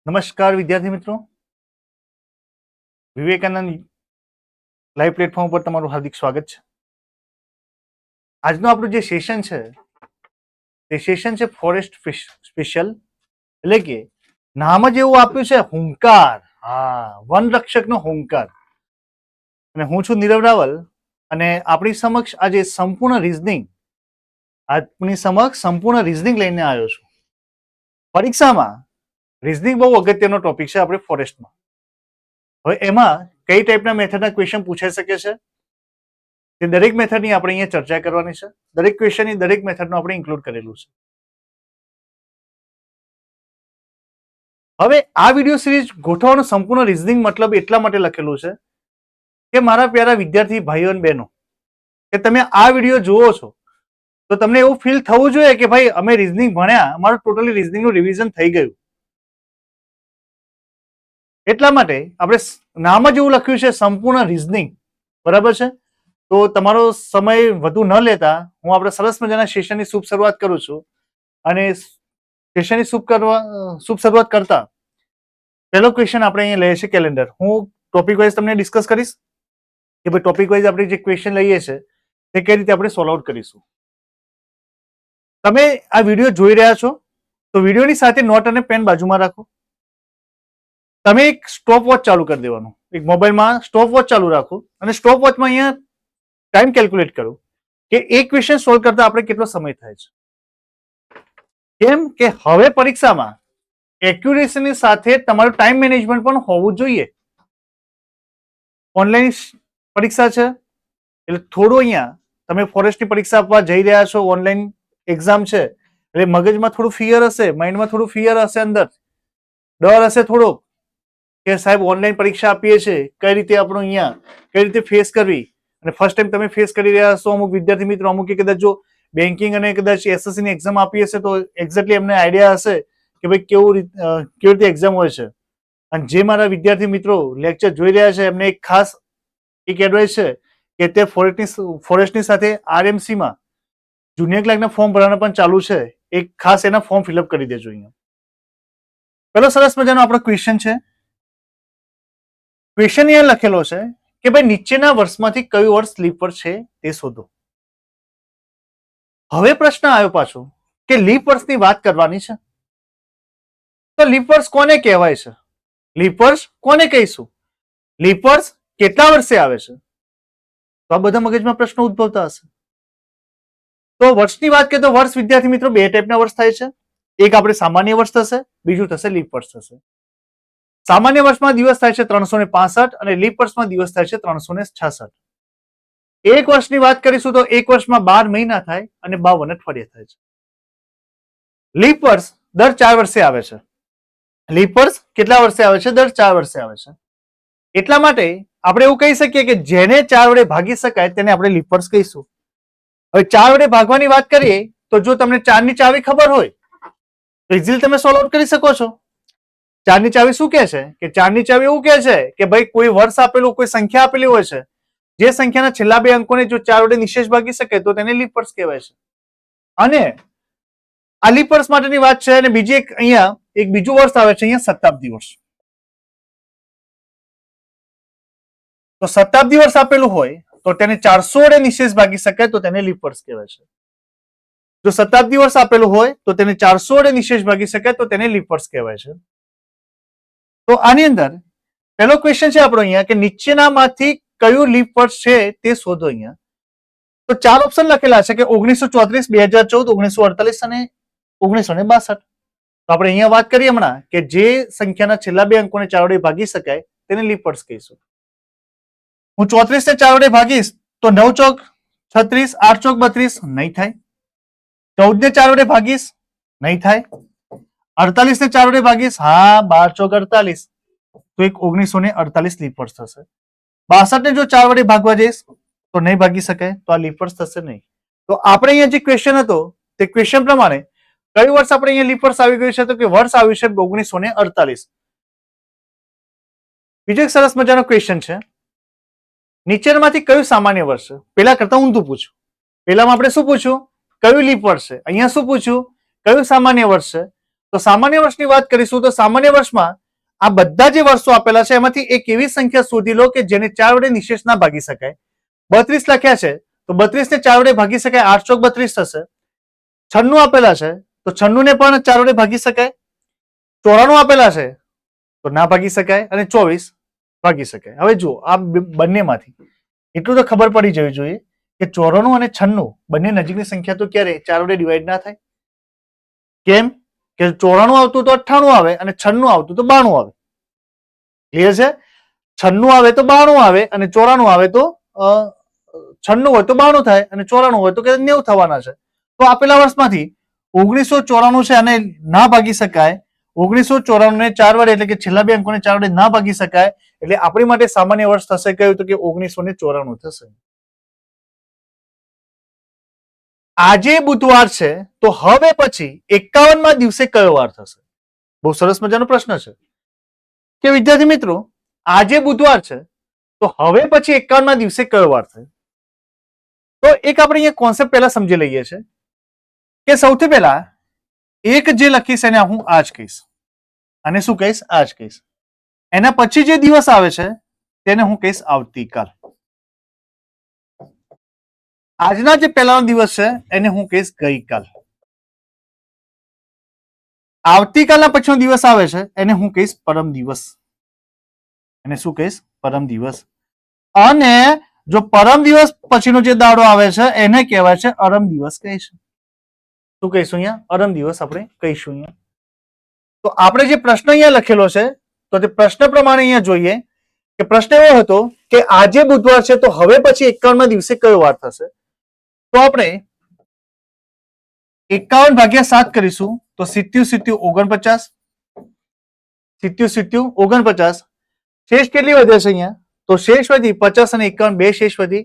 નમસ્કાર વિદ્યાર્થી મિત્રો, વિવેકાનંદ લાઈવ પ્લેટફોર્મ પર તમારું હાર્દિક સ્વાગત છે. આજનું આપણું જે સેશન છે તે સેશન છે ફોરેસ્ટ સ્પેશિયલ, એટલે કે નામ જ એવું આપ્યું છે હુંકાર. હા, વન રક્ષકનો હુંકાર. અને હું છું નીરવ રાવલ અને આપણી સમક્ષ આજે સંપૂર્ણ રીઝનિંગ લઈને આવ્યો છું. પરીક્ષામાં રીઝનિંગ બહુ અગત્યનો ટોપિક છે આપણે ફોરેસ્ટમાં. હવે એમાં કઈ ટાઈપના મેથડના ક્વેશ્ચન પૂછાઈ શકે છે તે દરેક મેથડની આપણે અહીંયા ચર્ચા કરવાની છે. દરેક ક્વેશ્ચનની દરેક મેથડનું આપણે ઇન્ક્લુડ કરેલું છે. હવે આ વિડીયો સિરીઝ ગોઠવવાનો સંપૂર્ણ રીઝનિંગ મતલબ એટલા માટે લખેલું છે કે મારા પ્યારા વિદ્યાર્થી ભાઈઓ અને બહેનો, કે તમે આ વિડીયો જુઓ છો તો તમને એવું ફીલ થવું જોઈએ કે ભાઈ અમે રીઝનિંગ ભણ્યા, અમારું ટોટલી રીઝનિંગનું રિવિઝન થઈ ગયું. એટલા માટે આપણે નામ જ એવું લખ્યું છે સંપૂર્ણ રીઝનિંગ, બરાબર છે. તો તમારો સમય વધુ ન લેતા હું આપણે સરસ મજાના સેશનની શુભ શરૂઆત કરું છું. અને સેશનની શુભ શરૂઆત કરતા પહેલો ક્વેશ્ચન આપણે અહીંયા લઈએ છીએ કેલેન્ડર. હું ટોપિક વાઇઝ તમને ડિસ્કસ કરીશ કે ભાઈ ટોપિક વાઇઝ આપણે જે ક્વેશ્ચન લઈએ છીએ તે કઈ રીતે આપણે સોલ્વ આઉટ કરીશું. તમે આ વિડીયો જોઈ રહ્યા છો તો વિડીયોની સાથે નોટ અને પેન બાજુમાં રાખો. તમે એક સ્ટોપ વોચ ચાલુ કરી દેવાનું, એક મોબાઈલમાં સ્ટોપ વોચ ચાલુ રાખો અને સ્ટોપ વોચમાં અહીંયા ટાઈમ કેલ્ક્યુલેટ કરો કે એક ક્વેશ્ચન સોલ્વ કરતા આપણે કેટલો સમય થાય છે. કેમ કે હવે પરીક્ષામાં એક્યુરેસીની સાથે તમારું ટાઈમ મેનેજમેન્ટ પણ હોવું જોઈએ. ઓનલાઈન પરીક્ષા છે એટલે થોડું અહીંયા તમે ફોરેસ્ટની પરીક્ષા આપવા જઈ રહ્યા છો, ઓનલાઈન એક્ઝામ છે એટલે મગજમાં થોડું ફિયર હશે, માઇન્ડમાં થોડું ફિયર હશે, અંદર ડર હશે થોડોક કે સાહેબ ઓનલાઈન પરીક્ષા આપીએ છીએ, કઈ રીતે આપણું અહીંયા કઈ રીતે ફેસ કરવી. અને ફર્સ્ટ ટાઈમ તમે ફેસ કરી રહ્યા છો. અમુક વિદ્યાર્થી મિત્રો અમુક કદાચ જો બેન્કિંગ અને કદાચ એસએસસી ની એક્ઝામ આપી હશે તો એક્ઝેક્ટલી એમને આઈડિયા હશે કે ભાઈ કેવી રીતે એક્ઝામ હોય છે. અને જે મારા વિદ્યાર્થી મિત્રો લેક્ચર જોઈ રહ્યા છે એમને એક ખાસ એક એડવાઇસ છે કે તે ફોરેસ્ટની સાથે આરએમસીમાં જુનિયર ક્લાર્કના ફોર્મ ભરવાના પણ ચાલુ છે. એક ખાસ એના ફોર્મ ફિલઅપ કરી દેજો. અહીંયા પેલો સરસ મજાનો આપણો ક્વેશ્ચન છે. ક્વેશ્ચન અહીંયા લખેલો છે કે ભાઈ નીચેના વર્ષમાંથી કયું વર્ષ લીપ વર્ષ છે તે શોધો. હવે પ્રશ્ન આવ્યો પાછો કે લીપ વર્ષની વાત કરવાની છે તો લીપ વર્ષ કોને કહેવાય છે, લીપ વર્ષ કોને કહીશું, લીપ વર્ષ કેટલા વર્ષે આવે છે. તો આ બધા મગજમાં પ્રશ્નો ઉદ્ભવતા હશે. તો વર્ષની વાત કરીએ તો વર્ષ વિદ્યાર્થી મિત્રો બે ટાઈપના વર્ષ થાય છે. એક આપણે સામાન્ય વર્ષ થશે, બીજું થશે લીપ વર્ષ થશે. સામાન્ય વર્ષમાં દિવસ થાય છે 365 અને લીપ વર્ષમાં દિવસ થાય છે 366. એક વર્ષની વાત કરીશું તો એક વર્ષમાં 12 મહિના થાય અને 52 અઠવાડિયા થાય છે. લીપ વર્ષ દર 4 વર્ષે આવે છે. લીપ વર્ષ કેટલા વર્ષે આવે છે? દર 4 વર્ષે આવે છે. એટલા માટે આપણે એવું કહી શકીએ કે જેને 4 વડે ભાગી શકાય તેને આપણે લીપ વર્ષ કહીશું. હવે 4 વડે ભાગવાની વાત કરીએ તો જો તમને 4 ની ચાવી ખબર હોય તો ઇઝીલી તમે સોલ્વ આઉટ કરી શકો છો. 4 ની ચાવી શું કહે છે કે 4 ની ચાવી એવું કહે છે કે ભાઈ કોઈ વર્ષ આપેલું, કોઈ સંખ્યા આપેલી હોય છે, જે સંખ્યાના છેલ્લા 2 અંકોને જો 4 વડે નિશેષ ભાગી શકે તો તેને લીપ વર્ષ કહેવાય છે. અને આ લીપ વર્ષ માટેની વાત છે. અને બીજી એક અહીંયા એક બીજું વર્ષ આવે છે અહીંયા શતાબ્દી વર્ષ. તો શતાબ્દી વર્ષ આપેલું હોય તો તેને 400 વડે નિશેષ ભાગી શકાય તો તેને લીપ વર્ષ કહેવાય છે. જો શતાબ્દી વર્ષ આપેલું હોય તો તેને 400 વડે નિશેષ ભાગી શકાય તો તેને લીપ વર્ષ કહેવાય છે. તો આની અંદર પહેલો ક્વેશ્ચન છે આપણો અહીંયા કે નીચેનામાંથી કયું લીપ વર્ષ છે તે શોધો. અહીંયા તો 4 ઓપ્શન લખેલા છે કે 1934, 2014, 1948 અને 1962. તો આપણે અહીંયા વાત કરીએ હમણાં કે જે સંખ્યાના છેલ્લા 2 અંકોને 4 વડે ભાગી શકાય તેને લીપ વર્ષ કહીશું. હું 34 ને 4 વડે ભાગીશ તો 9 ચોક 36, 8 ચોક 32 નહીં થાય. 14 ને 4 વડે ભાગીશ નહીં થાય. 48 ને 4 વડે ભાગીશ, હા 12 ચોક 48 તો એક 1948 લીપ વર્ષ થશે. 62 ને જો 4 વડે ભાગવા જઈશ તો નહીં ભાગી શકાય તો આ લીપ વર્ષ થશે નહીં. તો આપણે અહીંયા જે ક્વેશ્ચન હતો તે ક્વેશ્ચન પ્રમાણે કયું વર્ષ આપણે અહીંયા લીપ વર્ષ આવી ગયું છે તો કે વર્ષ આવ્યું છે 1948. બીજો એક સરસ મજાનો ક્વેશ્ચન છે. નીચેનામાંથી કયું સામાન્ય વર્ષ છે? પેલા કરતા ઊંધું પૂછ્યું. પેલામાં આપણે શું પૂછ્યું? કયું લીપ વર્ષ છે. અહીંયા શું પૂછ્યું? કયું સામાન્ય વર્ષ છે. તો સામાન્ય વર્ષની વાત કરીશું તો સામાન્ય વર્ષમાં આ બધા જે વર્ષો આપેલા છે એમાંથી એક એવી સંખ્યા શોધી લો કે જેને 4 વડે નિશેષ ના ભાગી શકાય. 32 લખ્યા છે તો 32 ને 4 વડે ભાગી શકાય, 8 ચોક 32 થશે. 96 આપેલા છે તો 96 ને પણ 4 વડે ભાગી શકાય. 94 આપેલા છે તો ના ભાગી શકાય અને 24 ભાગી શકાય. હવે જુઓ આ બંનેમાંથી એટલું તો ખબર પડી જવી જોઈએ કે 94 અને 96 બંને નજીકની સંખ્યા તો ક્યારે 4 વડે ડિવાઈડ ના થાય. કેમ કે 94 આવતું તો 98 આવે અને 96 આવતું તો 92 આવે. ક્લિયર છે? 96 આવે તો 92 આવે અને 94 આવે તો 96 હોય તો 92 થાય અને 94 હોય તો 90 થવાના છે. તો આપેલા વર્ષમાંથી 1994 છે અને ના ભાગી શકાય. 1994 ને 4 વડે એટલે કે છેલ્લા બે અંકોને 4 વડે ના ભાગી શકાય એટલે આપણી માટે સામાન્ય વર્ષ થશે કયું તો કે 1994 થશે. આજે બુધવાર છે તો હવે પછી 51મા દિવસે કયો વાર થશે? બહુ સરસ મજાનો પ્રશ્ન છે કે વિદ્યાર્થી મિત્રો આજે બુધવાર છે તો હવે પછી 51મા દિવસે કયો વાર થાય? તો એક આપણે અહીંયા કોન્સેપ્ટ પહેલા સમજી લઈએ છે કે સૌથી પહેલા એક જે લખીશ એને હું આજ કહીશ અને શું કહીશ? આજ કહીશ. એના પછી જે દિવસ આવે છે તેને હું કહીશ આવતીકાલ. આજના જે પહેલાનો દિવસ છે એને હું કહીશ ગઈકાલ. આવતીકાલના પછીનો દિવસ આવે છે એને હું કહીશ પરમ દિવસ. એને શું કહીશ? પરમ દિવસ. અને જો પરમ દિવસ પછીનો જે દાડો આવે છે એને કહેવાય છે અરમ દિવસ કહીશું. શું કહીશું અહીંયા? અરમ દિવસ આપણે કહીશું અહીંયા. તો આપણે જે પ્રશ્ન અહીંયા લખેલો છે તો તે પ્રશ્ન પ્રમાણે અહીંયા જોઈએ કે પ્રશ્ન એવો હતો કે આજે બુધવાર છે તો હવે પછી 51મા દિવસે કયો વાર થશે? તો આપણે 51 ભાગ્યા 7 કરીશું તો 77 49. 77 49. શેષ કેટલી વધે છે અહીંયા? તો શેષ વધી 50 અને 51 બે શેષ વધી.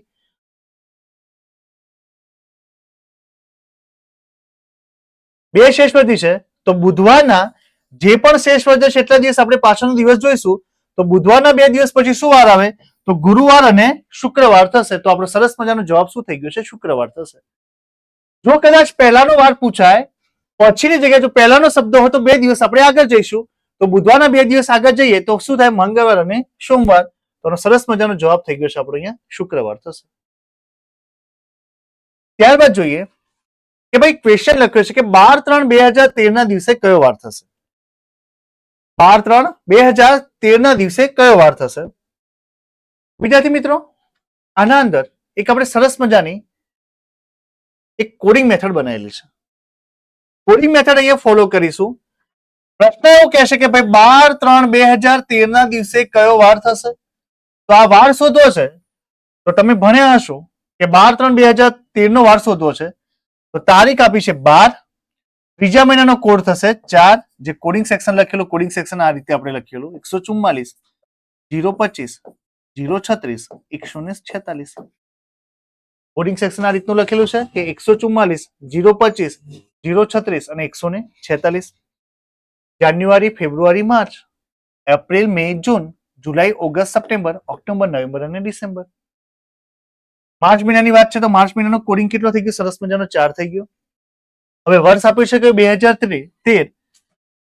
બે શેષ વધી છે તો બુધવારના જે પણ શેષ વધે છે એટલા દિવસ આપણે પાછળનો દિવસ જોઈશું. તો બુધવારના 2 દિવસ પછી શું વાર આવે? તો ગુરુવાર અને શુક્રવાર થશે. તો આપણો સરસ મજાનો જવાબ શું થઈ ગયો છે? શુક્રવાર થશે. જો કદાચ પહેલાનો વાર પૂછાય પછીની જગ્યાએ જો પહેલાનો શબ્દ હોય તો 2 દિવસ આપણે આગળ જઈશું. તો બુધવારના 2 દિવસ આગળ જઈએ તો શું થાય? મંગળવાર અને સોમવાર. તો સરસ મજાનો જવાબ થઈ ગયો છે આપણો અહીંયા શુક્રવાર થશે. ત્યારબાદ જોઈએ કે ભાઈ ક્વેશ્ચન લખ્યો છે કે 12/3/2013 ના દિવસે કયો વાર થશે? 12/3/2013 ના દિવસે કયો વાર થશે? વિદ્યાર્થી મિત્રો આના અંદર એક આપણે સરસ મજાની એક કોડિંગ મેથડ બનાવેલી છે. કોડિંગ મેથડ અહીંયા ફોલો કરીશું. પ્રશ્ન એવો કહેશે કે ભાઈ 12/3/2013 ના દિવસે કયો વાર થશે? તો આ વાર શોધવો છે તો તમે ભણ્યા હશો કે 12/3/2013 નો વાર શોધવો છે તો તારીખ આપી છે 12. ત્રીજા મહિનાનો કોડ થશે 4. જે કોડિંગ સેક્શન લખેલું કોડિંગ સેક્શન આ રીતે આપણે લખેલું 144 025 036 146. કોડિંગ સેક્શન આ રીતનું લખેલું છે કે 144 025 036 અને 146. જાન્યુઆરી, ફેબ્રુઆરી, માર્ચ, એપ્રિલ, મે, જૂન, જુલાઈ, ઓગસ્ટ, સપ્ટેમ્બર, ઓક્ટોબર, નવેમ્બર અને ડિસેમ્બર. માર્ચ મહિનાની વાત છે તો માર્ચ મહિનાનો કોડિંગ કેટલો થઈ ગયો? સરસ મજાનો 4 થઈ ગયો. હવે વર્ષ આપ્યું છે કે 2013.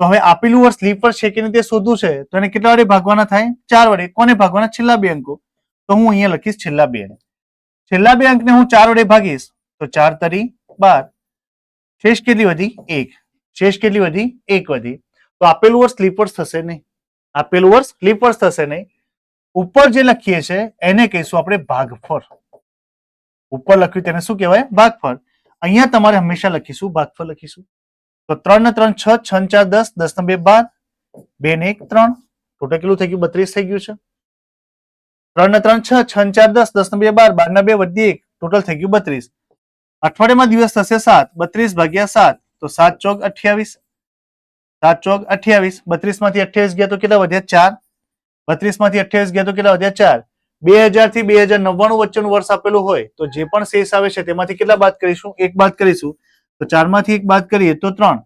તો હવે આપેલું વર્ષ લીપ વર્ષ છે કે નહીં તે શોધવું છે તો એને કેટલા વડે ભાગવાના થાય? 4 વડે. કોને ભાગવાના? છેલ્લા 2 અંકો. તો હું અહીંયા લખીશ છેલ્લા 2 અંક. છેલ્લા 2 અંકને હું 4 વડે ભાગીશ તો 4 તરી 12. શેષ કેટલી વધી? 1. શેષ કેટલી વધી? 1 વધી. તો આપેલું વર્ષ લીપ વર્ષ થશે નહીં. આપેલું વર્ષ લીપ વર્ષ થશે નહીં. ઉપર જે લખીએ છે એને કહીશું આપણે ભાગફળ. ઉપર લખ્યું તેને શું કહેવાય? ભાગફળ. અહીંયા તમારે હંમેશા લખીશું ભાગફળ લખીશું. તો 3 ને 3 6, 6 ને 4 10, 10 ને 2 12, 2 ને 1 3. ટોટલ કેટલું થઈ ગયું? 32 થઈ ગયું છે. 3 ને 3 6, 6 ને 4 10, 10 ને 2 12, 12 ને 2 વધી 1, ટોટલ થઈ ગયું 32. અઠવાડિયામાં દિવસ થશે 7. 32 ભાગ્યા 7 તો 7 ચોક 28. 7 ચોક 28. 32 માંથી 28 ગયા તો કેટલા વધ્યા? 4. 32 માંથી 28 ગયા તો કેટલા વધ્યા? 4. 2000 થી 2099 વચ્ચેનું વર્ષ આપેલું હોય તો જે પણ શેષ આવે છે તેમાંથી કેટલા બાદ કરીશું? 1 બાદ કરીશું. તો 4 માંથી 1 બાદ કરીએ તો 3.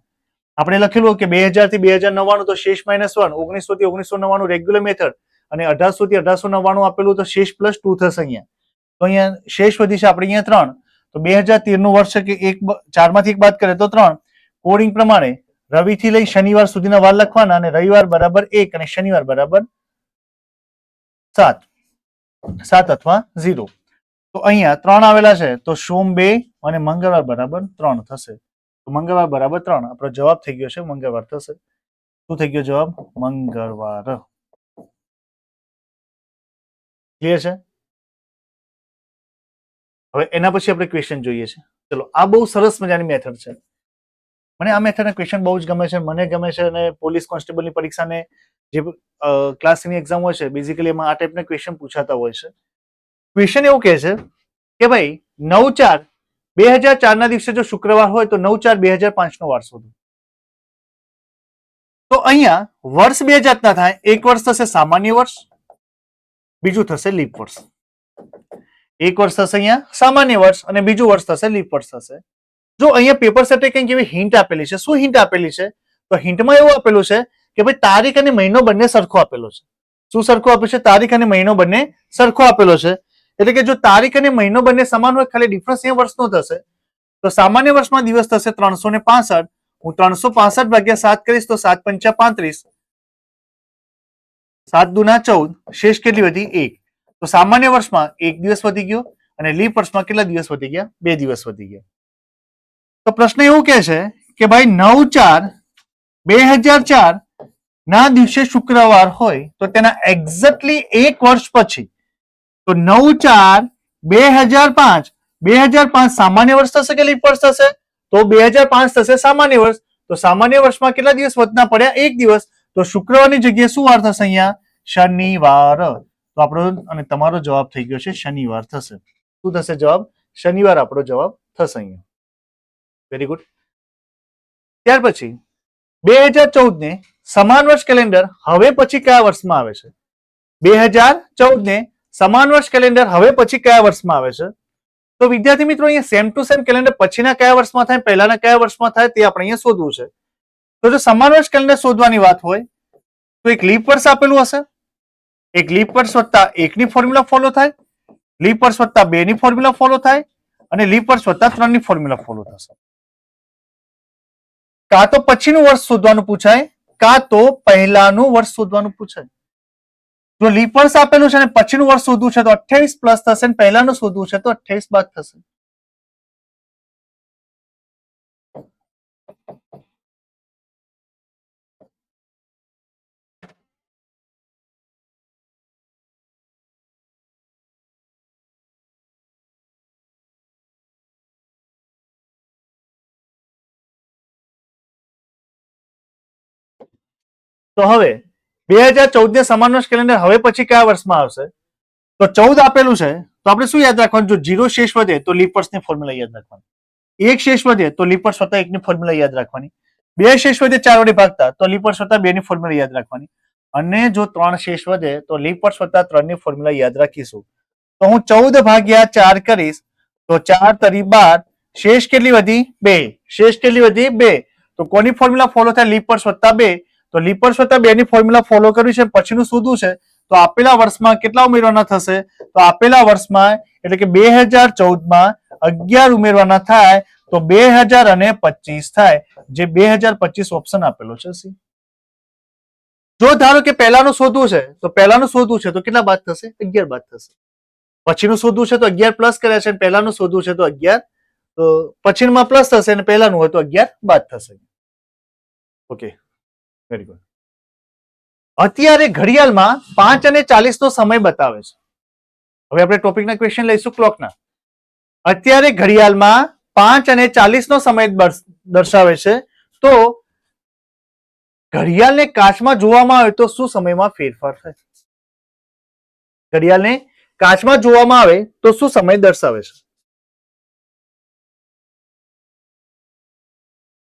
આપણે લખેલું કે 2000 થી 2099 તો શેષ -1. 1900 થી 1999 રેગ્યુલર મેથડ અને 1800 થી 1899 આપેલું તો શેષ +2 થશે અહીંયા. તો અહીંયા શેષ વધી છે આપણે અહીંયા 3. તો 2013 નું વર્ષ છે કે 4 માંથી 1 બાદ કરે તો 3. કોડિંગ પ્રમાણે રવિ થી લઈ શનિવાર સુધીના વાર લખવાના અને રવિવાર બરાબર 1 અને શનિવાર બરાબર 7 અથવા 0. તો અહીંયા 3 આવેલા છે તો સોમ 2 અને મંગળવાર બરાબર 3 થશે. તો મંગળવાર બરાબર 3 આપણો જવાબ થઈ ગયો છે મંગળવાર થશે. શું થઈ ગયો જવાબ? મંગળવાર. ક્લિયર છે? હવે એના પછી આપણે ક્વેશ્ચન જોઈએ છે. ચલો, આ બહુ સરસ મજાની મેથડ છે. મને આ મેથડના ક્વેશ્ચન બહુ જ ગમે છે. મને ગમે છે અને પોલીસ કોન્સ્ટેબલની પરીક્ષાને જે ક્લાસની એક્ઝામ હોય છે બેઝિકલી એમાં આ ટાઈપના ક્વેશ્ચન પૂછાતા હોય છે. ક્વેશ્ચન એવું કહે છે કે ભાઈ 9/4/2004 ના દિવસે જો શુક્રવાર હોય તો 9/4/2005 નો વાર શોધો. તો અહીંયા વર્ષ બે જાતના થાય. એક વર્ષ થશે સામાન્ય વર્ષ, બીજું થશે લીપ વર્ષ. એક વર્ષ થશે અહીંયા સામાન્ય વર્ષ અને બીજું વર્ષ થશે લીપ વર્ષ થશે. જો અહીંયા પેપર સેટે કંઈક એવી હિન્ટ આપેલી છે. શું હિન્ટ આપેલી છે? તો હિન્ટમાં એવું આપેલું છે કે ભાઈ તારીખ અને મહિનો બંને સરખો આપેલો છે. શું સરખો આપ્યો છે? તારીખ અને મહિનો બંને સરખો આપેલો છે. એટલે કે જો તારીખ અને મહિનો બંને સમાન હોય, ખાલી ડિફરન્સ અહીંયા વર્ષનો થશે. તો સામાન્ય વર્ષમાં દિવસ થશે 365. હું 365 ભાગ્યા 7 કરીશ તો 7 પંચા 35, 7 દુના 14, શેષ કેટલી વધી? 1. તો સામાન્ય વર્ષમાં 1 દિવસ વધી ગયો અને લીપ વર્ષમાં કેટલા દિવસ વધી ગયા? 2 દિવસ વધી ગયા. તો પ્રશ્ન એવું કહે છે કે ભાઈ 9/4/2004 ના દિવસે શુક્રવાર હોય તો તેના એક્ઝેક્ટલી 1 વર્ષ પછી, તો 9/4/2005 2005 સામાન્ય વર્ષ થશે કે લીપ વર્ષ થશે? તો 2005 થશે સામાન્ય વર્ષ. તો સામાન્ય વર્ષમાં કેટલા દિવસ વધના પડ્યા? 1 દિવસ. તો શુક્રવારની જગ્યાએ શું વાર થશે અહીંયા? શનિવાર. તો આપણો અને તમારો જવાબ થઈ ગયો છે શનિવાર થશે. શું થશે જવાબ? શનિવાર આપણો જવાબ થશે અહીંયા. Very good. ત્યાર પછી 2014 ને સમાન વર્ષ કેલેન્ડર હવે પછી કયા વર્ષમાં આવે છે? 2014 ને સમાન વર્ષ કેલેન્ડર હવે પછી કયા વર્ષમાં આવે છે? તો વિદ્યાર્થી મિત્રો અહીંયા સેમ ટુ સેમ કેલેન્ડર પછીના કયા વર્ષમાં થાય, પહેલાના કયા વર્ષમાં થાય તે આપણે અહીંયા શોધવું છે. તો જો સમાન વર્ષ કેલેન્ડર શોધવાની વાત હોય તો એક લીપ વર્ષ આપેલું હશે, એક લીપ વર્ષ વત્તા 1 ની ફોર્મ્યુલા ફોલો થાય, લીપ વર્ષ વત્તા 2 ની ફોર્મ્યુલા ફોલો થાય અને લીપ વર્ષ વત્તા 3 ની ફોર્મ્યુલા ફોલો થશે. કાં તો પછીનું વર્ષ શોધવાનું પૂછાય, કાં તો પહેલાનું વર્ષ શોધવાનું પૂછાય. જો લીપ વર્ષ આપેલું છે અને પછીનું વર્ષ શોધવું છે તો 28 પ્લસ થશે અને પહેલાનું શોધવું છે તો 28 બાદ થશે. તો હવે 2014 ને સમાન વર્ષ કેલેન્ડર હવે પછી કયા વર્ષમાં આવશે? તો 14 આપેલું છે તો આપણે શું યાદ રાખવાનું? જો 0 શેષ વધે તો લીપ વર્ષની ફોર્મ્યુલા યાદ રાખવાની, 1 શેષ વધે તો લીપ વર્ષ વત્તા 1 ની ફોર્મ્યુલા યાદ રાખવાની, 2 શેષ વધે 4 વડે ભાગતા તો લીપ વર્ષ વત્તા 2 ની ફોર્મ્યુલા યાદ રાખવાની અને જો 3 શેષ વધે તો લીપ વર્ષ વત્તા 3 ની ફોર્મ્યુલા યાદ રાખીશું. તો હું 14 ભાગ્યા 4 કરીશ તો 4 તરી 12, શેષ કેટલી વધી? 2. શેષ કેટલી વધી? 2. તો કોની ફોર્મ્યુલા ફોલો થાય? લીપ વર્ષ વત્તા 2. તો લીપ વર્ષ વત્તા 2 ની ફોર્મ્યુલા ફોલો કરવી છે, પછીનું શોધવું છે. તો આપેલા વર્ષમાં કેટલા ઉમેરવાના થશે? તો આપેલા વર્ષમાં એટલે કે 2014 માં 11 ઉમેરવાના થાય તો 2025 થાય, જે 2025 ઓપ્શન આપેલો છે સી. જો ધારો કે પહેલાનું શોધવું છે તો પહેલાનું શોધવું છે તો કેટલા બાદ થશે? 11 બાદ થશે. પછીનું શોધવું છે તો 11 પ્લસ કર્યા છે, પહેલાનું શોધવું છે તો 11, તો પછીમાં પ્લસ થશે અને પહેલાનું હોય તો 11 બાદ થશે. Okay, very good. અત્યારે ઘડિયાળમાં 5 અને 40 નો સમય બતાવે છે. હવે આપણે ટોપિકના ક્વેશ્ચન લઈશું ક્લોકના. અત્યારે ઘડિયાળમાં 5 અને 40 નો સમય દર્શાવે છે. તો ઘડિયાળને કાચમાં જોવામાં આવે તો શું સમયમાં ફેરફાર થાય? ઘડિયાળને કાચમાં જોવામાં આવે તો શું સમય દર્શાવે છે?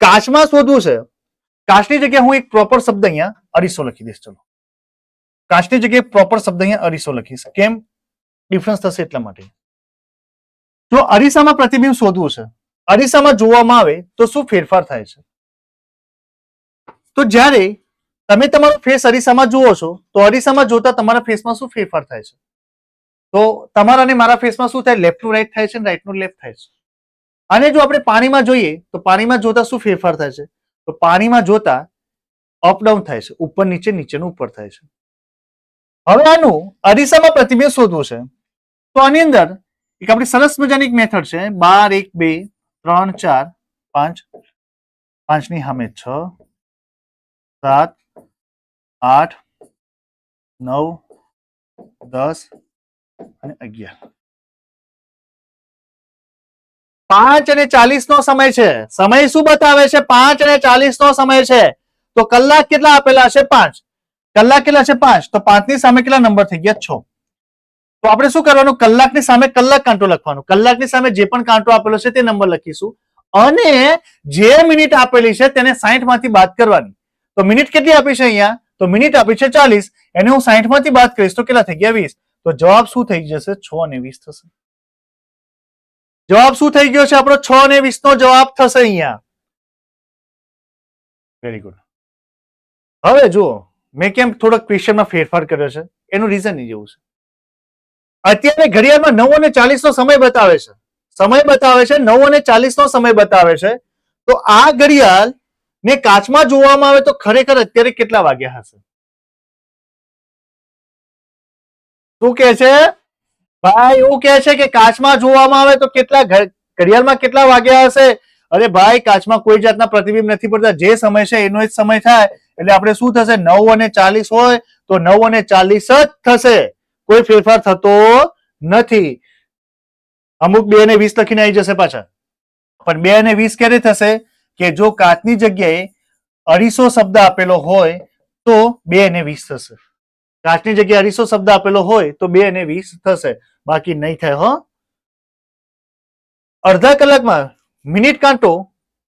કાચમાં શોધવું છે. કાચની જગ્યાએ હું એક પ્રોપર શબ્દ અહીંયા અરીસો લખી દઈશ. ચલો, કાચની જગ્યાએ પ્રોપર શબ્દ અહીંયા અરીસો લખીશ. કેમ? ડિફરન્સ થશે એટલા માટે. જો અરીસામાં પ્રતિબિંબ શોધવું છે, અરીસામાં જોવામાં આવે તો શું ફેરફાર થાય છે? તો જ્યારે તમે તમારો ફેસ અરીસામાં જુઓ છો તો અરીસામાં જોતા તમારા ફેસમાં શું ફેરફાર થાય છે? તો તમારા અને મારા ફેસમાં શું થાય? લેફ્ટ નું રાઈટ થાય છે, રાઈટ નું લેફ્ટ થાય છે. અને જો આપણે પાણીમાં જોઈએ તો પાણીમાં જોતા શું ફેરફાર થાય છે? તો પાણીમાં જોતા અપડાઉન થાય છે, ઉપર નીચે નીચેનું ઉપર થાય છે. હવે આનું અરીસામાં પ્રતિબિંબ શોધવું છે. તો આની અંદર એક આપણી સરસ મજાની એક મેથડ છે. 12 1 2 3 4 5 5 ની સામે 6 7 8 9 10 અને 11. 5 અને 40 નો સમય છે. સમય શું બતાવે છે? 5 અને 40 નો સમય છે. તો કલાક કેટલા આપેલા છે? 5. કલાક કેટલા છે? 5. તો 5 ની સામે કેટલા નંબર થઈ ગયા? 6. તો આપણે શું કરવાનું? કલાકની સામે કલાક કાંટો લખવાનો. કલાકની સામે જે પણ કાંટો આપેલો છે તે નંબર લખીશું અને જે મિનિટ આપેલી છે તેને 60 માંથી બાદ કરવાની. તો મિનિટ કેટલી આપી છે અહીંયા? તો મિનિટ આપી છે 40. એને હું 60 માંથી બાદ કરીશ તો કેટલા થઈ ગયા? 20. તો જવાબ શું થઈ જશે? 6 અને 20 થશે. જવાબ શું થઈ ગયો છે આપણો? 6 અને 20 નો જવાબ થશે અહીંયા. Very good. હવે જુઓ, મેં કેમ થોડોક ક્વેશ્ચનમાં ફેરફાર કર્યો છે એનું રીઝન એ જેવું છે. અત્યારે ઘડિયાળમાં 9 અને 40 નો સમય બતાવે છે. સમય બતાવે છે 9 અને 40 નો સમય બતાવે છે. તો આ ઘડિયાળ ને કાચમાં જોવામાં આવે તો ખરેખર અત્યારે કેટલા વાગ્યા હશે? શું કે છે ભાઈ? એવું કે છે કે કાચમાં જોવામાં આવે તો કેટલા ઘડિયાળમાં કેટલા વાગ્યા હશે? અરે ભાઈ, કાચમાં કોઈ જાતના પ્રતિબિંબ નથી પડતા. જે સમય છે એનો જ સમય થાય. એટલે આપણે શું થશે? 9 અને 40 હોય તો 9 અને 40 જ થશે. કોઈ ફેરફાર થતો નથી. અમુક 2 અને 20 લખીને આવી જશે પાછા. પણ 2 અને 20 ક્યારે થશે? કે જો કાચની જગ્યાએ અરીસો શબ્દ આપેલો હોય તો 2 અને 20 થશે. કાચની જગ્યાએ અરીસો શબ્દ આપેલો હોય તો 2 અને 20 થશે. બાકી નહીં થાય હો. અડધા કલાકમાં મિનિટ કાંટો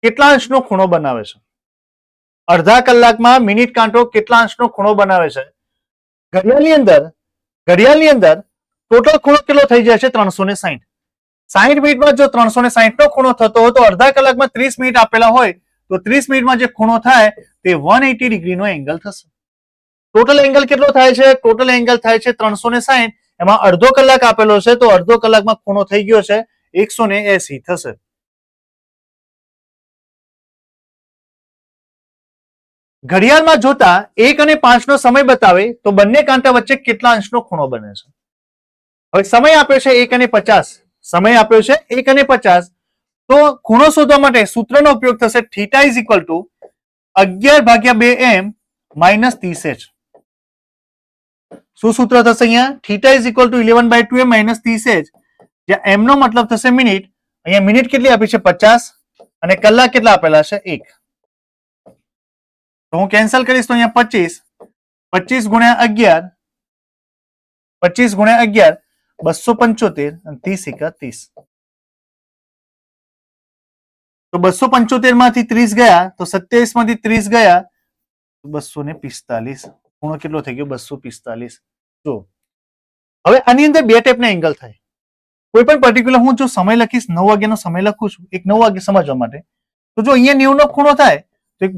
કેટલા અંશનો ખૂણો બનાવે છે? અડધા કલાકમાં મિનિટ કાંટો કેટલા અંશનો ખૂણો બનાવે છે? ઘડિયાળની અંદર ટોટલ ખૂણો કેટલો થઈ જાય છે? 360. 60 મિનિટમાં જો 360 નો ખૂણો થતો હોય તો અડધા કલાકમાં 30 મિનિટ આપેલા હોય તો 30 મિનિટમાં જે ખૂણો થાય તે 180 ડિગ્રીનો એંગલ થશે. ટોટલ એંગલ કેટલો થાય છે? ટોટલ એંગલ થાય છે 360. એમાં અડધો કલાક આપેલો છે તો અડધો કલાકમાં ખૂણો થઈ ગયો છે 180 થશે. ઘડિયાળમાં જોતા 1 અને 5 નો સમય બતાવે તો બંને કાંટા વચ્ચે કેટલા અંશનો ખૂણો બને છે? હવે સમય આપ્યો છે 1 અને 50. સમય આપ્યો છે 1 અને 50. તો ખૂણો શોધવા માટે સૂત્રનો ઉપયોગ થશે θ is equal two 11/2m minus 30h. શું સૂત્ર થશે અહીંયા? θ is equal two 11/2m minus 30h. જ્યાં m નો મતલબ થશે મિનિટ. અહીંયા મિનિટ કેટલી આપી છે? 50 અને કલાક કેટલા આપેલા છે? 1. તો હું કેન્સલ કરીશ તો અહીંયા 25 25 ગુણ્યા 11 25 ગુણ્યા 11 275 અને 30 એકા 30. તો 275 માંથી 30 ગયા તો 27 માંથી 30 ગયા 245. ખૂણો કેટલો થઈ ગયો? 245. જો હવે આની અંદર બે ટાઈપના એંગલ થાય. કોઈ પણ પર્ટિક્યુલર હું જો સમય લખીશ 9 વાગ્યાનો સમય લખું છું એક 9 વાગે સમજવા માટે. તો જો અહીંયા 90 નો ખૂણો થાય તો એક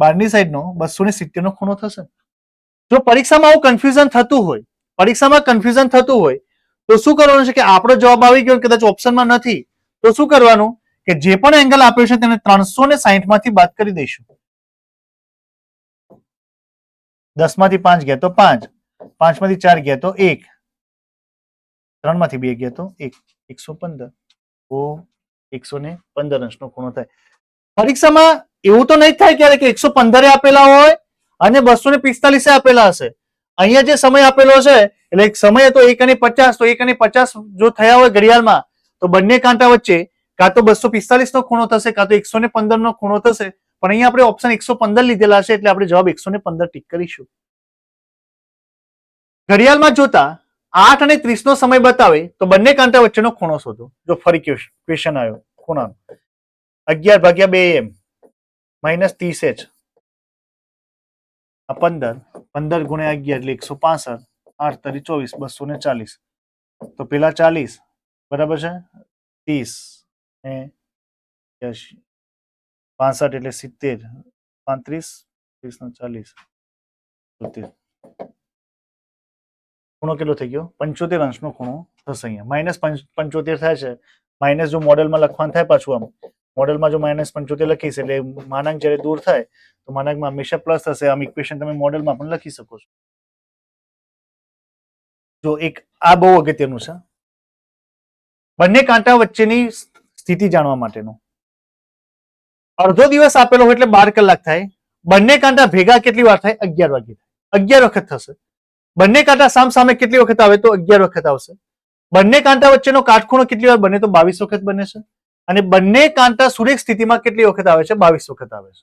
બારની સાઈડનો 270 નો ખૂણો થશે. જો પરીક્ષામાં આવું કન્ફ્યુઝન થતું હોય તો શું કરવાનું છે કે આપણો જવાબ આવી ગયો કદાચ ઓપ્શનમાં નથી તો શું કરવાનું કે જે પણ એંગલ આપ્યો છે તેને 360 માંથી બાદ કરી દઈશું. 10 માંથી 5 ગયા તો 5 5 માંથી 4 ગયા તો 1 3 માંથી 2 ગયા તો 1 115. તો 115 અંશનો ખૂણો થાય. પરીક્ષામાં એવું તો નહીં થાય ક્યારે કે 115 આપેલા હોય અને 245 આપેલા હશે. અહીંયા જે સમય આપેલો છે એટલે સમય હતો 1 અને 50 તો 1 અને 50 જો થયા હોય ઘડિયાળમાં તો બંને કાંટા વચ્ચે કાં તો 245 નો ખૂણો થશે કાં તો 115 નો ખૂણો થશે. પણ અહીંયા આપણે ઓપ્શન 115 લીધેલા છે એટલે આપણે જવાબ 115 ટીક કરીશું. ઘડિયાળમાં જોતા 8 અને 30 નો સમય બતાવે તો બંને કાંટા વચ્ચેનો ખૂણો શોધો. જો ફરી ક્વેશ્ચન આવ્યો ખૂણાનો 11/2m માઇનસ 30h. 15 ગુણ્યા 11 એટલે 165 8 તરી 24 240. તો પેલા 40 બરાબર છે 30 ને 65 એટલે 70 35 30 ને 40 70. ખૂણો કેટલો થઈ ગયો? 75 અંશનો ખૂણો થશે. અહીંયા માઇનસ 75 થાય છે. માઇનસ જો મોડેલમાં લખવાનું થાય પાછું આમ મોડેલમાં જો -75 લખીશ એટલે માનાંક જ્યારે દૂર થાય તો માનાંકમાં હંમેશા પ્લસ થશે. આમ ઇક્વેશન તમે મોડેલમાં પણ લખી શકો છો. જો એક આ બહુ અગત્યનું છે. બંને કાંટા વચ્ચેની સ્થિતિ જાણવા માટેનું. અડધો દિવસ આપેલો હોય એટલે 12 કલાક થાય. બંને કાંટા ભેગા કેટલી વાર થાય? 11 વાગે. 11 વખત થશે. બંને કાંટા સામ સામે કેટલી વખત આવે? તો 11 વખત આવશે. બંને કાંટા વચ્ચેનો કાટખૂણો કેટલી વાર બને? તો 22 વખત બને છે. અને બંને કાંટા સુરેખ સ્થિતિમાં કેટલી વખત આવે છે? 22 વખત આવે છે.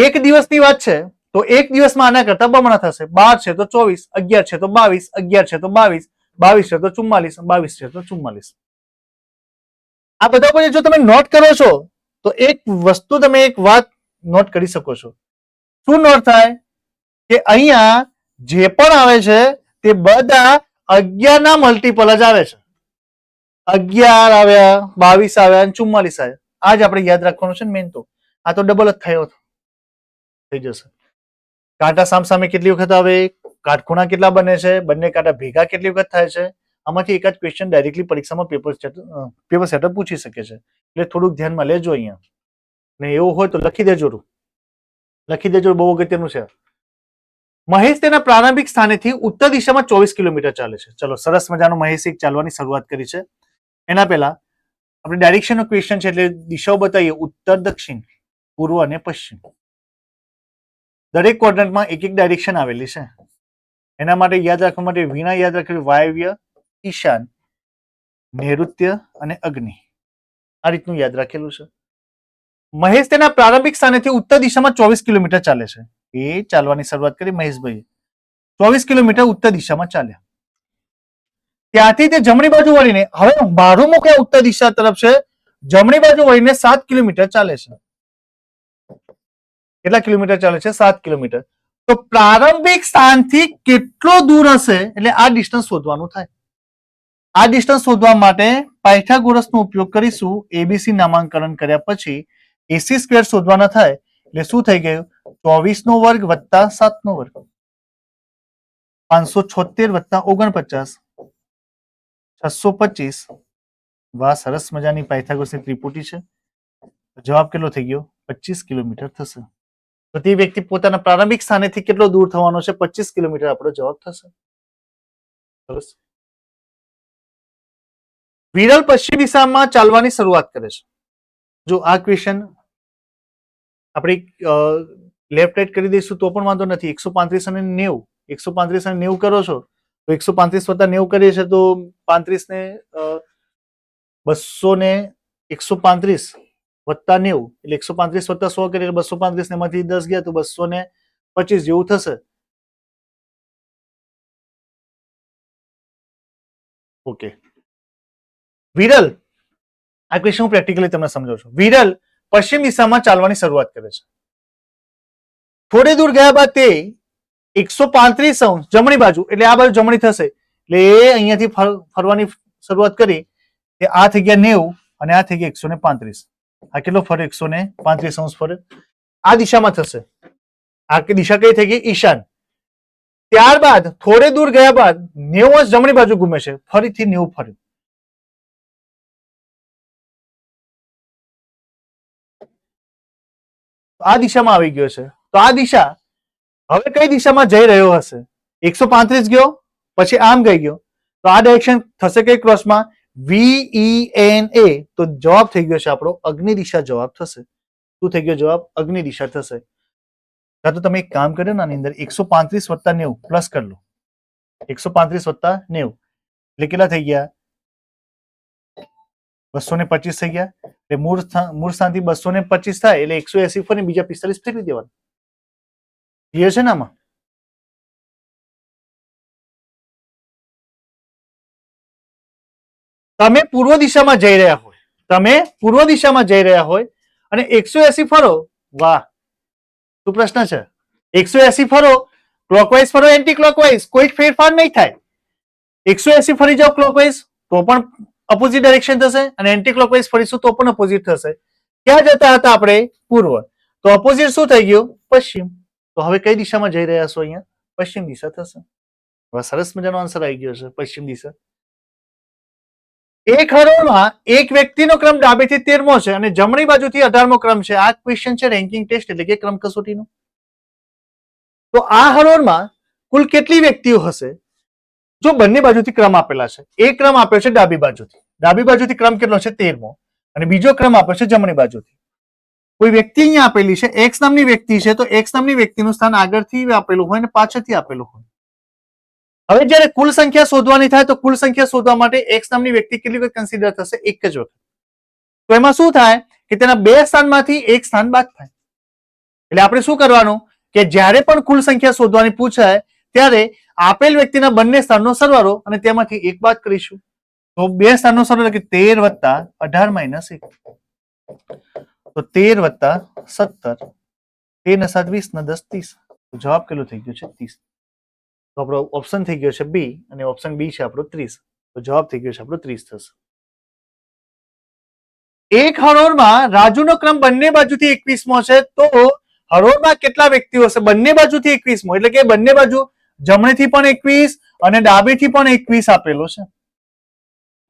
એક દિવસની વાત છે તો એક દિવસમાં આના કરતા બમણા થશે. 12 છે તો 24, 11 છે તો 22, 11 છે તો 22, 22 છે તો 44, 22 છે તો 44. આ બધા પર જો તમે નોટ કરો છો તો એક વસ્તુ તમે એક વાત નોટ કરી શકો છો. શું નોટ થાય? કે અહીંયા જે પણ આવે છે તે બધા 11 ના મલ્ટીપલ જ આવે છે. 11 આવ્યા, 22 આવ્યા અને 44 આવ્યા. આ જ આપણે યાદ રાખવાનું છે ને મેન તો. આ તો ડબલ જ થયો થઈ જશે. કાંટા સામસામે કેટલી વખત આવે? કાટખૂણા કેટલા બને છે? બંને કાંટા ભેગા કેટલી વખત થાય છે? આમાંથી એક જ ક્વેશ્ચન ડાયરેક્ટલી પરીક્ષામાં પેપર સેટર પૂછી શકે છે. એટલે થોડુંક ધ્યાનમાં લેજો અહીંયા. ને એવું હોય તો લખી દેજો. લખી દેજો, બહુ અગત્યનું છે. મહેશ તેના પ્રારંભિક સ્થાનેથી ઉત્તર દિશામાં 24 કિલોમીટર ચાલે છે. ચલો, સરસ મજાનો મહેશ એક ચાલવાની શરૂઆત કરી છે. એના પહેલા આપણે ડાયરેક્શનનો ક્વેશ્ચન છે એટલે દિશાઓ બતાવીએ. ઉત્તર, દક્ષિણ, પૂર્વ અને પશ્ચિમ. દરેક ક્વોડ્રન્ટમાં એક એક ડાયરેક્શન આવેલી છે. એના માટે યાદ રાખવા માટે વિના યાદ રાખવી વાયવ્ય, ઈશાન, નૈઋત્ય અને અગ્નિ. આ રીતનું યાદ રાખેલું છે. મહેશ તેના પ્રારંભિક સ્થાનેથી ઉત્તર દિશામાં 24 કિલોમીટર ચાલે છે. એ ચાલવાની શરૂઆત કરી મહેશભાઈ. 24 કિલોમીટર ઉત્તર દિશામાં ચાલ્યા. ત્યાંથી તે જમણી બાજુ વળીને, હવે મારું મુખ ઉત્તર દિશા તરફ છે, જમણી બાજુ વળીને 7 કિલોમીટર ચાલે છે. કેટલા કિલોમીટર ચાલે છે? 7 કિલોમીટર. તો પ્રારંભિક સ્થાનથી કેટલો દૂર હશે એટલે આ ડિસ્ટન્સ શોધવાનું થાય. આ ડિસ્ટન્સ શોધવા માટે પાયથાગોરસનો ઉપયોગ કરીશું. એબીસી નામાંકન કર્યા પછી એસી સ્ક્વેર શોધવાના થાય એટલે શું થઈ ગયું? 24 નો વર્ગ વત્તા 7 નો વર્ગ, 576 વત્તા 49, 625. વાહ, સરસ મજાની પાયથાગોરસની ત્રિપુટી છે. જવાબ કેટલો થઈ ગયો? 25 કિલોમીટર થશે. તો તે વ્યક્તિ પોતાના પ્રારંભિક સ્થાનેથી કેટલો દૂર થવાનો છે? 25 કિલોમીટર આપણો જવાબ થશે. સરસ. વિરલ પશ્ચિમ દિશામાં ચાલવાની શરૂઆત કરે છે. જો આ ક્વેશ્ચન આપણે લેફ્ટ રાઈટ કરી દઈશું તો પણ વાંધો નથી. 135 અને 90, 135 અને 90 કરો છો તો 135 વત્તા 90 કરીએ છીએ તો 35 ને 200 ને 135 વત્તા 90 એટલે 135 વત્તા 100 કરીએ 235 ને એમાંથી 10 ગયા તો 225 જેવું થશે. ઓકે. વિરલ, આ ક્વેશ્ચન હું પ્રેક્ટિકલી તમને સમજાવું છું. વિરલ પશ્ચિમ દિશામાં ચાલવાની શરૂઆત કરે છે. થોડે દૂર ગયા બાદ તે 135 જમણી બાજુ એટલે આ બાજુ જમણી થશે એટલે અહીંયાથી ફરવાની શરૂઆત કરી. આ થઈ ગયા 90 અને આ થઈ ગયા 135. આ કેટલો ફરે? 135 ફરે. આ દિશામાં થશે. આ દિશા કઈ થઈ ગઈ? ઈશાન. ત્યારબાદ થોડે દૂર ગયા બાદ 90 જમણી બાજુ ઘૂમે છે, ફરીથી 90 ફર્યું. આ દિશામાં આવી ગયો છે. તો આ દિશા હવે કઈ દિશામાં જઈ રહ્યો હશે? 135 ગયો, પછી આમ ગઈ ગયો, તો આ ડાયરેક્શન થશે કઈ ક્રોસમાં? VENA. તો જવાબ થઈ ગયો છે આપણો અગ્નિ દિશા જવાબ થશે. શું થઈ ગયો જવાબ? અગ્નિ દિશા થશે. તો તમે એક કામ કર્યો ને આની અંદર 135 વત્તા 90 પ્લસ કરી લો. 135 વત્તા 90 એટલે કેટલા થઈ ગયા? 225 થઈ ગયા. એટલે મૂળ સ્થાનથી 225 થાય એટલે 180 ફરી બીજા 45 ફેરવી દેવાના. ક્લિયર છે ને આમાં? તમે પૂર્વ દિશામાં જઈ રહ્યા હોય, તમે પૂર્વ દિશામાં જઈ રહ્યા હોય અને 180 ફરો. વાહ, શું પ્રશ્ન છે? 180 ફરો, ક્લોકવાઇઝ ફરો, એન્ટી ક્લોકવાઇઝ, કોઈ ફેરફાર નહીં થાય. 180 ફરી જાઓ ક્લોકવાઇઝ તો પણ અપોઝિટ ડાયરેક્શન થશે અને એન્ટી ક્લોકવાઇઝ ફરીશું તો પણ અપોઝિટ થશે. ક્યાં જતા હતા આપણે? પૂર્વ. તો અપોઝિટ શું થઈ ગયું? પશ્ચિમ. તો હવે કઈ દિશામાં જઈ રહ્યા છો? અહીંયા પશ્ચિમ દિશા થશે. સરસ મજાનો આન્સર આવી ગયો છે, પશ્ચિમ દિશા. એક હરોળમાં એક વ્યક્તિનો ક્રમ ડાબેથી 13મો છે અને જમણી બાજુથી 18મો ક્રમ છે. આ ક્વેશ્ચન છે રેન્કિંગ ટેસ્ટ એટલે કે ક્રમ કસોટીનો. તો આ હરોળમાં કુલ કેટલી વ્યક્તિઓ હશે? જો બંને બાજુથી ક્રમ આપેલા છે, એક ક્રમ આપ્યો છે ડાબી બાજુથી ક્રમ કેટલો છે 13મો અને બીજો ક્રમ આપ્યો છે જમણી બાજુથી. કોઈ વ્યક્તિ અહીંયા આપેલી છે, એક્સ નામની વ્યક્તિ છે, તો એક્સ નામની વ્યક્તિનું સ્થાન આગળથી આપેલું હોય અને પાછળથી આપેલું હોય. હવે જ્યારે કુલ સંખ્યા શોધવાની થાય તો કુલ સંખ્યા શોધવા માટે એક્સ નામની વ્યક્તિ કેટલી વખત કન્સિડર થશે? એક જ વખત. તો એમાં શું થાય કે તેના બે સ્થાનમાંથી એક સ્થાન બાદ થાય. એટલે આપણે શું કરવાનું કે જ્યારે પણ કુલ સંખ્યા શોધવાની પૂછાય ત્યારે આપેલ વ્યક્તિના બંને સ્થાનનો સરવાળો અને તેમાંથી એક બાદ કરીશું. તો બે સ્થાનનો સરવાળો એટલે કે 13 + 18 - 1. તો 13 + 17, 13 ને 7 20 ને 10 30. તો જવાબ કેટલો થઈ ગયો છે? 30. તો આપણો ઓપ્શન થઈ ગયો છે બી અને ઓપ્શન બી છે આપણો 30. તો જવાબ થઈ ગયો છે આપણો 30 થશે. એક હરોળમાં રાજુનો ક્રમ બંને બાજુથી 21મો છે તો હરોળમાં કેટલા વ્યક્તિઓ હશે? બંને બાજુથી 21મો એટલે કે બંને બાજુ જમણીથી પણ 21 અને ડાબીથી પણ 21 આપેલો છે.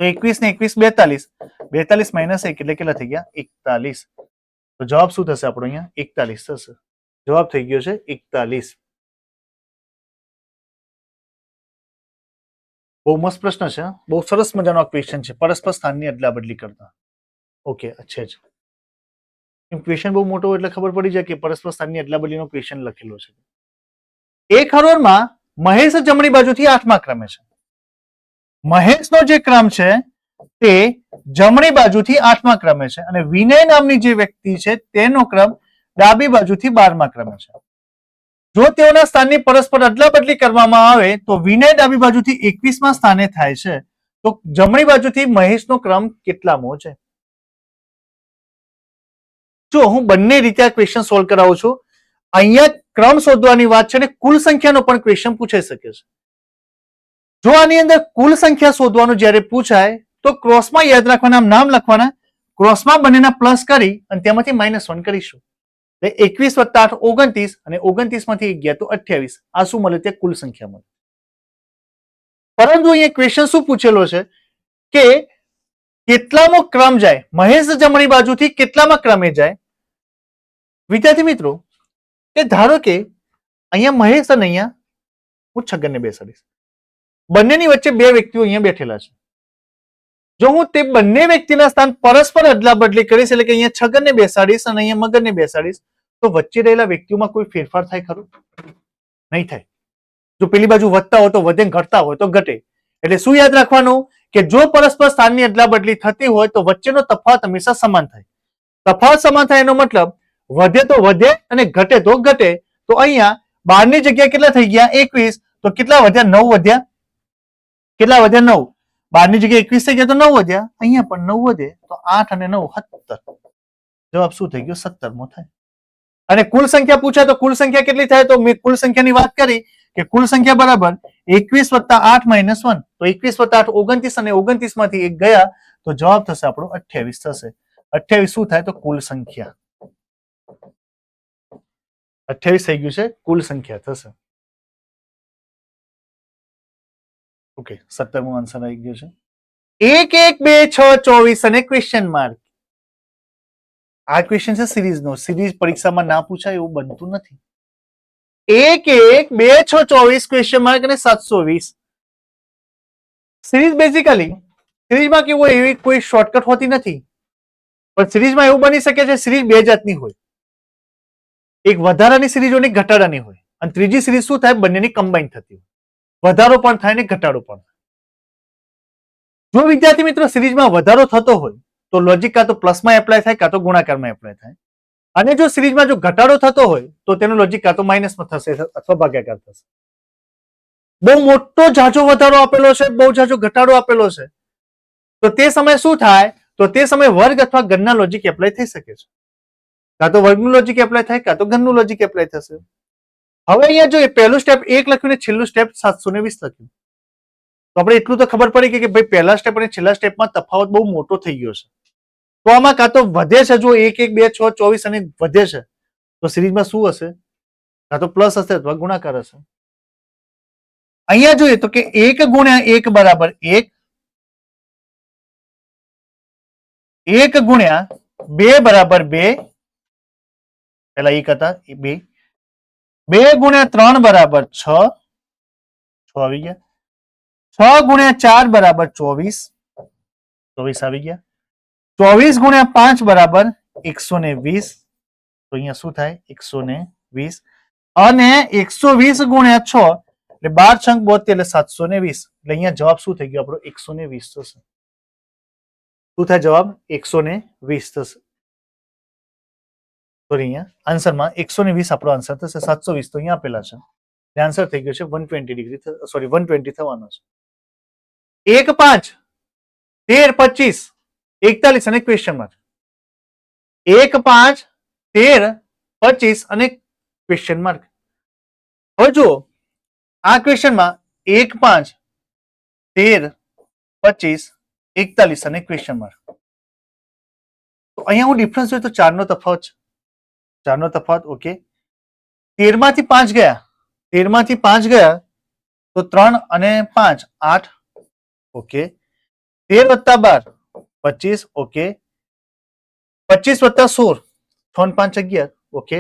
તો 21 ને 21 42, 42 - 1 એટલે કેટલા થઈ ગયા? 41. તો જવાબ શું થશે આપણો? અહીંયા 41 થશે. જવાબ થઈ ગયો છે 41. બહુ મસ્ત પ્રશ્ન છે, બહુ સરસ મજાનો ક્વેશ્ચન છે, પરસ્પર સ્થાનની અદલા બદલી કરતા. ઓકે, અચ્છા જ ક્વેશ્ચન બહુ મોટો એટલે ખબર પડી જાય કે પરસ્પર સ્થાનની અદલા બદલીનો ક્વેશ્ચન લખેલો છે. એક હરોળમાં મહેશ જમણી બાજુથી 8મા ક્રમે છે. મહેશનો જે ક્રમ છે તે જમણી બાજુથી 8મા ક્રમે છે અને વિનય નામની જે વ્યક્તિ છે તેનો ક્રમ ડાબી બાજુથી 12મા ક્રમે છે. જો તેઓના સ્થાનની પરસ્પર અદલા બદલી કરવામાં આવે તો વિનય ડાબી બાજુથી 21મા સ્થાને થાય છે. તો જમણી બાજુથી મહેશનો ક્રમ કેટલામો છે? જો હું બંને રીતે આ ક્વેશ્ચન સોલ્વ કરાવું છું. અહીંયા ક્રમ શોધવાની વાત છે અને કુલ સંખ્યાનો પણ ક્વેશ્ચન પૂછાઈ શકે છે. જો આની અંદર કુલ સંખ્યા શોધવાનું જ્યારે પૂછાય તો ક્રોસમાં યાદ રાખવાના નામ લખવાના, ક્રોસમાં બંનેના પ્લસ કરી અને તેમાંથી -1 કરીશું. 21 + 8 29 અને 29 માંથી 1 ગયા તો 28. આ શું મળે? તે કુલ સંખ્યા મળે. પરંતુ અહીંયા ક્વેશ્ચન શું પૂછેલો છે કે કેટલામો ક્રમ જાય? મહેશ જમણી બાજુથી કેટલામા ક્રમે જાય? વિદ્યાર્થી મિત્રો, કે ધારો કે અહીંયા મહેશ અને અહીંયા હું છગનને બેસાડીશ. બંનેની વચ્ચે બે વ્યક્તિઓ અહીંયા બેઠેલા છે. જો હું તે બંને વ્યક્તિના સ્થાન પરસ્પર અદલા બદલી કરીશ એટલે કે અહીંયા છગનને બેસાડીશ અને અહીંયા મગનને બેસાડીશ તો વચ્ચે રહેલા વ્યક્તિઓમાં કોઈ ફેરફાર થાય ખરો? નહીં થાય. જો પેલી બાજુ વધતા હોય તો વધે, ઘટતા હોય તો ઘટે. એટલે શું યાદ રાખવાનું કે જો પરસ્પર સ્થાનની અદલા બદલી થતી હોય તો વચ્ચેનો તફાવત હંમેશા સમાન થાય. તફાવત સમાન થાય એનો મતલબ વધે તો વધે અને ઘટે તો ઘટે. તો અહીંયા 12 ની જગ્યાએ કેટલા થઈ ગયા? 21. તો કેટલા વધ્યા? 9 વધ્યા. કેટલા વધ્યા? 9. 12 ની જગ્યાએ 21 થઈ ગયા તો 9 વધ્યા. અહીંયા પણ 9 વધે તો 8 અને 9 17. જવાબ શું થઈ ગયો? 17મો થાય. અને કુલ સંખ્યા પૂછાય તો કુલ સંખ્યા કેટલી થાય? તો મેં કુલ સંખ્યાની વાત કરી કે કુલ સંખ્યા બરાબર 21 + 8 - 1. તો 21 + 8 29 અને 29 માંથી 1 ગયા તો જવાબ થશે આપણો 28 થશે. 28 શું થાય? તો કુલ સંખ્યા. 28 થઈ ગયું છે, કુલ સંખ્યા થશે. ઓકે, 17મો આન્સર આવી ગયો છે. 1 1 2 6 24 અને ક્વેશ્ચન માર્ક. આ ક્વેશ્ચન છે સિરીઝનો. સિરીઝ પરીક્ષામાં ના પૂછાય એવું બનતું નથી. 1 1 2 6 24 ક્વેશ્ચન માર્ક અને 720. સિરીઝ બેઝિકલી સિરીઝમાં કેવું હોય એવી કોઈ શોર્ટકટ હોતી નથી, પણ સિરીઝમાં એવું બની શકે છે સિરીઝ બે જાતની હોય. એક વધારાની સિરીઝ હોય ને ઘટાડાની હોય અને ત્રીજી સિરીઝ શું થાય? બંનેની કમ્બાઈન થતી હોય. વધારો પણ થાય ને ઘટાડો પણ થાય. જો વિદ્યાર્થી મિત્રો સિરીઝમાં વધારો થતો હોય તો લોજિક કાં તો પ્લસમાં એપ્લાય થાય કાં તો ગુણાકારમાં એપ્લાય થાય. અને જો સિરીઝમાં જો ઘટાડો થતો હોય તો તેનો લોજિક કાં તો માઇનસમાં થશે અથવા ભાગાકાર થશે. બહુ મોટો જાજો વધારો આપેલો છે, બહુ જાજો ઘટાડો આપેલો છે, તો તે સમયે શું થાય? તો તે સમયે વર્ગ અથવા ઘનના લોજિક એપ્લાય થઈ શકે છે. કાં તો વર્ગનું લોજિક એપ્લાય થાય કાં તો ઘનનું લોજિક એપ્લાય થશે. હવે અહીંયા જો પહેલું સ્ટેપ 1 લખ્યું ને છેલ્લું સ્ટેપ 720 લખ્યું તો આપણે એટલું તો ખબર પડી કે ભાઈ પહેલા સ્ટેપ અને છેલ્લા સ્ટેપમાં તફાવત બહુ મોટો થઈ ગયો છે. તો આમાં કાં તો વધે છે, જો 1 1 2 6 24 અને વધે છે તો સિરીઝમાં શું હશે? કાં તો પ્લસ હશે અથવા ગુણાકાર હશે. અહીંયા જોઈએ તો કે 1 × 1 = 1, 1 ગુણ્યા 2 બરાબર 2, પેલા 1 હતા એ 2, 2 ગુણ્યા 3 બરાબર 6, 6 આવી ગયા, 6 ગુણ્યા 4 બરાબર 24, 24 આવી ગયા, 24 ગુણ્યા 5 બરાબર 120, તો અહીંયા શું થાય 120, અને 120 ગુણ્યા 6 એટલે 12 છંગ 72 એટલે 720, એટલે અહીંયા જવાબ શું થઈ ગયો આપણો 120 થશે. શું થાય જવાબ 120 થશે. સોરી, અહીંયા આન્સરમાં 120 આપણો આન્સર થશે. 720 તો અહીંયા આપેલા છે, આન્સર થઈ ગયો છે 120 ડિગ્રી, સોરી 120 થવાનો છે. 1, 5, 13, 25, 41 અને ક્વેશ્ચન માર્ક. 1, 5, 13, 25 અને ક્વેશ્ચન માર્ક. હવે જુઓ આ ક્વેશ્ચનમાં 1, 5, 13, 25, 41 અને ક્વેશ્ચન માર્ક. તો અહીંયા હું ડિફરન્સ જોઈએ તો 4 નો તફાવત છે. 4 નો તફાવત, ઓકે. 13 માંથી 5 ગયા, 13 માંથી 5 ગયા તો 3 અને 5 8, ઓકે. 13 વત્તા 12 25, ઓકે. 25 વત્તા 16 6 અને 5 11, ઓકે.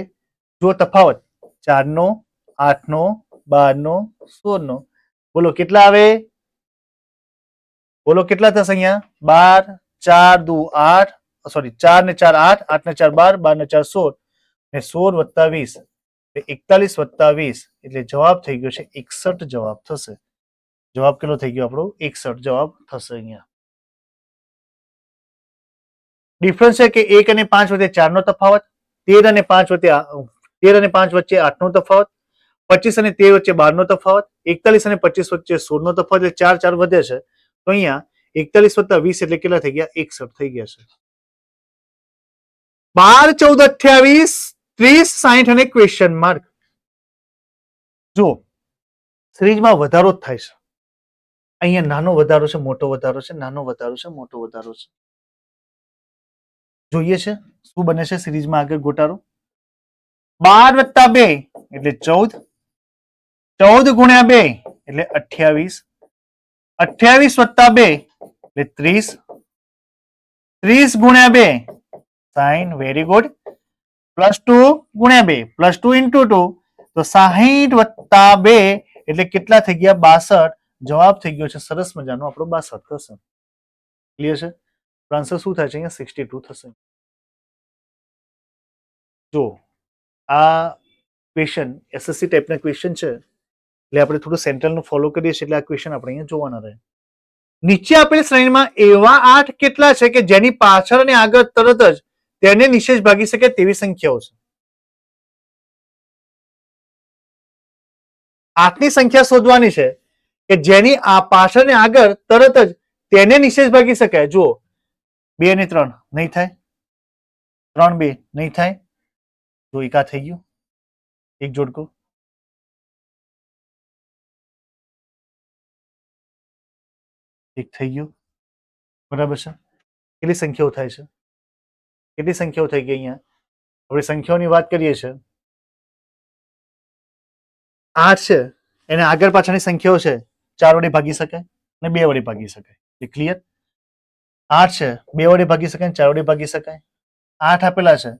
જો તફાવત 4 નો, 8 નો, 12 નો, 16 નો, બોલો કેટલા આવે? બોલો કેટલા થશે અહીંયા? 12, 4 દુ 8, સોરી 4 ને 4 8, 8 ને 4 12, 12 ને 4 16 ને 16 વત્તા 20 41 વત્તા 20, એટલે જવાબ થઈ ગયો છે 61 જવાબ થશે. જવાબ કેટલો થઈ ગયો આપણો? 61 જવાબ થશે. અહીંયા ડિફરન્સ છે કે 1 અને 5 વચ્ચે 4 નો તફાવત, 13 અને 5 વચ્ચે 13 અને 5 વચ્ચે 8 નો તફાવત, 25 અને 13 વચ્ચે 12 નો તફાવત, 41 અને 25 વચ્ચે 16 નો તફાવત, એટલે 4 4 વધે છે. તો અહીંયા 41 વત્તા 20 એટલે કેટલા થઈ ગયા? 61 થઈ ગયા છે. 12, 14, 28, 30, 60 અને ક્વેશ્ચન માર્ક. જો સિરીઝમાં વધારો જ થાય છે. અહીંયા નાનો વધારો છે, મોટો વધારો છે, નાનો વધારો છે, મોટો વધારો છે. જોઈએ છે શું બને છે સિરીઝમાં આગળ ગોટાળો. 12 વત્તા 2 એટલે 14, 14 ગુણ્યા 2 એટલે 28, 28 વત્તા 2 એટલે 30, 30 ગુણ્યા 2 60, વેરી ગુડ. +2 ગુણ્યા 2 +2 ઇન્ટુ 2 તો 60 વત્તા 2 એટલે કેટલા થઈ ગયા? 62. જવાબ થઈ ગયો છે સરસ મજાનો આપણો 62 થશે. ક્લિયર છે? આન્સર શું થાય છે અહીંયા? 62 થશે. જો આ ક્વેશ્ચન એસએસસી ટાઈપના ક્વેશ્ચન છે, એટલે આપણે થોડું સેન્ટ્રલનું ફોલો કરીએ છીએ, એટલે આ ક્વેશ્ચન આપણે અહીંયા જોવાના રહે. નીચે આપેલ શ્રેણીમાં એવા 8 કેટલા છે કે જેની પાછળ અને આગળ તરત જ તેને નિશેષ ભાગી શકે તેવી સંખ્યાઓ છે? 8 ની સંખ્યા શોધવાની છે કે જેની આ પાછળ અને આગળ તરત જ તેને નિશેષ ભાગી શકાય. જુઓ 2 અને 3 નહીં થાય, 3 2 નહીં થાય, જો એકા થઈ ગયું, એક જોડકો, એક થઈ ગયું, બરાબર છે. કેટલી સંખ્યાઓ થાય છે? કેટલી સંખ્યાઓ થઈ ગઈ? અહીંયા આપણે સંખ્યાઓની વાત કરીએ છીએ, 8 છે, એને આગળ પાછળની સંખ્યાઓ છે, 4 વડે ભાગી શકાય અને 2 વડે ભાગી શકાય. એ ક્લિયર? 8 છે, 2 વડે ભાગી શકાય, 4 વડે ભાગી શકાય. 8 આપેલા છે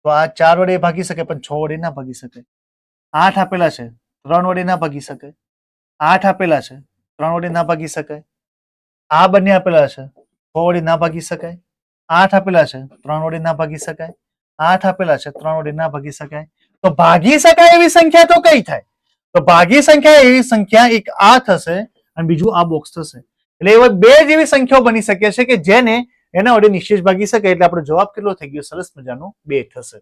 તો આ 4 વડે ભાગી શકે પણ 6 વડે ના ભાગી શકાય. 8 આપેલા છે, 3 વડે ના ભાગી શકાય. 8 આપેલા છે, 3 વડે ના ભાગી શકાય. આ બંને આપેલા છે, 6 વડે ના ભાગી શકાય. 8 આપેલા છે, 3 વડે ના ભાગી શકાય. 8 આપેલા છે, 3 વડે ના ભાગી શકાય. તો ભાગી શકાય એવી સંખ્યા તો કઈ થાય? તો ભાગી સંખ્યા એવી સંખ્યા એક આ થશે અને બીજું આ બોક્સ થશે. એટલે એવા 2 જેવી સંખ્યાઓ બની શકે છે કે જેને એના વડે નિશેષ ભાગી શકાય. એટલે આપણો જવાબ કેટલો થઈ ગયો? સરસ મજાનો 2 થશે.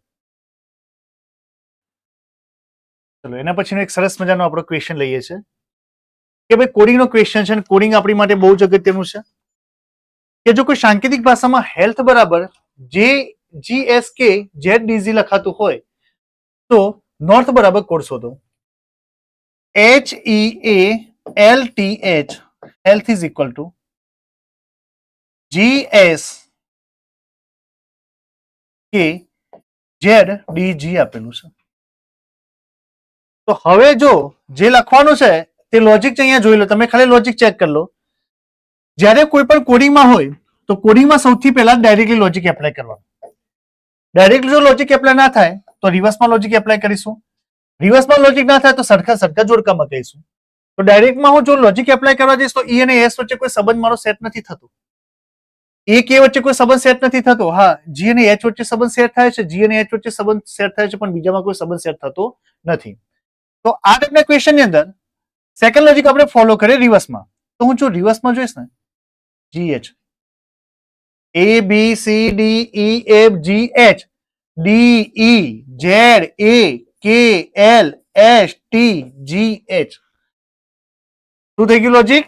ચલો એના પછીનો એક સરસ મજાનો આપણો ક્વેશ્ચન લઈએ છીએ કે ભાઈ કોડિંગ નો ક્વેશ્ચન છે. કોડિંગ આપણી માટે બહુ જ અગત્યનું છે કે જો કોઈ સાંકેતિક ભાષામાં હેલ્થ બરાબર JGSK ZDZ લખાતું હોય તો નોર્થ બરાબર કોડ શોધો. HEALTH health is equal two GSK ZDG આપેલું છે. તો હવે જો જે લખવાનું છે તે લોજિક અહીંયા જોઈ લો. તમે ખાલી લોજિક ચેક કરી લો. જ્યારે કોઈ પણ કોડિંગમાં હોય તો કોડિંગમાં સૌથી પહેલા ડાયરેક્ટલી લોજિક એપ્લાય કરવાનું. ડાયરેક્ટલી જો લોજિક એપ્લાય ના થાય તો રિવર્સમાં લોજિક એપ્લાય કરીશું. રિવર્સમાં લોજિક ના થાય તો સરખા સરખા જોડકામાં કહીશું. તો ડાયરેક્ટમાં હું જો લોજિક એપ્લાય કરવા જઈશ તો ઈ અને એસ વચ્ચે કોઈ સંબંધ મારો સેટ નથી થતો. એ કે વચ્ચે કોઈ સંબંધ સેટ નથી થતો. હા, જી અને એચ વચ્ચે સંબંધ સેટ થાય છે, જી અને એચ વચ્ચે સંબંધ સેટ થાય છે, પણ બીજામાં કોઈ સંબંધ સેટ થતો નથી. તો આ ટાઈપના ક્વેશ્ચનની અંદર સેકન્ડ લોજિક આપણે ફોલો કરીએ રિવર્સમાં. તો હું જો રિવર્સમાં જોઈશ ને G H A B C D E F G H D E Z A K L S T G H. શું થઈ ગયું logic?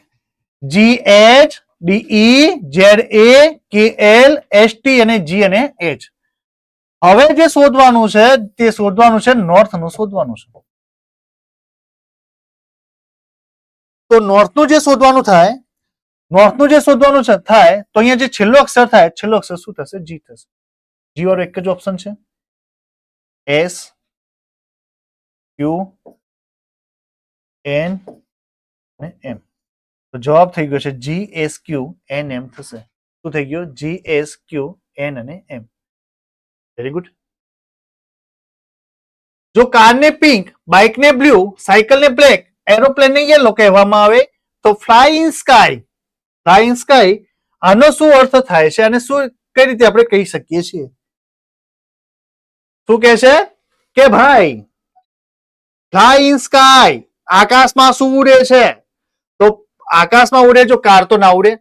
G H D E Z A K L S T અને જી અને એચ. હવે જે શોધવાનું છે તે શોધવાનું છે નોર્થ નું શોધવાનું છે. તો નોર્થનું જે શોધવાનું થાય, નોર્થનું જે શોધવાનું થાય તો અહીંયા જે છેલ્લો અક્ષર થાય, છેલ્લો અક્ષર શું થશે? જી થશે. જી વાળો એક જ ઓપ્શન છે. એસ ક્યુ એન અને એમ. તો જવાબ થઈ ગયો છે જી એસ ક્યુ એન એમ થશે. શું થઈ ગયું? જી એસ ક્યુ એન અને એમ. Very good. જો કારને પિંક, બાઇકને બ્લુ, સાયકલને બ્લેક, એરોપ્લેનને યેલો કહેવામાં આવે તો fly in sky, fly in sky આનો શું અર્થ થાય છે અને શું કઈ રીતે આપણે કહી શકીએ છીએ? શું કહે છે કે ભાઈ ફ્લાય ઇન સ્કાય, આકાશમાં શું ઉડે છે? તો આકાશમાં ઉડે જો કાર તો ના ઉડે,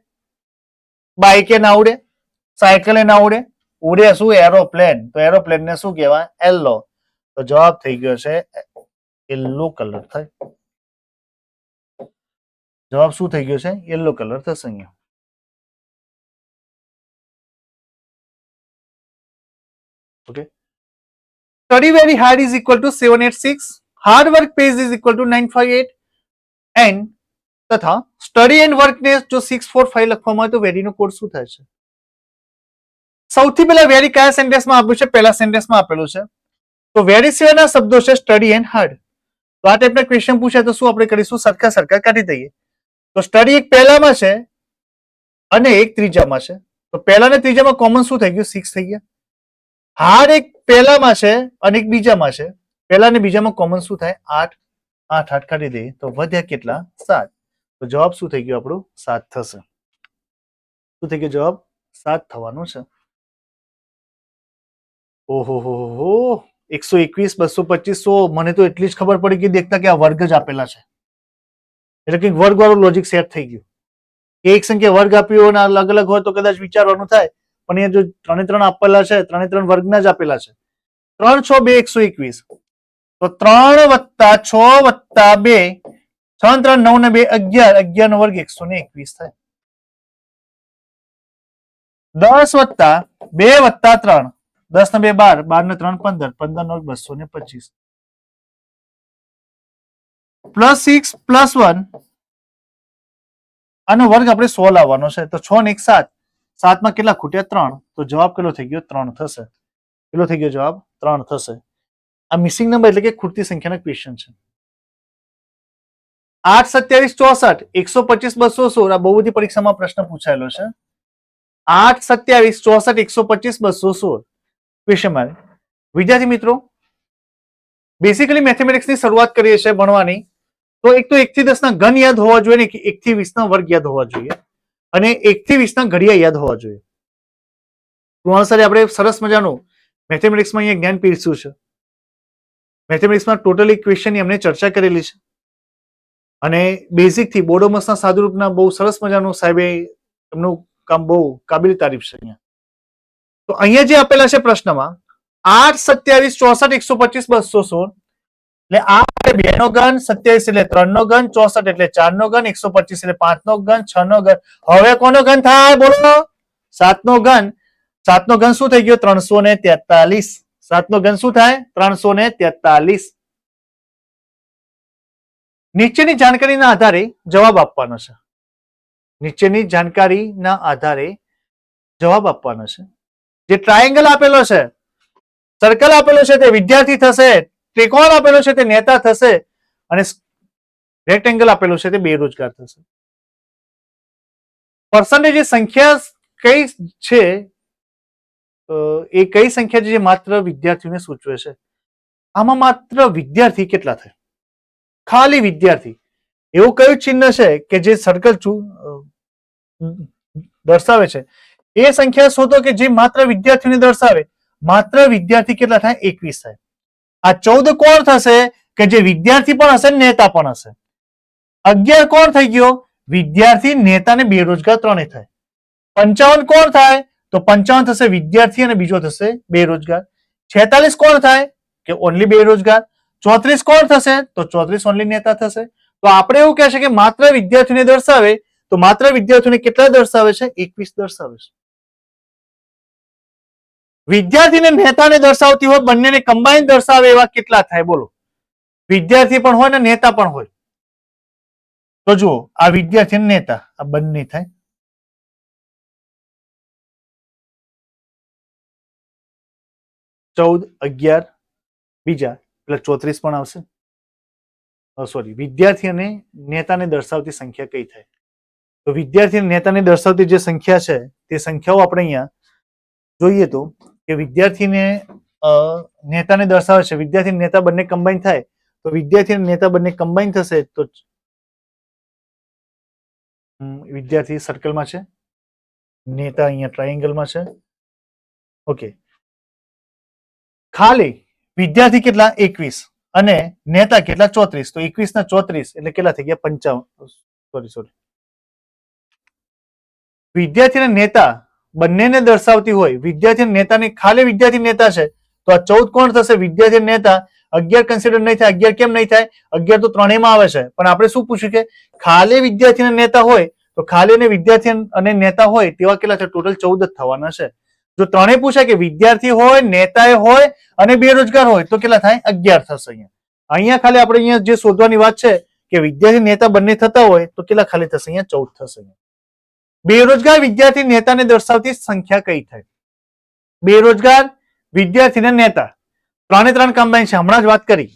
બાઇકે ના ઉડે, સાયકલે ના ઉડે, ઉડે શું? એરોપ્લેન. તો એરોપ્લેન ને શું કહેવાય? યેલો. તો જવાબ થઈ ગયો છે યેલો કલર થાય. જવાબ શું થઈ ગયો છે? યેલો કલર થશે અહીંયા. Okay. Study very hard is equal two 786, hard work pays is equal two 958 and તથા સ્ટડી એન્ડ વર્કને જો 645 લખવામાં આવે તો વેરીનો કોડ શું થાય છે? સૌથી પહેલા વેરી કયા સેન્ટેન્સમાં આપ્યું છે? પહેલા સેન્ટેન્સમાં આપેલું છે. તો વેરી સિવાયના શબ્દો છે સ્ટડી એન્ડ હાર્ડ. તો આ ટાઈપના ક્વેશ્ચન પૂછાય તો શું આપણે કરીશું? સરખા સરખા કાઢી દઈએ. તો સ્ટડી એક પહેલામાં છે અને એક ત્રીજામાં છે. તો પહેલા ને ત્રીજામાં કોમન શું થઈ ગયું? 6 થઈ ગયા. હાર્ડ એક પહેલામાં છે અને એક બીજામાં છે. પહેલા ને બીજામાં કોમન શું થાય? 8. 8 8 કાઢી દઈએ તો વધ્યા કેટલા? 7. તો જવાબ શું થઈ ગયો આપણું? 7 થશે. શું થઈ ગયું? જવાબ 7 થવાનું છે. ઓહો હો હો, 121 225 100. મને તો એટલી જ ખબર પડી કે દેખતા કે આ વર્ગ જ આપેલા છે, એટલે કે વર્ગ વાળું લોજિક સેટ થઈ ગયું. એક સંખ્યા વર્ગ આપ્યો અને અલગ અલગ હોય તો કદાચ વિચારવાનું થાય, પણ અહીંયા જો 3 3 આપેલા છે, 3 3 વર્ગના જ આપેલા છે. 3 6 2 121. તો 3 + 6 + 2 6 3 9 ને 2 11, 11 નો વર્ગ 121 થાય. 10 + 2 + 3 10 ને 2 12, 12 ને 3 15, 15 નો 225 +6 +1 આનો વર્ગ આપણે 100 લાવવાનો છે. તો 6 ને 1 7, 7 માં કેટલા ખૂટ્યા? 3. તો જવાબ કેટલો થઈ ગયો? 3 થશે. કેટલો થઈ ગયો? જવાબ 3 થશે. આ મિસિંગ નંબર એટલે કે ખૂટતી સંખ્યાના ક્વેશ્ચન છે. 8 27 64 125 216 આ બહુ બધી પરીક્ષામાં પ્રશ્ન પૂછાયેલો છે. 8 27 64 125 216 ક્વેશ્ચન મારે. વિદ્યાર્થી મિત્રો, બેસિકલી મેથેમેટિક્સની શરૂઆત કરીએ છીએ ભણવાની તો એક તો 1 થી 10 ના ઘન યાદ હોવા જોઈએ ને 1 થી 20 ના વર્ગ યાદ હોવા જોઈએ અને 1 થી 20 ના ઘડિયા યાદ હોવા જોઈએ. કૃણાલ આપણે સરસ મજાનું મેથેમેટિક્સમાં અહીંયા જ્ઞાન પીરસ્યું છે. મેથેમેટિક્સમાં ટોટલી ક્વેશ્ચનની અમને ચર્ચા કરેલી છે અને બેઝિક થી બોડોમસના સાદુરૂપના બહુ સરસ મજાનું સાહેબે એમનું કામ બહુ કાબિલ તારીફ છે. અહીંયા તો અહીંયા જે આપેલા છે પ્રશ્નમાં 8 27 64 125 216 એટલે 8 એટલે 2 નો ઘન, 27 એટલે 3 નો ઘન, 64 એટલે 4 નો ઘન, 125 એટલે 5 નો ઘન, 6 નો ઘન. હવે કોનો ઘન થાય? બોલો. 7 નો ઘન. 7 નો ઘન શું થઈ ગયો? 343. 7 નો ઘન શું થાય? 343. નીચેની જાણકારીના આધારે જવાબ આપવાનો છે. નીચેની જાણકારીના આધારે જવાબ આપવાનો છે. જે ટ્રાયેંગલ આપેલો છે, સર્કલ આપેલો છે તે વિદ્યાર્થી થશે, ત્રિકોણ આપેલો છે તે નેતા થશે અને રેક્ટેંગલ આપેલું છે તે બેરોજગાર થશે. પર્સન્ટેજ સંખ્યા કઈ છે એ કઈ સંખ્યા છે જે માત્ર વિદ્યાર્થીઓને સૂચવે છે? આમાં માત્ર વિદ્યાર્થી કેટલા થાય? ખાલી વિદ્યાર્થી. એવું કયું ચિહ્ન છે કે જે સર્કલ દર્શાવે છે? એ સંખ્યા શોધો કે જે માત્ર વિદ્યાર્થીઓને દર્શાવે. માત્ર વિદ્યાર્થી કેટલા થાય? 21 થાય. આ 14 કોણ થશે કે જે વિદ્યાર્થી પણ હશે નેતા પણ હશે. 11 કોણ થઈ ગયો? વિદ્યાર્થી, નેતા ને બેરોજગાર ત્રણે થાય. 55 કોણ થાય? તો 55 થશે વિદ્યાર્થી અને બીજો થશે બેરોજગાર. 46 કોણ થાય? કે ઓનલી બેરોજગાર. 34 કોણ થશે? તો 34 ઓનલી નેતા થશે. તો આપણે એવું કહેશે કે માત્ર વિદ્યાર્થીઓને દર્શાવે, તો માત્ર વિદ્યાર્થીઓને કેટલા દર્શાવે છે? 21 દર્શાવે છે. વિદ્યાર્થીને નેતાને દર્શાવતી હોય, બંનેને કમ્બાઈન દર્શાવે એવા કેટલા થાય? બોલો. વિદ્યાર્થી પણ હોય ને નેતા પણ હોય. તો જુઓ, આ વિદ્યાર્થી નેતા આ બંને થાય. ચૌદ, 11 બીજા એટલે 34 પણ આવશે. સોરી, વિદ્યાર્થી અને નેતાને દર્શાવતી સંખ્યા કઈ થાય? તો વિદ્યાર્થી અને નેતાને દર્શાવતી જે સંખ્યા છે તે સંખ્યાઓ આપણે અહીંયા જોઈએ તો કે વિદ્યાર્થીને નેતાને દર્શાવે છે. વિદ્યાર્થી નેતા બંને કમ્બાઈન થાય તો વિદ્યાર્થી અને નેતા બંને કમ્બાઈન થશે તો વિદ્યાર્થી સર્કલમાં છે, નેતા અહીંયા ટ્રાયેંગલમાં છે. ઓકે, ખાલી વિદ્યાર્થી કેટલા? 21 અને નેતા કેટલા? 34. તો 21 ના 34 એટલે કેટલા થઈ ગયા? 55. સોરી, વિદ્યાર્થી અને નેતા બંનેને દર્શાવતી હોય. વિદ્યાર્થી અને નેતાની ખાલી વિદ્યાર્થી નેતા છે તો આ 14 કોણ થશે? વિદ્યાર્થી નેતા. 11 કન્સિડર નહીં થાય. 11 કેમ નહીં થાય? 11 તો ત્રણેયમાં આવે છે. પણ આપણે શું પૂછ્યું કે ખાલી વિદ્યાર્થી અને નેતા હોય તો ખાલી અને વિદ્યાર્થી અને નેતા હોય તેવા કેટલા છે? ટોટલ 14 જ થવાના છે. જો ત્રણેય પૂછાય કે વિદ્યાર્થી હોય, નેતાએ હોય અને બેરોજગાર હોય તો કેટલા થાય? 11 થશે. અહીંયા ખાલી આપણે અહીંયા જે શોધવાની વાત છે કે વિદ્યાર્થી નેતા બંને થતા હોય તો કેટલા ખાલી થશે? અહીંયા 14 થશે. બેરોજગાર વિદ્યાર્થી નેતાને દર્શાવતી સંખ્યા કઈ થાય? બેરોજગાર, વિદ્યાર્થી ને નેતા ત્રણે ત્રણ કમ્બાઈન છે. હમણાં જ વાત કરી.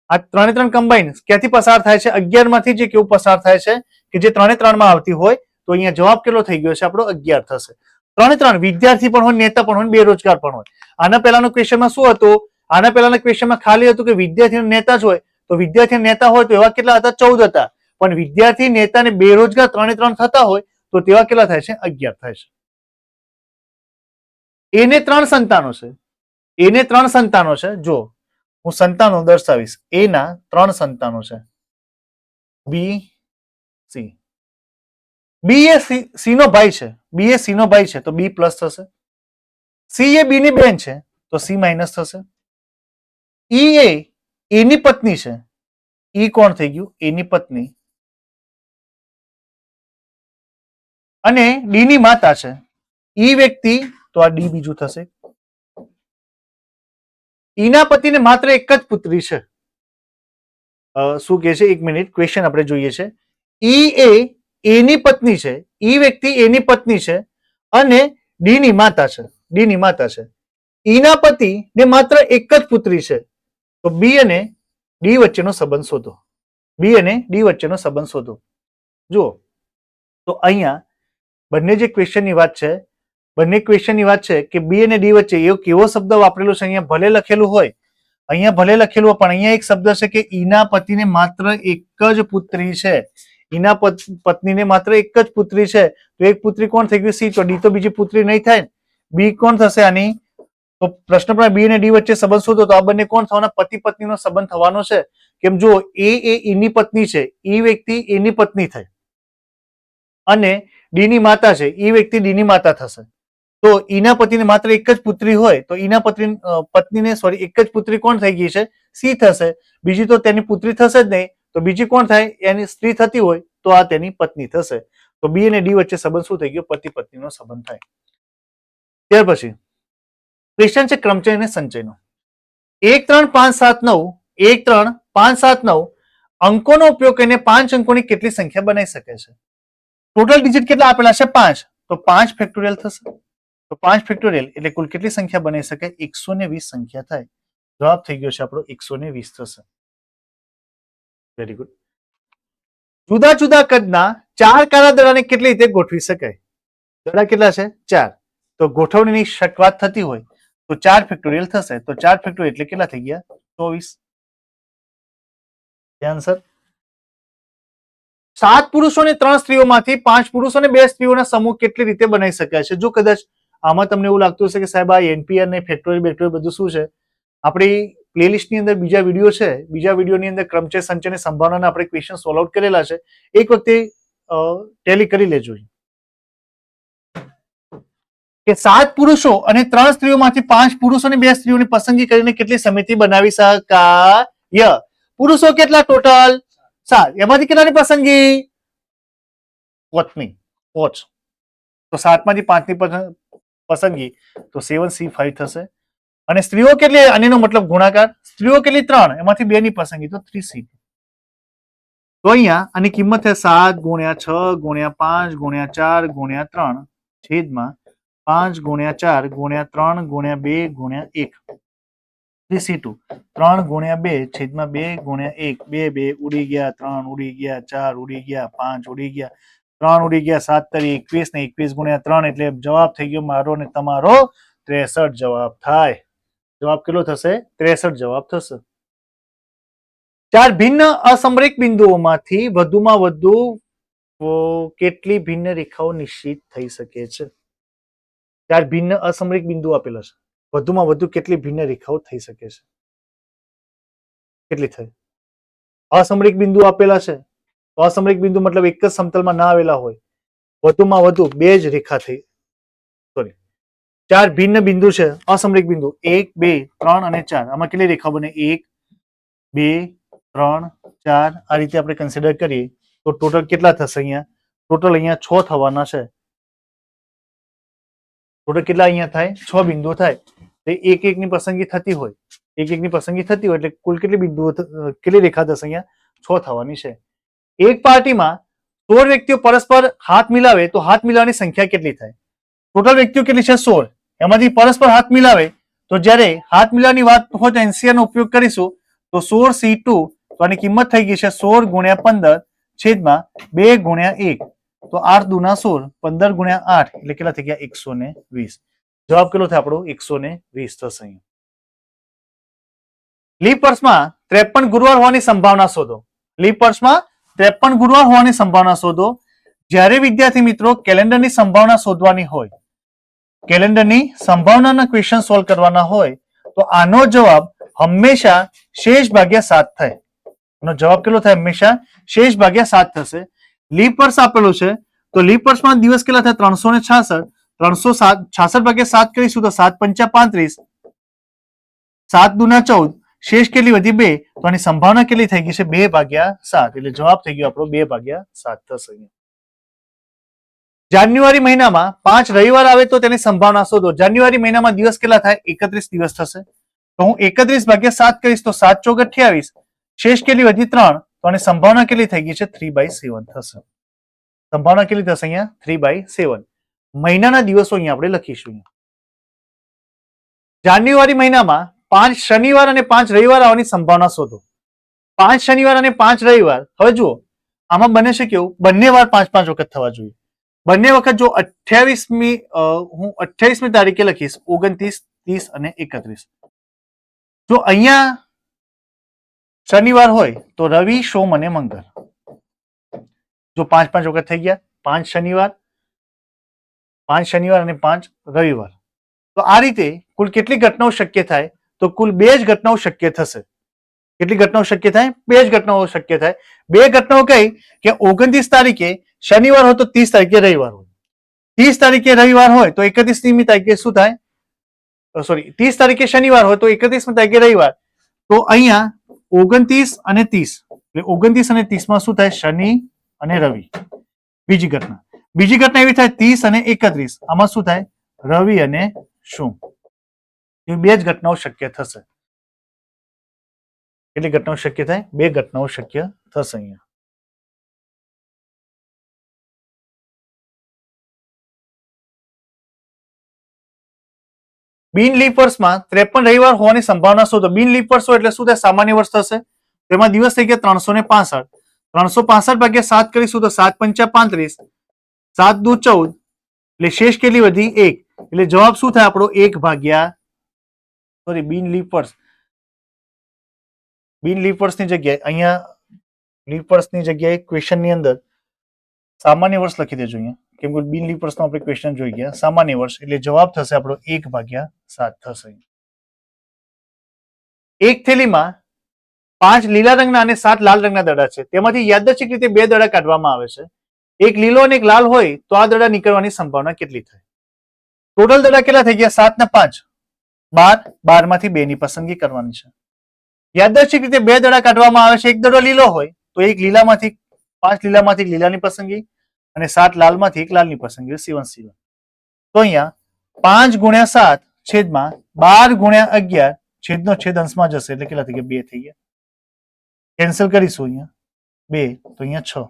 આ ત્રણે ત્રણ કમ્બાઈન ક્યાંથી પસાર થાય છે? 11 માંથી જે કેવું પસાર થાય છે કે જે ત્રણે ત્રણ માં આવતી હોય. તો અહીંયા જવાબ કેટલો થઈ ગયો છે? આપણો 11 થશે. ત્રણે ત્રણ વિદ્યાર્થી પણ હોય, નેતા પણ હોય, બેરોજગાર પણ હોય. આના પહેલાનો ક્વેશ્ચનમાં શું હતું? આના પહેલાના ક્વેશ્ચનમાં ખાલી હતું કે વિદ્યાર્થી નેતા જ હોય. તો વિદ્યાર્થી નેતા હોય તો એવા કેટલા હતા? 14 હતા. પણ વિદ્યાર્થી, નેતા ને બેરોજગાર ત્રણે ત્રણ થતા હોય તો તેવા કેટલા થાય છે? 11 થાય છે. એને 3 સંતાનો છે. એને 3 સંતાનો છે. જો હું સંતાનો દર્શાવીશ. એના 3 સંતાનો છે. બી, સી. બી એ સી નો ભાઈ છે. બી એ સી નો ભાઈ છે તો બી પ્લસ થશે. સી એ બી ની બેન છે તો સી માઇનસ થશે. ઈ એ એની પત્ની છે. ઈ કોણ થઈ ગયું? એની પત્ની. અને ડી ની માતા છે. ઈ વ્યક્તિ તો આ ડી બીજું થશે. ઈના પતિને માત્ર એક જ પુત્રી છે. શું કે છે? 1 મિનિટ, ક્વેશ્ચન આપણે જોઈએ છે. ઈ એ એની પત્ની છે. ઈ વ્યક્તિ એની પત્ની છે અને ડી ની માતા છે. ડી ની માતા છે. ઈના પતિ ને માત્ર એક જ પુત્રી છે. તો બી અને ડી વચ્ચેનો સંબંધ શોધો. બી અને ડી વચ્ચેનો સંબંધ શોધો. જુઓ તો અહીંયા બંને જે ક્વેશ્ચનની વાત છે, બંને ક્વેશ્ચનની વાત છે કે બી અને ડી વચ્ચે એવો કેવો શબ્દ વાપરેલો છે? અહીંયા ભલે લખેલું હોય, અહીંયા ભલે લખેલું હોય, પણ અહીંયા એક શબ્દ છે કે ઈના પતિને માત્ર એક જ પુત્રી છે. ઈના પત્નીને માત્ર એક જ પુત્રી છે. તો એક પુત્રી કોણ થઈ ગઈ? સી. તો ડી તો બીજી પુત્રી નહીં થાય. બી કોણ થશે આની? તો પ્રશ્ન પણ બી અને ડી વચ્ચે સંબંધ શોધો તો આ બંને કોણ થવાના? પતિ પત્નીનો સંબંધ થવાનો છે. કેમ? જો એ એની પત્ની છે. ઈ વ્યક્તિ એની પત્ની થઈ અને ડી ની માતા છે. ઈ વ્યક્તિ ડી ની માતા થશે. તો ઈના પતિને માત્ર એક જ પુત્રી હોય તો ઈના પત્નીને સોરી એક જ પુત્રી કોણ થઈ ગઈ છે? સી થશે. બીજી તો તેની પુત્રી થશે જ નહીં. તો બીજી કોણ થાય? એની સ્ત્રી થતી હોય તો આ તેની પત્ની થશે. તો બી અને ડી વચ્ચે સંબંધ શું થઈ ગયો? પતિ પત્નીનો સંબંધ થાય. ત્યાર પછી ક્વેશ્ચન છે ક્રમચય અને સંચયનો. 1 3 5 7 9 1 3 5 7 9 અંકોનો ઉપયોગ કરીને 5 અંકોની કેટલી સંખ્યા બનાવી શકે છે? ટોટલ ડિજિટ કેટલા આપેલા છે? 5. તો 5 ફેક્ટોરિયલ થશે. તો 5 ફેક્ટોરિયલ એટલે કુલ કેટલી સંખ્યા બનાવી શકે? 120 સંખ્યા થાય. જવાબ થઈ ગયો છે આપણો 120 થશે. Very good. જુદા જુદા કદના 4 કાળા દડાને કેટલી રીતે ગોઠવી શકાય? જરા કેટલા છે 4. તો ગોઠવણીની શરૂઆત થતી હોય તો 4 ફેક્ટોરિયલ થશે. તો 4 ફેક્ટોરિયલ એટલે કેટલા થઈ ગયા 24. આન્સર. 7 પુરુષો અને 3 સ્ત્રીઓમાંથી 5 પુરુષો અને 2 સ્ત્રીઓના સમૂહ કેટલી રીતે બનાવી શકાય છે? જો કદાચ આમાં તમને એવું લાગતું હશે કે સાહેબ આ એનપીઆર ને ફેક્ટોરિયલ બેક્ટોરિયલ બધું શું છે, આપણી પ્લેલિસ્ટની અંદર બીજા વિડીયો છે, બીજા વિડીયોની અંદર ક્રમચય સંચયની સંભાવનાના આપણે ક્વેશ્ચન સોલ્વ આઉટ કરેલા છે, એક વખતે ટેલી કરી લેજો કે 7 પુરુષો અને 3 સ્ત્રીઓમાંથી 5 પુરુષો અને 2 સ્ત્રીઓની પસંદગી કરીને કેટલી સમિતિ બનાવી શકાય? પુરુષો કેટલા ટોટલ 7, એમાંથી કેટલાની પસંદગી 5ની 5. તો 7 માંથી 5 ની પસંદગી તો 7C5 થશે. અને સ્ત્રીઓ કેટલી, આનો મતલબ ગુણાકાર, સ્ત્રીઓ કેટલી 3, એમાંથી 2 ની પસંદગી તો 3C2. તો અહીંયા આની કિંમત છે 7 ગુણ્યા 6 ગુણ્યા 5 ગુણ્યા 4 ગુણ્યા 3 છેદમાં 5 ગુણ્યા 4 ગુણ્યા 3 ગુણ્યા 2 ગુણ્યા 1 3C2. 3 ગુણ્યા 2 છેદમાં 2 ગુણ્યા 1 2 2 ઉડી ગયા, 3 ઉડી ગયા, 4 ઉડી ગયા, 5 ઉડી ગયા, 3 ઉડી ગયા, 7 તરી 21 ને 21 ગુણ્યા 3 એટલે જવાબ થઈ ગયો મારો ને તમારો 63 જવાબ થાય. જવાબ કેટલો થશે 63 જવાબ થશે. 4 ભિન્ન અસમરેખ બિંદુઓમાંથી વધુમાં વધુ કેટલી ભિન્ન રેખાઓ નિશ્ચિત થઈ શકે છે? 4 ભિન્ન અસમરેખ બિંદુઓ આપેલા છે, વધુમાં વધુ કેટલી ભિન્ન રેખાઓ થઈ શકે છે? કેટલી થઈ? અસમરેખ બિંદુ આપેલા છે, તો અસમરેખ બિંદુ મતલબ એક જ સમતલમાં ના આવેલા હોય, વધુમાં વધુ 2 જ રેખા થઈ, સોરી 4 ભિન્ન બિંદુ છે અસમરેખ બિંદુ 1 2 3 અને 4. આમાં કેટલી રેખા બને 1 2 3 4. આ રીતે આપણે કન્સિડર કરીએ તો ટોટલ કેટલા થશે? અહીંયા ટોટલ અહીંયા 6 થવાના છે. ટોટલ કેટલા અહીંયા થાય 6 બિંદુઓ થાય. એક એક ની પસંદગી થતી હોય, એક એક ની પસંદગી થતી હોય એટલે કુલ કેટલી બિંદુઓ કેટલી રેખા થશે? અહીંયા 6 થવાની છે. એક પાર્ટીમાં 16 વ્યક્તિઓ પરસ્પર હાથ મિલાવે તો હાથ મિલાવવાની સંખ્યા કેટલી થાય? ટોટલ વ્યક્તિઓ કેટલી છે 16, એમાંથી પરસ્પર હાથ મિલાવે તો જ્યારે હાથ મિલાવવાની વાત હોય તો એનસીઆર નો ઉપયોગ કરીશું તો 16C2 તો આની કિંમત થઈ ગઈ છે 16 ગુણ્યા 15 છેદમાં 2 ગુણ્યા 1 તો 8 દુના 16, 15 ગુણ્યા 8 એટલે કેટલા થઈ ગયા 120. જવાબ કેટલો થાય આપણો 120 થશે. લીપ વર્ષમાં 53 ગુરુવાર હોવાની સંભાવના શોધો. લીપ વર્ષમાં 53 ગુરુવાર હોવાની સંભાવના શોધો. જ્યારે વિદ્યાર્થી મિત્રો કેલેન્ડરની સંભાવના શોધવાની હોય, કેલેન્ડરની સંભાવનાના ક્વેશ્ચન સોલ્વ કરવાના હોય તો આનો જવાબ હંમેશા શેષ ભાગ્યા 7 થાય. આનો જવાબ કેટલો થાય? હંમેશા શેષ ભાગ્યા 7 થશે. લીપ વર્ષ આપેલું છે તો લીપ વર્ષમાં દિવસ કેટલા થાય 366. 366 ભાગ્યા 7 કરીશું તો 7 પંચા 35, 7 દુના 14, શેષ કેટલી વધી 2, તો આની સંભાવના કેટલી થઈ ગઈ છે 2 ભાગ્યા 7 એટલે જવાબ થઈ ગયો આપણો 2 ભાગ્યા 7 થશે. જાન્યુઆરી મહિનામાં 5 રવિવાર આવે તો તેની સંભાવના શોધો. જાન્યુઆરી મહિનામાં દિવસ કેટલા થાય 31 દિવસ થશે. તો હું 31 ભાગ્યા 7 કરીશ તો 7 ચોક 28, શેષ કેટલી વધી 3, તો આની સંભાવના કેટલી થઈ ગઈ છે 3/7 થશે. સંભાવના કેટલી થશે અહીંયા 3/7. મહિનાના દિવસો અહીંયા આપણે લખીશું. જાન્યુઆરી મહિનામાં 5 શનિવાર અને 5 રવિવાર આવવાની સંભાવના શોધો. 5 શનિવાર અને 5 રવિવાર. હવે જુઓ આમાં બને છે કેવું, બંને વાર 5 વખત થવા જોઈએ. બંને વખત જો 28મી હું 28મી તારીખે લખીશ 29, 30 અને 31. જો અહીંયા શનિવાર હોય તો રવિ, સોમ અને મંગળ. જો 5 વખત થઈ ગયા, 5 શનિવાર, 5 શનિવાર અને 5 રવિવાર. તો આ રીતે કુલ કેટલી ઘટનાઓ શક્ય થાય? તો કુલ 2 જ ઘટનાઓ શક્ય થશે. કેટલી ઘટનાઓ શક્ય થાય? 2 જ ઘટનાઓ શક્ય થાય. 2 ઘટનાઓ કઈ કે 29 તારીખે શનિવાર હોય તો 30 તારીખે રવિવાર હોય, 30 તારીખે રવિવાર હોય તો 31મી તારીખે શું થાય, સોરી 30 તારીખે શનિવાર હોય તો 31મી તારીખે રવિવાર. તો અહીંયા 29 અને 30 એટલે 29 અને 30 માં શું થાય? શનિ અને રવિ. બીજી ઘટના એવી થાય 30 અને 31, આમાં શું થાય? રવિ અને સોમ. એ 2 જ ઘટનાઓ શક્ય થશે. કેટલી ઘટનાઓ શક્ય થાય? 2 ઘટનાઓ શક્ય થશે. અહીંયા બિન લીપ વર્ષમાં 53 રવિવાર હોવાની સંભાવના શોધો. બિન લીપ વર્ષ એટલે શું થાય? સામાન્ય વર્ષ થશે. તેમાં દિવસ થઈ ગયા 365. 365 ભાગ્યા 7 કરીશું તો 7 પંચા 35, 7 દુ 14, એટલે શેષ કેટલી વધી? 1. એટલે જવાબ શું થાય આપણો? 1 ભાગ્યા બિન લીપ વર્ષની જગ્યાએ અહીંયા લીપ વર્ષની જગ્યાએ ક્વેશ્ચન ની અંદર સામાન્ય વર્ષ લખી દેજો અહીંયા, કેમ કે બિન લીપ વર્ષનો આપણે ક્વેશ્ચન જોઈ ગયા. સામાન્ય વર્ષ એટલે જવાબ થશે આપણો 1/7 થશે. એક થેલીમાં 5 લીલા રંગના અને 7 લાલ રંગના દડા છે. તેમાંથી યાદચ્છિક રીતે 2 દડા કાઢવામાં આવે છે. એક લીલો અને એક લાલ હોય તો આ દડા નીકળવાની સંભાવના કેટલી થાય? ટોટલ દડા કેટલા થઈ ગયા? 7 ને 5 12. 12 માંથી 2 ની પસંદગી કરવાની છે. યાદચ્છિક રીતે 2 દડા કાઢવામાં આવે છે. એક દડો લીલો હોય તો એક લીલામાંથી 5 લીલામાંથી લીલાની પસંદગી અને 7 લાલમાંથી એક લાલની પસંદગી. C1 તો અહીંયા 5 ગુણ્યા 7 છેદમાં 12 ગુણ્યા 11 છેદનો છેદ અંશમાં જશે એટલે કેટલા થઈ ગયા? 2 થઈ ગયા. કેન્સલ કરીશું અહીંયા 2 તો અહીંયા 6.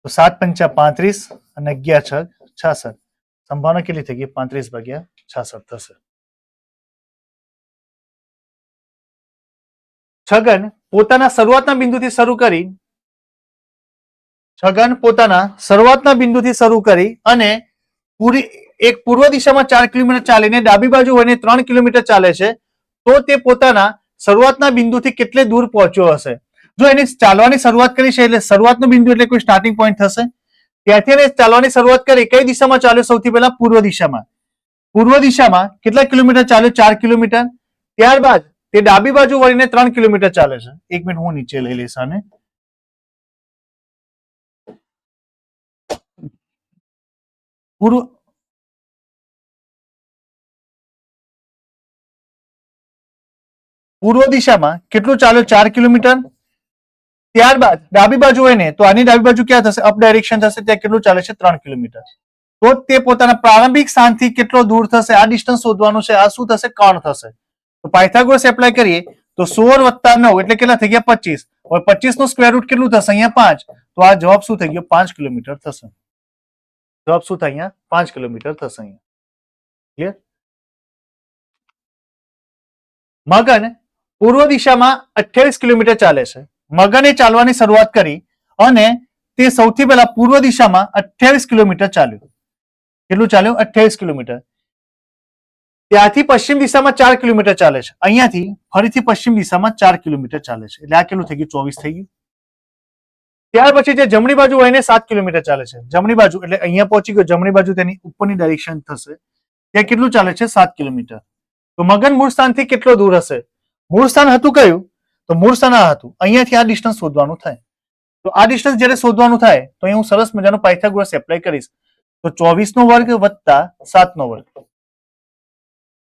તો 7 પંચા 35 અને 11 છ 66. સંભાવના કેટલી થઈ ગઈ? 35/66 થશે. છગન પોતાના શરૂઆતના બિંદુથી શરૂ કરી અને એક પૂર્વ દિશામાં 4 કિલોમીટર ચાલીને ડાબી બાજુ વળીને 3 કિલોમીટર ચાલે છે તો તે પોતાના શરૂઆતના બિંદુથી કેટલે દૂર પહોંચ્યો હશે? જો એને ચાલવાની શરૂઆત કરી છે એટલે શરૂઆતનું બિંદુ એટલે કોઈ સ્ટાર્ટિંગ પોઈન્ટ થશે. ત્યાંથી એને ચાલવાની શરૂઆત કરી. કઈ દિશામાં ચાલ્યો? સૌથી પહેલા પૂર્વ દિશામાં. પૂર્વ દિશામાં કેટલા કિલોમીટર ચાલ્યો? 4 કિલોમીટર. ત્યારબાદ તે ડાબી બાજુ વળીને 3 કિલોમીટર ચાલે છે. 1 મિનિટ હું નીચે લઈ લઈશ આને. પૂર્વ દિશામાં કેટલું ચાલ્યો? 4 કિલોમીટર. ત્યારબાદ ડાબી બાજુ હોય ને તો આની ડાબી બાજુ ક્યાં થશે? અપ ડાયરેક્શન થશે. ત્યાં કેટલું ચાલે છે? 3 કિલોમીટર. તો તે પોતાના પ્રારંભિક સ્થાનથી કેટલો દૂર થશે આ ડિસ્ટન્સ શોધવાનું છે. આ શું થશે? કર્ણ થશે. તો પાયથાગોરસ એપ્લાય કરીએ તો 16 + 9 એટલે કેટલા થઈ ગયા? 25. હવે 25 નું સ્ક્વેર રૂટ કેટલું થશે? અહીંયા 5. તો આ જવાબ શું થઈ ગયો? 5 કિલોમીટર થશે. જવાબ શું થાય? અહીંયા 5 કિલોમીટર થશે. અહીંયા ક્લિયર? મગન પૂર્વ દિશામાં 28 કિલોમીટર ચાલે છે. મગને ચાલવાની શરૂઆત કરી અને તે સૌથી પહેલા પૂર્વ દિશામાં 28 કિલોમીટર ચાલ્યો. કેટલું ચાલ્યો? 28 કિલોમીટર. ત્યાંથી પશ્ચિમ દિશામાં 4 કિલોમીટર ચાલે છે. અહીંયાથી ફરીથી પશ્ચિમ દિશામાં 4 કિલોમીટર ચાલે છે. એટલે આ કેટલું થઈ ગયું? 24 થઈ ગયું. ત્યાર પછી જે જમણી બાજુ વળીને 7 કિલોમીટર ચાલે છે. જમણી બાજુ એટલે અહીંયા પહોંચી ગયો. જમણી બાજુ તેની ઉપરની ડાયરેક્શન થશે. ત્યાં કેટલું ચાલે છે? 7 કિલોમીટર. તો મગન મૂળ સ્થાનથી કેટલો દૂર હશે? મૂળ સ્થાન હતું કયું? તો મૂળ સ્થાન આ હતું. અહીંયાથી આ ડિસ્ટન્સ શોધવાનું થાય. તો આ ડિસ્ટન્સ જ્યારે શોધવાનું થાય તો અહીં હું સરસ મજાનો પાયથાગોરસ એપ્લાય કરીશ. તો 24 નો વર્ગ વત્તા 7 નો વર્ગ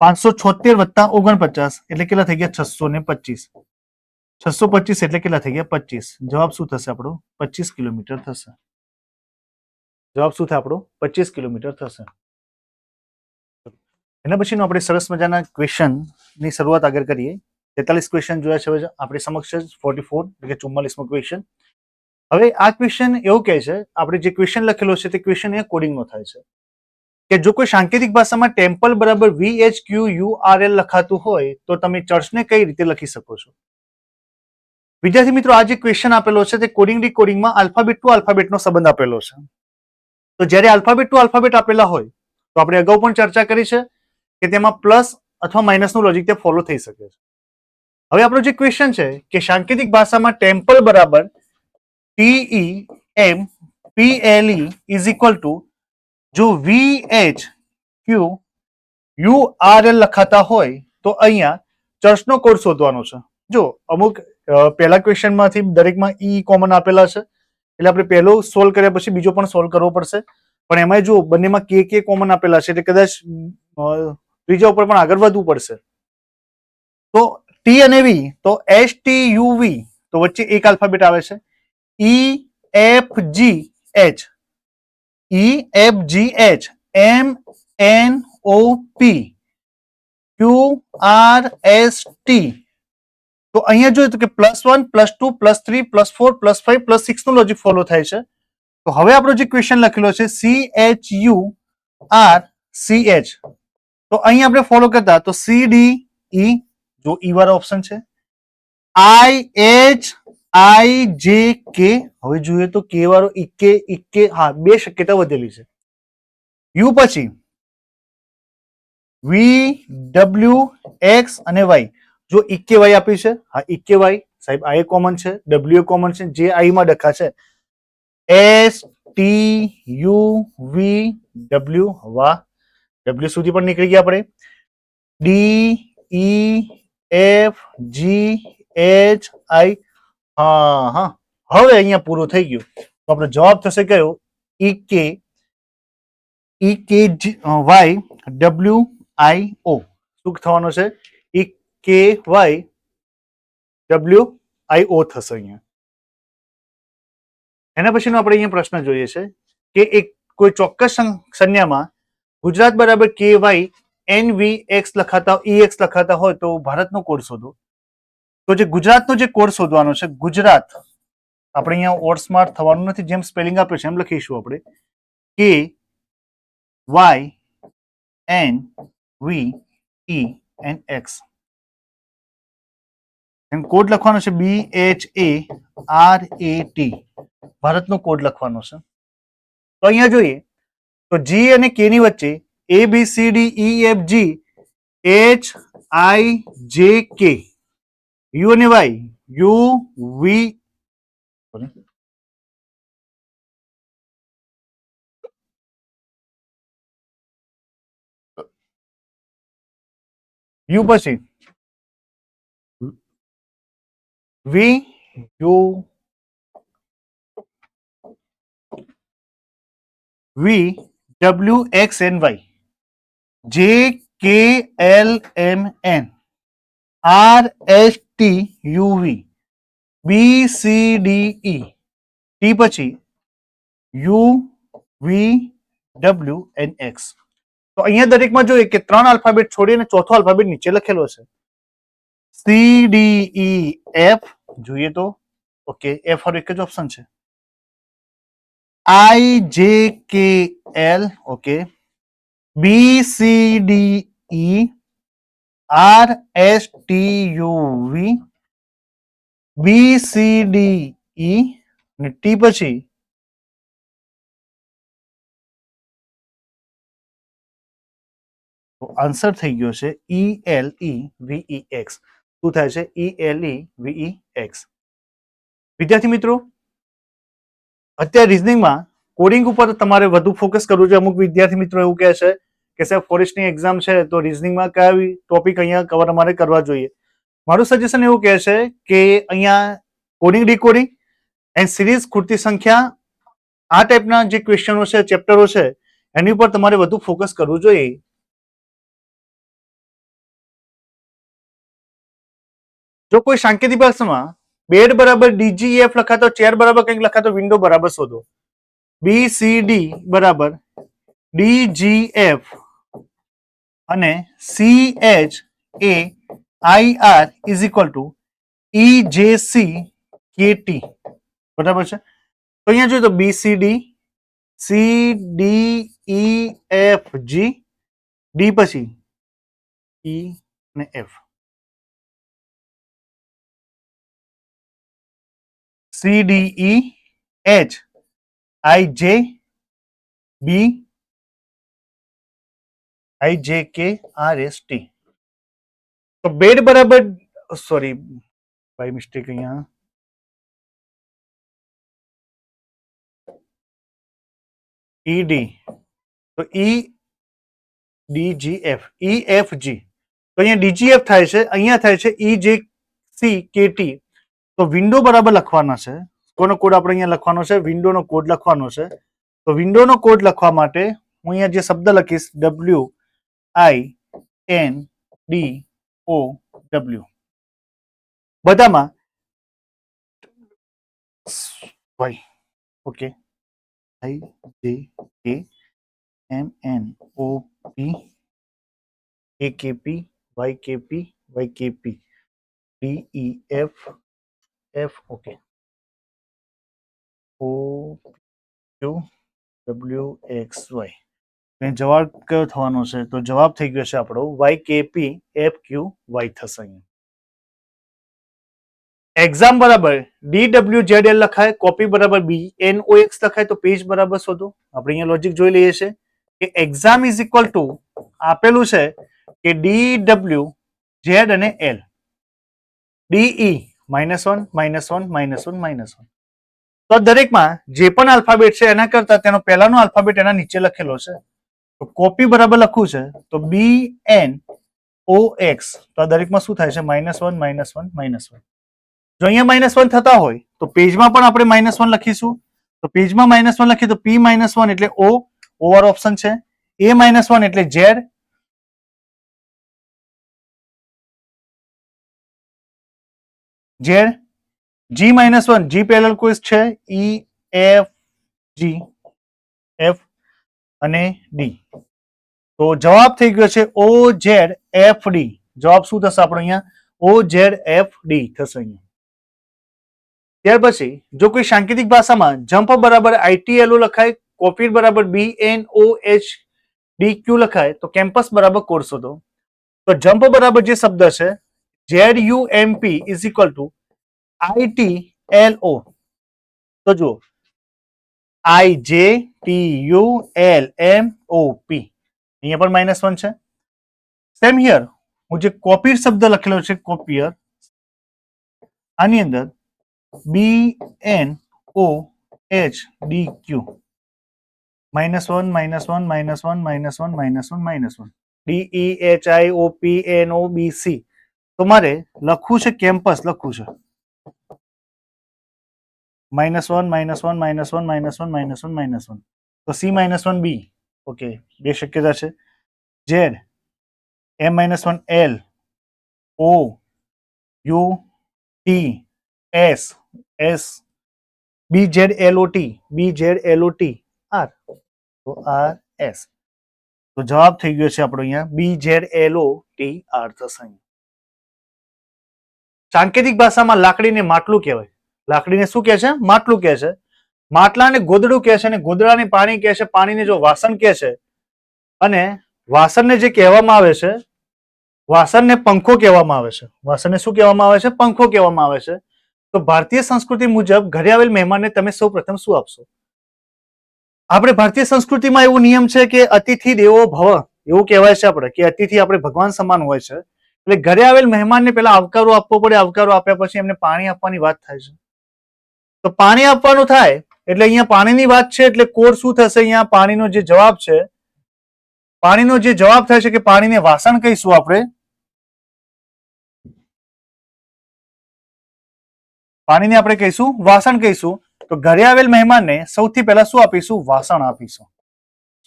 576 વત્તા 49 એટલે કેટલા થઈ ગયા? 625. 625 એટલે કેટલા થઈ ગયા? 25. જવાબ શું થશે આપણો? 25 કિલોમીટર થશે. જવાબ શું થાય આપણો? 25 કિલોમીટર થશે. એના પછીનો આપણે સરસ મજાના ક્વેશ્ચન ની શરૂઆત આગળ કરીએ. 43 ક્વેશ્ચન જોયા છે આપણી સમક્ષ. 44 એટલે કે 44મો ક્વેશ્ચન. હવે આ ક્વેશ્ચન એવું કહે છે, આપણે જે ક્વેશ્ચન લખેલો છે તે ક્વેશ્ચન એ કોડિંગનો થાય છે કે જો કોઈ સાંકેતિક ભાષામાં ટેમ્પલ બરાબર VHQURL લખાતું હોય તો તમે ચર્ચને કઈ રીતે લખી શકો છો? વિદ્યાર્થી મિત્રો, આ જે ક્વેશ્ચન આપેલો છે તે કોડિંગ ડીકોડિંગમાં આલ્ફાબેટ ટુ આલ્ફાબેટનો સંબંધ આપેલો છે. તો જ્યારે આલ્ફાબેટ ટુ આલ્ફાબેટ આપેલા હોય તો આપણે અગાઉ પણ ચર્ચા કરી છે કે તેમાં પ્લસ અથવા માઇનસનું લોજિક તે ફોલો થઈ શકે છે. હવે આપણો જે ક્વેશ્ચન છે કે સાંકેતિક ભાષામાં ટેમ્પલ બરાબર TEMPLE ઇઝ ઇક્વલ ટુ જો VHQURL લખાતા હોય તો અહીંયા ચર્ચનો કોડ શોધવાનો છે. જો અમુક પહેલા ક્વેશ્ચનમાંથી દરેકમાં ઈ કોમન આપેલા છે એટલે આપણે પહેલો સોલ્વ કર્યા પછી બીજો પણ સોલ્વ કરવો પડશે. પણ એમાં જો બંનેમાં કે કોમન આપેલા છે એટલે કદાચ ત્રીજા ઉપર પણ આગળ વધવું પડશે. તો ટી અને વી તો STUV તો વચ્ચે એક આલ્ફાબેટ આવે છે. EFGH MNOP QRST તો અહીંયા જોયું કે +1 +2 +3 +4 +5 +6 નું લોજિક ફોલો થાય છે. તો હવે આપણો જે ક્વેશ્ચન લખેલો છે CHURCH તો અહીં આપણે ફોલો કરતા તો CDE જો ઈ વાળો ઓપ્શન છે, IHIJK હવે જોઈએ તો કે વાળો ઇકે હા બે શક્યતા વધેલી છે. યુ પછી VWX અને Y. જો EKY આપી છે, હા EKY સાહેબ આ એ કોમન છે, W એ કોમન છે, જે I માં ડખા છે STUVW, વાહ, W સુધી પણ નીકળી ગયા આપણે. DEFGHI, હા હા, હવે અહીંયા પૂરું થઈ ગયું. તો આપણો જવાબ થશે કયો? EKYWIO. શું થવાનો છે? EKYWIO થશે અહીંયા. એના પછીનો આપણે અહીંયા પ્રશ્ન જોઈએ છે કે એક કોઈ ચોક્કસ સંજ્ઞામાં ગુજરાત બરાબર KY NVX લખાતા EX લખાતા હોય તો ભારતનો કોડ શોધો. તો જે ગુજરાતનો જે કોડ શોધવાનો છે, ગુજરાત આપણે અહીંયા ઓડસ્માર્ટ થવાનું નથી, જેમ સ્પેલિંગ આપ્યું છે એમ લખીશું આપણે KYNVENX. કોડ લખવાનો છે BHARAT. ભારતનો કોડ લખવાનો છે. તો અહીંયા જોઈએ તો G અને K ની વચ્ચે ABCDEFGHIJK, U અને Y UV, U પછી VWXNY, JKLMN, RSTUV, BCDE, T પછી UVWNX. તો અહીંયા દરેકમાં જોઈએ કે 3 આલ્ફાબેટ છોડીને ચોથો આલ્ફાબેટ નીચે લખેલો છે. CDEF જોઈએ તો ઓકે, F વાળો એક જ ઓપ્શન છે. IJKL okay, BCDE, RSTUV, BCDE અને T પછી આન્સર થઈ ગયો છે ELEVEX. શું થાય છે? ELEVEX. વિદ્યાર્થી મિત્રો, અત્યારે રિઝનિંગમાં કોડિંગ ઉપર તમારે વધુ ફોકસ કરવું છે. અમુક વિદ્યાર્થી મિત્રો એવું કહે છે કે સાહેબ ફોરેસ્ટની એક્ઝામ છે તો રિઝનિંગમાં કયા ટોપિક અહીંયા કવર અમારે કરવા જોઈએ. મારું સજેશન એવું કહે છે કે અહીંયા કોડિંગ ડીકોડિંગ એન્ડ સિરીઝ, ખૂટતી સંખ્યા, આ ટાઈપના જે ક્વેશ્ચનો છે, ચેપ્ટરો છે, એની ઉપર તમારે વધુ ફોકસ કરવું જોઈએ. જો કોઈ સાંકેતિક ભાષામાં બેડ બરાબર DGEF લખાતો, ચેર બરાબર કંઈક લખાતો, વિન્ડો બરાબર શોધો. BCD બરાબર DGF અને CHAIR is equal two EJCKT બરાબર છે. તો અહીંયા જોઈએ તો BCD, CDEFG, D પછી E અને F. CDEHIJB IJKRST. તો બેડ બરાબર, સોરી બાય મિસ્ટેક અહીંયા ED, તો EDGF EFG. તો અહીંયા DGF થાય છે, અહીંયા થાય છે EJCKT. તો વિન્ડો બરાબર લખવાના છે. કોનો કોડ આપણે અહીંયા લખવાનો છે? વિન્ડોનો કોડ લખવાનો છે. તો વિન્ડોનો કોડ લખવા માટે હું અહીંયા જે શબ્દ લખીશ WINDOW. બધામાં okay, IJKMNOP AKP YKP YKP DEF F okay OQWXY. જવાબ કયો થવાનો છે? તો જવાબ થઈ ગયો છે આપણો YKPFQY થશે. અહીંયા એક્ઝામ બરાબર DWZL લખાય, કોપી બરાબર BNOX લખાય, તો પેજ બરાબર શોધો. આપણે અહીંયા લોજિક જોઈ લઈએ છીએ કે એક્ઝામ ઇઝ ઇક્વલ ટુ આપેલું છે કે DW Z અને L DE -1 -1 -1 -1 તો દરેકમાં જે પણ આલ્ફાબેટ છે એના કરતા તેનો પહેલાનો આલ્ફાબેટ એના નીચે લખેલો છે તો કોપી બરાબર લખવું છે તો BNOX તો આ દરેકમાં શું થાય છે -1 -1 -1 જો અહીંયા -1 થતા હોય તો પેજમાં પણ આપણે -1 લખીશું તો પેજમાં -1 લખીએ તો P -1 એટલે O ઓવર ઓપ્શન છે A -1 એટલે Z Z G -1 G parallel કોઈ છે E F G F અને D તો જવાબ થઈ ગયો છે OZFD જવાબ શું થશે આપણો અહીંયા OZFD થશે અહીંયા ત્યાર પછી જો કોઈ સાંકેતિક ભાષામાં જમ્પ બરાબર ITLO લખાય કોપી બરાબર BNOHDQ લખાય તો કેમ્પસ બરાબર કોડ શોધો તો જમ્પ બરાબર જે શબ્દ છે ZUMP is equal two ITLO તો જુઓ IJTULMOP અહીંયા પણ -1 છે સેમ હિયર હું જે કોપી શબ્દ લખેલો છે કોપિયર આની અંદર BNOHDQ -1 -1 -1 -1 -1 DEHIOPNOBC તો મારે લખવું છે કેમ્પસ લખવું છે -1 -1 -1 -1 -1 તો C -1 B ઓકે બે શક્યતા છે Z M -1 L O U T S S BZLOT BZLOT R તો R S તો જવાબ થઈ ગયો છે આપણો અહીંયા BZLOT R થશે સાંકેતિક ભાષામાં લાકડીને માટલું કહેવાય લાકડીને શું કહે છે માટલું કહે છે માટલાને ગોદડું કહે છે અને ગોદડાને પાણી કહે છે પાણીને જો વાસણ કહે છે અને વાસણને જે કહેવામાં આવે છે વાસણને પંખો કહેવામાં આવે છે વાસણને શું કહેવામાં આવે છે પંખો કહેવામાં આવે છે તો ભારતીય સંસ્કૃતિ મુજબ ઘરે આવેલ મહેમાનને તમે સૌપ્રથમ શું આપશો આપણે ભારતીય સંસ્કૃતિમાં એવો નિયમ છે કે અતિથિ દેવો ભવ એવું કહેવાય છે આપણે કે અતિથિ આપણે ભગવાન સમાન હોય છે એટલે ઘરે આવેલ મહેમાનને પહેલા આવકારો આપવો પડે આવકારો આપ્યા પછી એમને પાણી આપવાની વાત થાય છે તો પાણી આપવાનું થાય એટલે અહીંયા પાણીની વાત છે એટલે કોડ શું થશે અહીંયા પાણીનો જે જવાબ છે પાણીનો જે જવાબ થાય છે કે પાણીને વાસણ કહીશું આપણે પાણીને આપણે કહીશું વાસણ કહીશું તો ઘરે આવેલ મહેમાનને સૌથી પહેલા શું આપીશું વાસણ આપીશું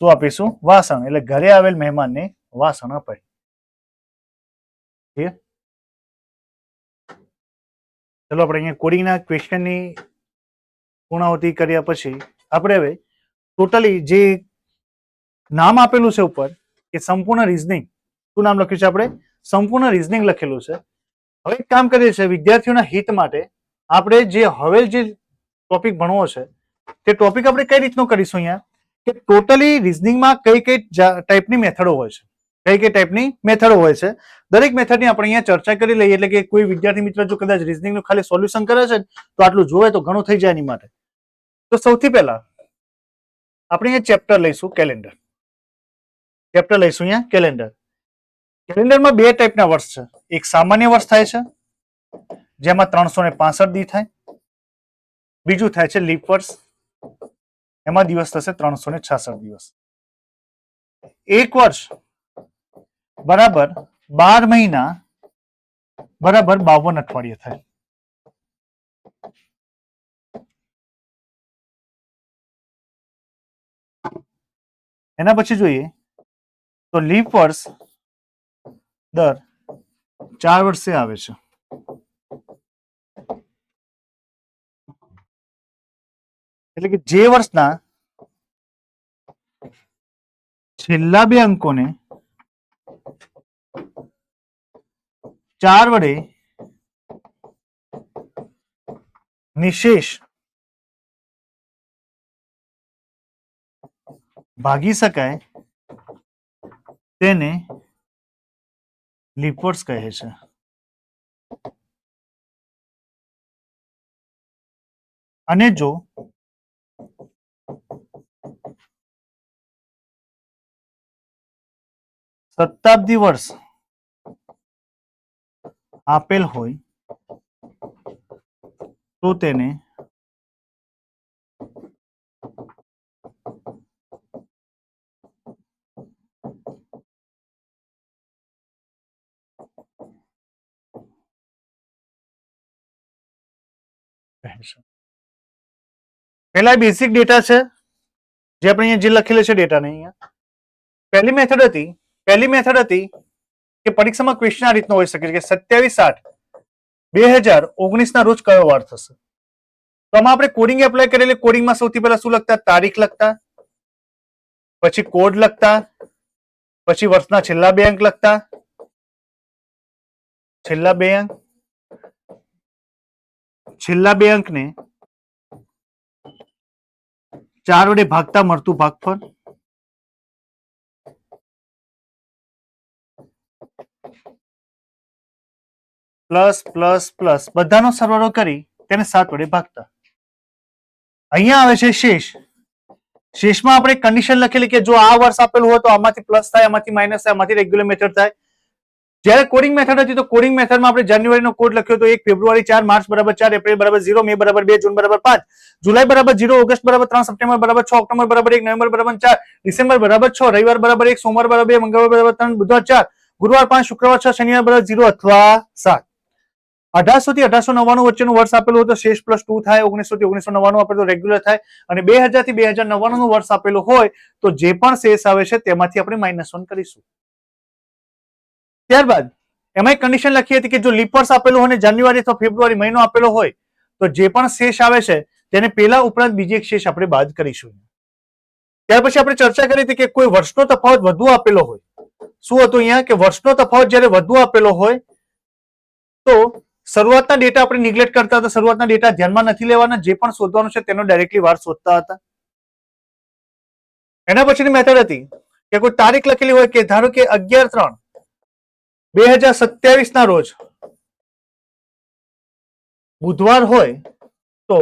શું આપીશું વાસણ એટલે ઘરે આવેલ મહેમાનને વાસણ અપાય ચલો આપણે અહીંયા કોડિંગના ક્વેશ્ચનની પૂર્ણાહુતિ કર્યા પછી આપણે હવે ટોટલી જે નામ આપેલું છે ઉપર કે સંપૂર્ણ રીઝનિંગ શું નામ લખ્યું છે આપણે સંપૂર્ણ રીઝનિંગ લખેલું છે હવે એક કામ કરીએ છીએ વિદ્યાર્થીઓના હિત માટે આપણે જે હવે જે ટોપિક ભણવો છે તે ટોપિક આપણે કઈ રીતનો કરીશું અહીંયા કે ટોટલી રીઝનિંગમાં કઈ કઈ ટાઈપની મેથડો હોય છે કઈ કઈ ટાઈપની મેથડો હોય છે દરેક મેથડની આપણે અહીંયા ચર્ચા કરી લઈએ એટલે કે કોઈ વિદ્યાર્થી મિત્ર જો કદાચ રીઝનિંગનું ખાલી સોલ્યુશન કરે છે તો આટલું જોવે તો ઘણું થઈ જાય એની માટે તો સૌથી પહેલા આપણે અહીંયા ચેપ્ટર લઈશું કેલેન્ડર ચેપ્ટર લઈશું અહીંયા કેલેન્ડર કેલેન્ડરમાં બે ટાઈપના વર્ષ છે એક સામાન્ય વર્ષ થાય છે જેમાં 365 દી થાય બીજું થાય છે લીપ વર્ષ એમાં દિવસ થશે 366 દિવસ એક વર્ષ બરાબર 12 મહિના બરાબર 52 અઠવાડિયે થાય એના પછી જોઈએ તો લીપ વર્ષ દર 4 વર્ષે આવે છે એટલે કે જે વર્ષના છેલ્લા બે અંકોને 4 વડે નિશેષ ભાગી શકાય તેને લીપ વર્ષ કહે છે અને જો શતાબ્દી વર્ષ આપેલ હોય તો તેને પહેલા બેસિક ડેટા છે જે આપણે અહીંયા જે લખેલું છે ડેટા ને અહીંયા પહેલી મેથડ હતી કે પરીક્ષામાં ક્વેશ્ચન આ રીતનો હોઈ શકે છે કે 27/8/2019 ના રોજ કયો વાર થશે. તો આમાં આપણે કોડિંગ એપ્લાય કરેલી કોડિંગમાં સૌથી પહેલા શું લખતા તારીખ લખતા પછી કોડ લખતા પછી વર્ષના છેલ્લા બે અંક લખતા છેલ્લા બે અંકને 4 વડે ભાગતા મળતું ભાગફળ પ્લસ પ્લસ પ્લસ બધાનો સરવાળો કરી તેને 7 વડે ભાગતા. અહીંયા આવે છે શેષમાં આપણે કન્ડિશન લખેલી કે જો આ વર્ષ આપેલું હોય તો આમાંથી પ્લસ થાય આમાંથી માઇનસ થાય આમાંથી રેગ્યુલર મેથડ થાય. જ્યારે કોડિંગ મેથડ હતી તો કોડિંગ મેથડમાં આપણે જાન્યુઆરીનો કોડ લખ્યો તો 1 ફેબ્રુઆરી 4 માર્ચ બરાબર 4 એપ્રિલ બરાબર 0 મે બરાબર 2 જૂન બરાબર 5 જુલાઈ બરાબર 0 ઓગસ્ટ બરાબર 3 સપ્ટેમ્બર બરાબર 6 ઓક્ટોબર બરાબર 1 નવેમ્બર બરાબર 4 ડિસેમ્બર બરાબર 6 રવિવાર બરાબર 1 સોમવાર બરાબર 2 મંગળવાર બરાબર 3 બુધવાર 4 ગુરુવાર 5 શુક્રવાર 6 શનિવાર બરાબર 0 અથવા 7. 1800 થી 1899 વચ્ચેનું વર્ષ આપેલું હોય તો શેષ પ્લસ 2 થાય. 1900 થી 1999 આપેલું તો રેગ્યુલર થાય અને 2000 થી 2099 નું વર્ષ આપેલું હોય તો જે પણ શેષ આવે છે તેમાંથી આપણે -1 કરીશું. ત્યારબાદ એમાં કન્ડિશન લખી હતી કે જો લીપ વર્ષ આપેલું હોય અને જાન્યુઆરી અથવા ફેબ્રુઆરી મહિનો આપેલો હોય તો જે પણ શેષ આવે છે તેને પેલા ઉપરાંત બીજી એક શેષ આપણે બાદ કરીશું. ત્યાર પછી આપણે ચર્ચા કરી હતી કે કોઈ વર્ષનો તફાવત વધુ આપેલો હોય. શું હતું અહીંયા કે વર્ષનો તફાવત જ્યારે વધુ આપેલો હોય તો શરૂઆતના ડેટા આપણે નિગ્લેક્ટ કરતા હતા. શરૂઆતના ડેટા ધ્યાનમાં નથી લેવાના. જે પણ શોધવાનું છે તેનો ડાયરેક્ટલી વાર શોધતા હતા. એના પછીની મેથડ હતી કે કોઈ તારીખ લખેલી હોય કે ધારો કે 11/3/2027 ના રોજ બુધવાર હોય તો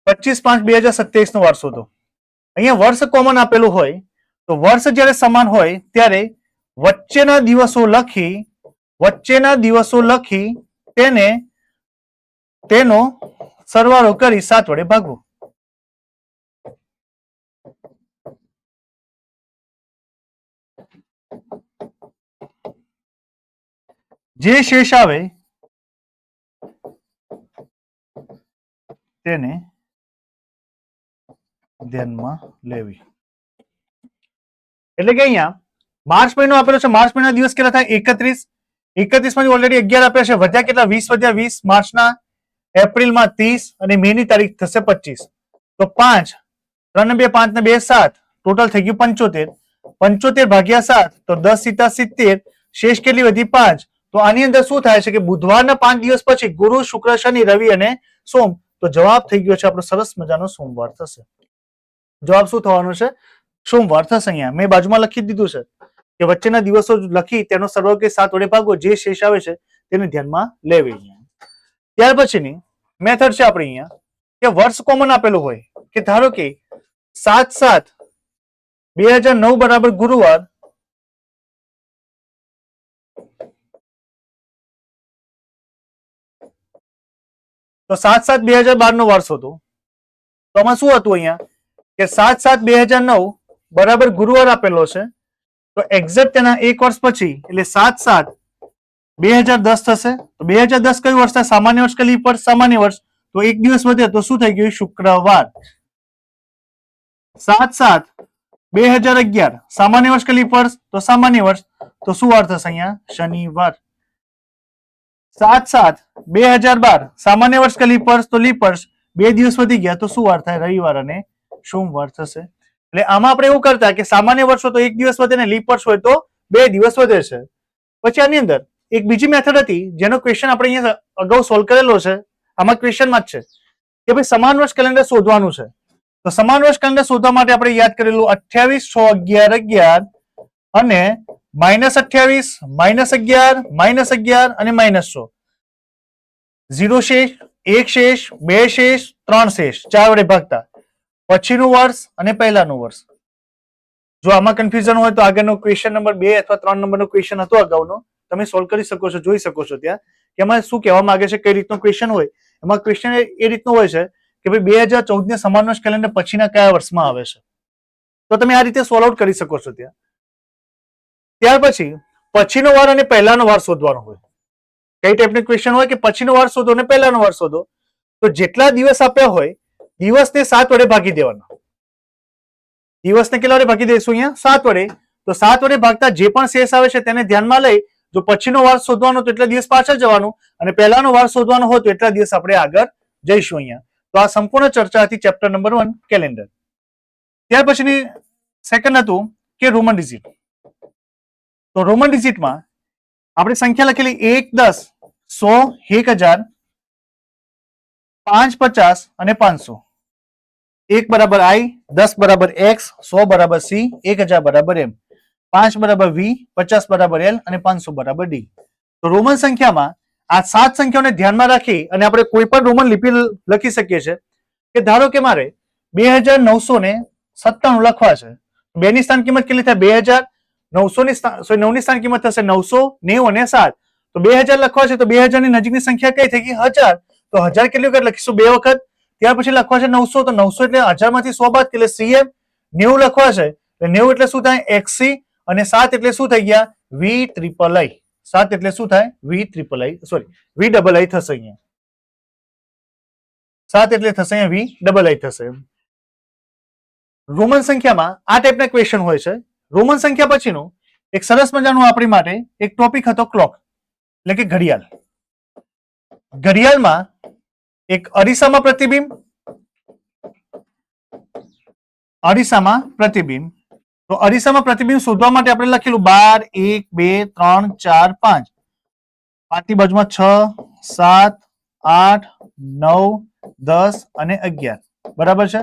25/5/2027 નો વાર શોધો. અહીંયા વર્ષ કોમન આપેલું હોય તો વર્ષ જ્યારે સમાન હોય ત્યારે વચ્ચેના દિવસો લખી તેનો સરવાળો કરી 7 વડે ભાગવું. જે શેષ આવે તેને ધ્યાનમાં લેવી. એટલે કે અહીંયા માર્ચ મહિનો આપેલો છે. માર્ચ મહિના દિવસ કેટલા થાય 31. 31 માંથી ઓલરેડી 11 આપ્યા છે. વધ્યા કેટલા 20 વધ્યા 20. માર્ચના એપ્રિલમાં 30 અને મે ની તારીખ થશે 25. તો 5 3 ને 2 5 ને 2 7 ટોટલ થઈ ગયું 75. 75 ભાગ્યા 7 તો 10 સીતા 70. શેષ કેટલી વધી 5. તો આની અંદર શું થાય છે કે બુધવારના 5 દિવસ પછી ગુરુ શુક્ર શનિ રવિ અને સોમ. તો જવાબ થઈ ગયો છે આપણો સરસ મજાનો સોમવાર થશે. જવાબ શું થવાનો છે સોમવાર થશે. અહીંયા મેં બાજુમાં લખી દીધું છે કે વચ્ચેના દિવસો લખી તેનો સરવાળો કે 7 વડે ભાગો. જે શેષ આવે છે તેને ધ્યાનમાં લેવી. ત્યાર પછીની મેથડ છે આપણે અહીંયા કે વર્ષ કોમન આપેલું હોય કે ધારો કે 7/7/2009 બરાબર ગુરુવાર તો 7/7/2012 નો વર્ષ હતો. તો આમાં શું હતું અહીંયા કે 7/7/2009 બરાબર ગુરુવાર આપેલો છે તો એક્ઝેક્ટ તેના એક વર્ષ પછી એટલે 7/7/2010 થશે. તો 2010 કયું વર્ષ થાય સામાન્ય વર્ષ કે લીપ વર્ષ? સામાન્ય વર્ષ. તો એક દિવસ વધે તો શું થઈ ગયું શુક્રવાર. 7/7/2011 સામાન્ય વર્ષ કે લીપ વર્ષ? તો સામાન્ય વર્ષ. તો શું વાર થશે અહીંયા શનિવાર. 7/7/2012 સામાન્ય વર્ષ કે લીપ વર્ષ? તો લીપ વર્ષ. 2 દિવસ વધી ગયા તો શું વાર થાય રવિવાર અને સોમવાર થશે. એટલે આમાં આપણે એવું કરતા કે સામાન્ય વર્ષ હોય તો 1 દિવસ વધે ને લીપ વર્ષ હોય તો 2 દિવસ વધે છે. પછી આની અંદર એક બીજી મેથડ હતી જેનો ક્વેશ્ચન આપણે અહીંયા અગાઉ સોલ્વ કરેલો છે. આમાં ક્વેશ્ચનમાં જ છે કે ભાઈ સમાન વર્ષ કેલેન્ડર શોધવાનું છે. તો સમાન વર્ષ કેલેન્ડર શોધવા માટે આપણે યાદ કરેલું 28 6 11 11 અને -28 -11 -11 અને -100. 0 શેષ 1 શેષ 2 શેષ 3 શેષ 4 વડે ભાગતા પછીનું વર્ષ અને પહેલાનું વર્ષ. જો આમાં કન્ફ્યુઝન હોય તો આગળનો ક્વેશ્ચન નંબર 2 અથવા 3 નંબરનો ક્વેશ્ચન હતો અગાઉનો, તમે સોલ્વ કરી શકો છો, જોઈ શકો છો ત્યાં કે એમાં શું કહેવા માંગે છે, કઈ રીતનો ક્વેશ્ચન હોય. એમાં ક્વેશ્ચન એ રીતનો હોય છે કે ભાઈ 2014 ને સમાનવર્ષ કેલેન્ડર પછીના કયા વર્ષમાં આવે છે. તો તમે આ રીતે સોલ્વ આઉટ કરી શકો છો ત્યાં. ત્યાર પછી પછીનો વાર અને પહેલાનો વાર શોધવાનો હોય. કઈ ટાઈપનો ક્વેશ્ચન હોય કે પછીનો વાર શોધો અને પહેલાનો વાર શોધો. તો જેટલા દિવસ આપ્યા હોય દિવસને 7 વડે ભાગી દેવાના. દિવસને કેટલા વડે ભાગી દઈશું અહીંયા? 7 વડે. તો 7 વડે ભાગતા જે પણ શેષ આવે છે તેને ધ્યાનમાં લઈ જો પછીનો વાર શોધવાનો તો એટલા દિવસ પાછળ જવાનું અને પહેલાનો વાર શોધવાનો હોય તો એટલા દિવસ આપણે આગળ જઈશું અહીંયા. તો આ સંપૂર્ણ ચર્ચા હતી ચેપ્ટર નંબર 1 કેલેન્ડર. ત્યાર પછીની સેકન્ડ હતું કે રોમન ડિજિટ. તો રોમન ડિજિટમાં આપણે સંખ્યા લખેલી 1, 10, 100, 1000, 5, 50 અને 500. 1 બરાબર I, 10 બરાબર X, 100 બરાબર C, 1000 બરાબર M, 5 બરાબર V, 50 બરાબર L અને 500 બરાબર D. તો રોમન સંખ્યામાં આ 7 સંખ્યાઓને ધ્યાનમાં રાખી અને આપણે કોઈ પણ રોમન લિપિ લખી શકીએ છીએ કે ધારો કે મારે 2997 લખવા છે. 2 ની સ્થાન કિંમત કેટલી થાય? 2000. 9 ની સ્થાન કિંમત થશે 900, 90 અને 7. તો 2000 લખવા છે તો 2000 ની નજીકની સંખ્યા કઈ થઈ ગઈ? 1000. તો 1000 કેટલી વખત લખીશું? 2 વખત. ત્યાર પછી લખવા છે 900, તો 900 એટલે 1000 માંથી 100 બાદ એટલે CM. 90 લખવા છે તો 90 એટલે શું થાય? XC. અને 7 એટલે શું થઈ ગયા? VIII. 7 એટલે શું થાય? VIII, સોરી VII થશે અહીંયા. 7 એટલે થશે અહીંયા VII થશે. રોમન સંખ્યામાં આ ટાઈપના ક્વેશ્ચન હોય છે. રોમન સંખ્યા પછીનો એક સરસ મજાનો આપણી માટે એક ટોપિક હતો ક્લોક, એટલે કે ઘડિયાળ. ઘડિયાળમાં એક અરીસામાં પ્રતિબિંબ, અરીસામાં પ્રતિબિંબ. તો અરીસામાં પ્રતિબિંબ શોધવા માટે આપણે લખેલું 12, 1, 2, 3, 4, 5. 5 ની બાજુમાં 6, 7, 8, 9, 10 અને 11. બરાબર છે.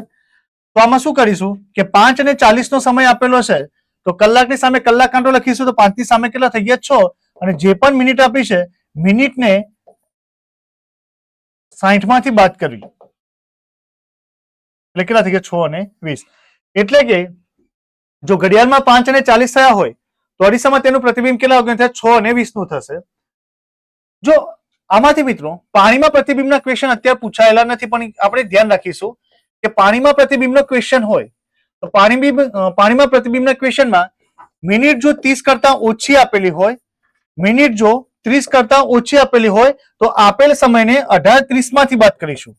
તો આમાં શું કરીશું કે 5 અને 40 નો સમય આપેલો છે તો કલાકની સામે કલાક કાંટો લખીશું તો 5 ની સામે કેટલા થઈ ગયા? 6. અને જે પણ મિનિટ આપી છે મિનિટને 60 માંથી બાદ કરવી એટલે કેટલા થઈ ગયા? 6 અને 20. એટલે કે જો ઘડિયાળમાં 5 અને 40 થયા હોય તો અરીસામાં તેનું પ્રતિબિંબ કેટલા વખત થાય? 6 અને 20 નું થશે. જો આમાંથી મિત્રો પાણીમાં પ્રતિબિંબના ક્વેશ્ચન અત્યારે પૂછાયેલા નથી, પણ આપણે ધ્યાન રાખીશું કે પાણીમાં પ્રતિબિંબનો ક્વેશ્ચન હોય તો પાણીમાં પ્રતિબિંબના ક્વેશ્ચનમાં મિનિટ જો 30 કરતા ઓછી આપેલી હોય, મિનિટ જો 30 કરતા ઓછી આપેલી હોય તો આપેલ સમયને 18:30 માંથી બાદ કરીશું.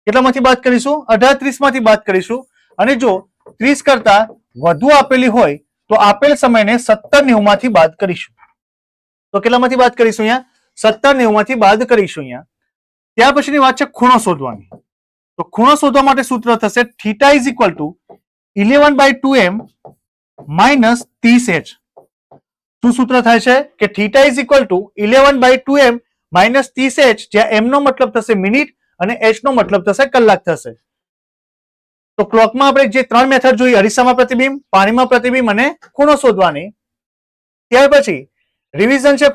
કેટલામાંથી બાદ કરીશું? 18:30 માંથી બાદ કરીશું. અને જો 30 કરતા વધુ આપેલી હોય તો આપેલ સમયને 17:90 માંથી બાદ કરીશું. તો કેટલામાંથી બાદ કરીશું? અહીંયા 17:90 માંથી બાદ કરીશું અહીંયા. ત્યાર પછીની વાત છે ખૂણો શોધવાની. તો ખૂણો શોધવા માટે સૂત્ર થશે θ is equal two 11/2m minus 30h. શું સૂત્ર થાય છે કે θ is equal two 11/2m minus 30h, જ્યાં m નો મતલબ થશે મિનિટ અને h નો મતલબ થશે કલાક થશે. તો ક્લોકમાં આપણે જે 3 મેથડ જોઈ, અરીસામાં પ્રતિબિંબ, પાણીમાં પ્રતિબિંબ અને ખૂણો શોધવાની. ત્યાર પછી રિવિઝન છે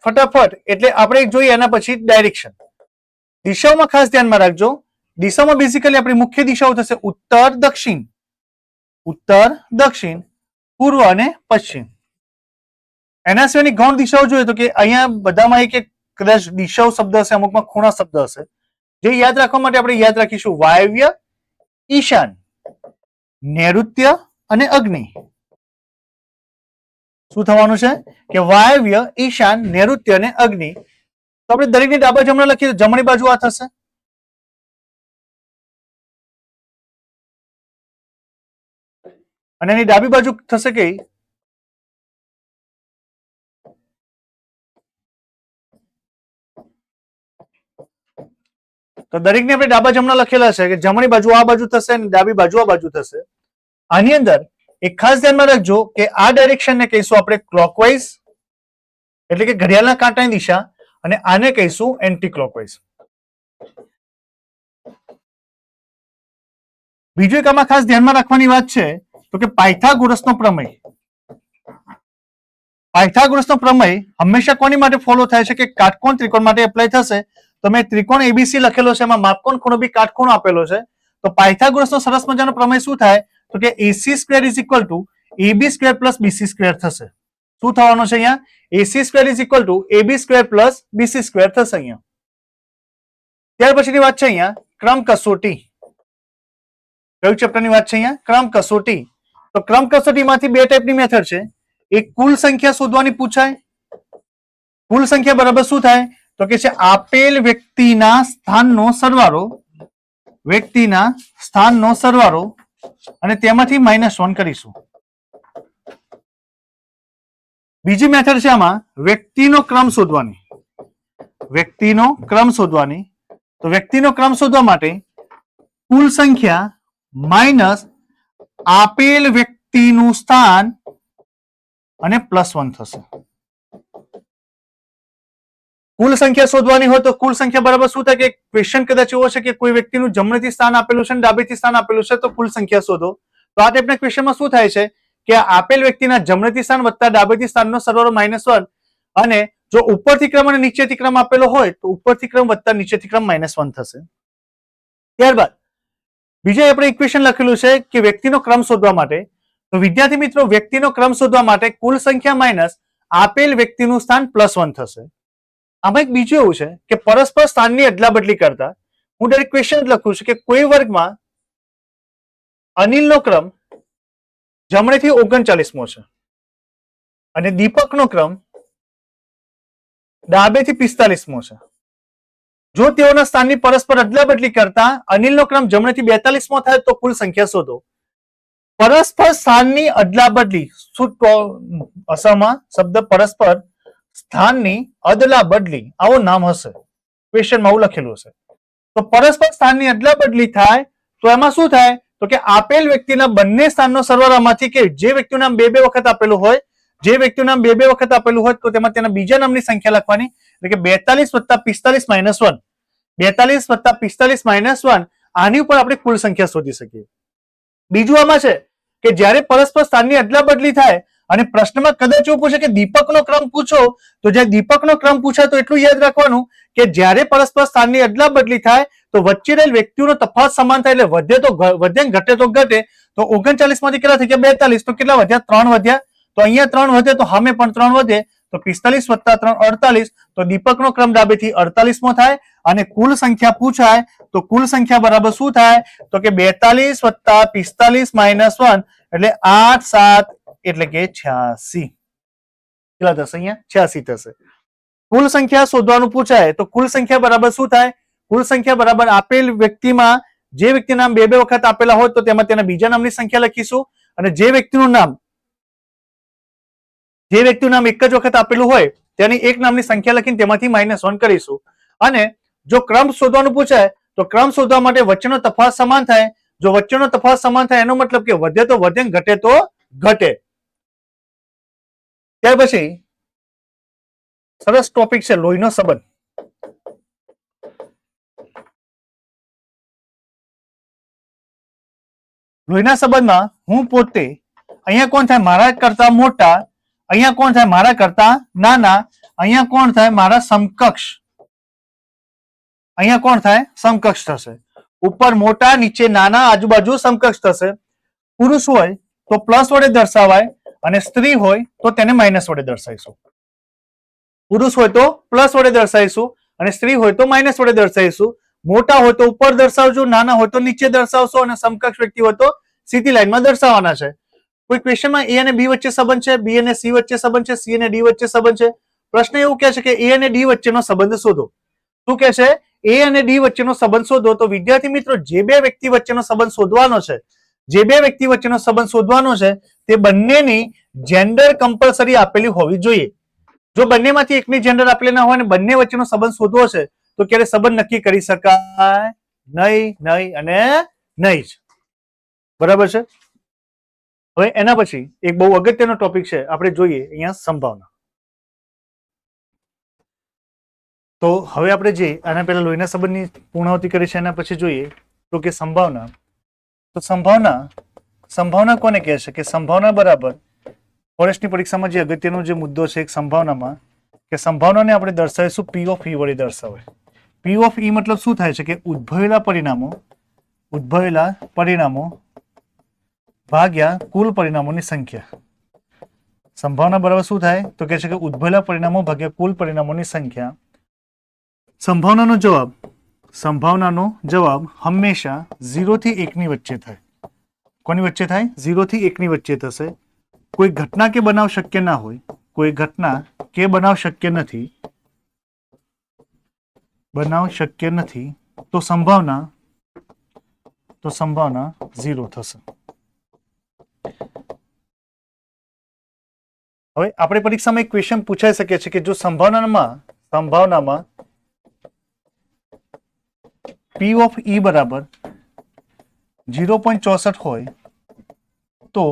ફટાફટ, એટલે આપણે જોઈએ એના પછી ડાયરેક્શન. દિશાઓમાં ખાસ ધ્યાનમાં રાખજો. દિશામાં બેઝિકલી આપણી મુખ્ય દિશાઓ થશે ઉત્તર, દક્ષિણ, ઉત્તર, દક્ષિણ, પૂર્વ અને પશ્ચિમ. એના સિવાયની ગૌણ દિશાઓ જોઈએ તો કે અહીંયા બધામાં એક કદાચ દિશાઓ શબ્દ હશે, અમુકમાં ખૂણા શબ્દ હશે. જે યાદ રાખવા માટે આપણે યાદ રાખીશું વાયવ્ય, ઈશાન, નૈઋત્ય અને અગ્નિ. શું થવાનું છે કે વાયવ્ય, ઈશાન, નૈઋત્ય અને અગ્નિ. તો આપણે દરેકની ડાબા જમણા લખીએ તો જમણી બાજુ આ થશે. અને એની ડાબી બાજુ થશે કઈ? તો દરેકને આપણે ડાબા જમણા લખેલા છે કે જમણી બાજુ આ બાજુ થશે અને ડાબી બાજુ આ બાજુ થશે. આની અંદર એક ખાસ ધ્યાનમાં રાખજો કે આ ડાયરેક્શન ને કહીશું આપણે ક્લોકવાઇઝ, એટલે કે ઘડિયાળના કાંટાની દિશા, અને આને કહીશું એન્ટી ક્લોકવાઇઝ. બીજું એક આમાં ખાસ ધ્યાનમાં રાખવાની વાત છે તો કે પાયથાગોરસનો પ્રમેય. પાયથાગોરસનો પ્રમેય હંમેશા કોની માટે ફોલો થાય છે કે કાટકોણ ત્રિકોણ માટે એપ્લાય થશે. તો મેં ત્રિકોણ એબીસી લખેલો છે, એમાં માપકોણ ખૂણો બી કાટખૂણો આપેલો છે. તો પાયથાગોરસનો સરસ મજાનો પ્રમેય શું થાય તો કે AC² is equal two AB square plus BC square થશે. શું થવાનું છે અહીંયા? AC square is equal two AB square plus BC square થશે અહીંયા. ત્યાર પછીની વાત છે અહીંયા ક્રમ કસોટી. કયું ચેપ્ટરની વાત છે અહીંયા? ક્રમ કસોટી. તો ક્રમ કસોટીમાંથી બે ટાઈપની મેથડ છે. એક કુલ સંખ્યા શોધવાની પૂછાય. કુલ સંખ્યા બરાબર શું થાય? તો કે છે આપેલ વ્યક્તિના સ્થાનનો સરવાળો, વ્યક્તિના સ્થાનનો સરવાળો અને તેમાંથી -1 કરીશું. બીજી મેથડ છે આમાં વ્યક્તિનો ક્રમ શોધવાની. વ્યક્તિનો ક્રમ શોધવાની. તો વ્યક્તિનો ક્રમ શોધવા માટે કુલ સંખ્યા માઇનસ આપેલ વ્યક્તિનું સ્થાન અને +1 થશે. કુલ સંખ્યા શોધવાની હોય તો કુલ સંખ્યા બરાબર શું થાય? કે ક્વેશ્ચન કદાચ એવો છે કે કોઈ વ્યક્તિનું જમણેથી સ્થાન આપેલું છે અને ડાબેથી સ્થાન આપેલું છે તો કુલ સંખ્યા શોધો. તો આ ટાઈપના ક્વેશ્ચનમાં શું થાય છે કે આપેલ વ્યક્તિના જમણેથી સ્થાન વત્તા ડાબેથી સ્થાનનો સરવાળો -1 અને જો ઉપરથી ક્રમ અને નીચેથી ક્રમ આપેલો હોય તો ઉપરથી ક્રમ વત્તા નીચેથી ક્રમ -1 થશે. ત્યારબાદ બીજા આપણે ઇક્વેશન લખેલું છે કે વ્યક્તિનો ક્રમ શોધવા માટે. તો વિદ્યાર્થી મિત્રો વ્યક્તિનો ક્રમ શોધવા માટે કુલ સંખ્યા માઇનસ આપેલ વ્યક્તિનું સ્થાન +1 થશે. આમાં એક બીજું એવું છે કે પરસ્પર સ્થાનની અદલા બદલી કરતા હું ડાયરેક્ટ ક્વેશ્ચન લખું છું કે કોઈ વર્ગમાં અનિલનો ક્રમ જમણેથી 39મો છે અને દીપકનો ક્રમ ડાબેથી 45મો છે. જો તેઓના સ્થાનની પરસ્પર અદલા બદલી કરતા અનિલનો ક્રમ જમણેથી 42મો થાય તો કુલ સંખ્યા શોધો. પરસ્પર સ્થાનની અદલા બદલી અસામાં શબ્દ પરસ્પર સ્થાનની અદલા બદલી આવું નામ હશે. ક્વેશ્ચનમાં આવું લખેલું હશે. તો પરસ્પર સ્થાનની અદલા બદલી થાય તો એમાં શું થાય? તો કે આપેલ વ્યક્તિના બંને સ્થાનનો સરવાળામાંથી કે જે વ્યક્તિનું નામ બે વખત આપેલું હોય, જે વ્યક્તિનું નામ બે વખત આપેલું હોય તો તેમાં તેના બીજા નામની સંખ્યા લખવાની. એટલે કે 42 + 45 - 1. 42 + 45 - 1 આની ઉપર આપણે કુલ સંખ્યા શોધી શકીએ. બીજું આમાં છે કે જ્યારે પરસ્પર સ્થાનની અદલા બદલી થાય અને પ્રશ્નમાં કદાચ એવું પૂછે કે દીપકનો ક્રમ પૂછો તો જ્યારે દીપકનો ક્રમ પૂછાય તો એટલું યાદ રાખવાનું કે જ્યારે પરસ્પર સ્થાનની અદલા બદલી થાય તો વચ્ચે રહેલ વ્યક્તિઓનો તફાવત સમાન થાય એટલે વધે તો વધે ઘટે તો ઘટે. તો 39 માંથી કેટલા થઈ ગયા? 42. તો કેટલા વધ્યા? 3 વધ્યા. તો અહીંયા 3 વધે તો સામે પણ 3 વધે તો 45 + 3 48. તો દીપકનો ક્રમ ડાબેથી 48મો થાય અને કુલ સંખ્યા પૂછાય તો કુલ સંખ્યા બરાબર શું થાય? તો કે 42 + 45 - 1 એટલે 8 7 એટલે કે 86. કેટલા થશે? અહીંયા 86 થશે. કુલ સંખ્યા શોધવાનું પૂછાય તો કુલ સંખ્યા બરાબર શું થાય? કુલ સંખ્યા બરાબર આપેલ વ્યક્તિમાં જે વ્યક્તિના નામ બે વખત આપેલા હોય તો તેમાં તેના બીજા નામની સંખ્યા લખીશું અને જે વ્યક્તિનું નામ એક જ વખત આપેલું હોય તેની એક નામની સંખ્યા લખીને તેમાંથી -1 કરીશું. અને જો ક્રમ શોધવાનું પૂછાય તો ક્રમ શોધવા માટે વચ્ચેનો તફાવત સમાન થાય. જો વચ્ચેનો તફાવત સમાન થાય એનો મતલબ કે વધે તો વધે ઘટે તો ઘટે. ત્યાર પછી સરસ ટોપિક છે લોહીનો સંબંધ. લોહીના સંબંધમાં હું પોતે અહીંયા કોણ થાય? મારા કરતા મોટા. અહીંયા કોણ થાય? મારા કરતા નાના. અહીંયા કોણ થાય? મારા સમકક્ષ. અહીંયા કોણ થાય? સમકક્ષ થશે. ઉપર મોટા, નીચે નાના, આજુબાજુ સમકક્ષ થશે. પુરુષ હોય તો પ્લસ વડે દર્શાવાય અને સ્ત્રી હોય તો તેને માઇનસ વડે દર્શાવીશું. પુરુષ હોય તો પ્લસ વડે દર્શાવીશું અને સ્ત્રી હોય તો માઇનસ વડે દર્શાવીશું. મોટા હોય તો ઉપર દર્શાવજો, નાના હોય તો નીચે દર્શાવશો અને સમકક્ષ વ્યક્તિ હોય તો સીધી લાઈનમાં દર્શાવવાના છે. કોઈ ક્વેશ્ચનમાં A અને B વચ્ચે સંબંધ છે, B અને C વચ્ચે સંબંધ છે, C અને D વચ્ચે સંબંધ છે. પ્રશ્ન એવું કહે છે કે A અને D વચ્ચેનો સંબંધ શોધો. શું કહે છે? A અને D વચ્ચેનો સંબંધ શોધો. તો વિદ્યાર્થી મિત્રો જે બે વ્યક્તિ વચ્ચેનો સંબંધ શોધવાનો છે, જે બે વ્યક્તિ વચ્ચેનો સંબંધ શોધવાનો છે તે બંનેની જેન્ડર કમ્પલસરી આપેલી હોવી જોઈએ. જો બંનેમાંથી એકની જેન્ડર આપેલી ના હોય અને બંને વચ્ચેનો સંબંધ શોધવો છે તો ક્યારે સંબંધ નક્કી કરી શકાય નહીં, નહીં અને નહીં જ. બરાબર છે. હવે એના પછી એક બહુ અગત્યનો ટોપિક છે, આપણે જોઈએ અહીંયા સંભાવના. તો હવે આપણે જે આના પહેલા લોહીના સંબંધની પૂર્ણાહુતિ કરી છે એના પછી જોઈએ તો કે સંભાવના. તો સંભાવના કોને કહે છે? કે સંભાવના બરાબર ફોરેસ્ટની પરીક્ષામાં જે અગત્યનો જે મુદ્દો છે એક સંભાવનામાં કે સંભાવનાને આપણે દર્શાવીશું P of E વડે દર્શાવે. P of E મતલબ શું થાય છે? કે ઉદ્ભવેલા પરિણામો ભાગ્યા કુલ પરિણામોની સંખ્યા. સંભાવના બરાબર શું થાય તો કહે છે કે ઉદ્ભવેલા પરિણામો ભાગ્યા કુલ પરિણામોની સંખ્યા. સંભાવનાનો જવાબ હંમેશા 0 થી 1 ની વચ્ચે થાય. કોની વચ્ચે થાય? 0 થી 1 ની વચ્ચે થશે. કોઈ ઘટના કે બનાવ શક્ય ના હોય, કોઈ ઘટના કે બનાવ શક્ય નથી, તો સંભાવના 0 થશે. હવે આપણે પરીક્ષામાં એક ક્વેશ્ચન પૂછાઈ શકે છે કે જો સંભાવનામાં P of E બરાબર 0.64 હોય તો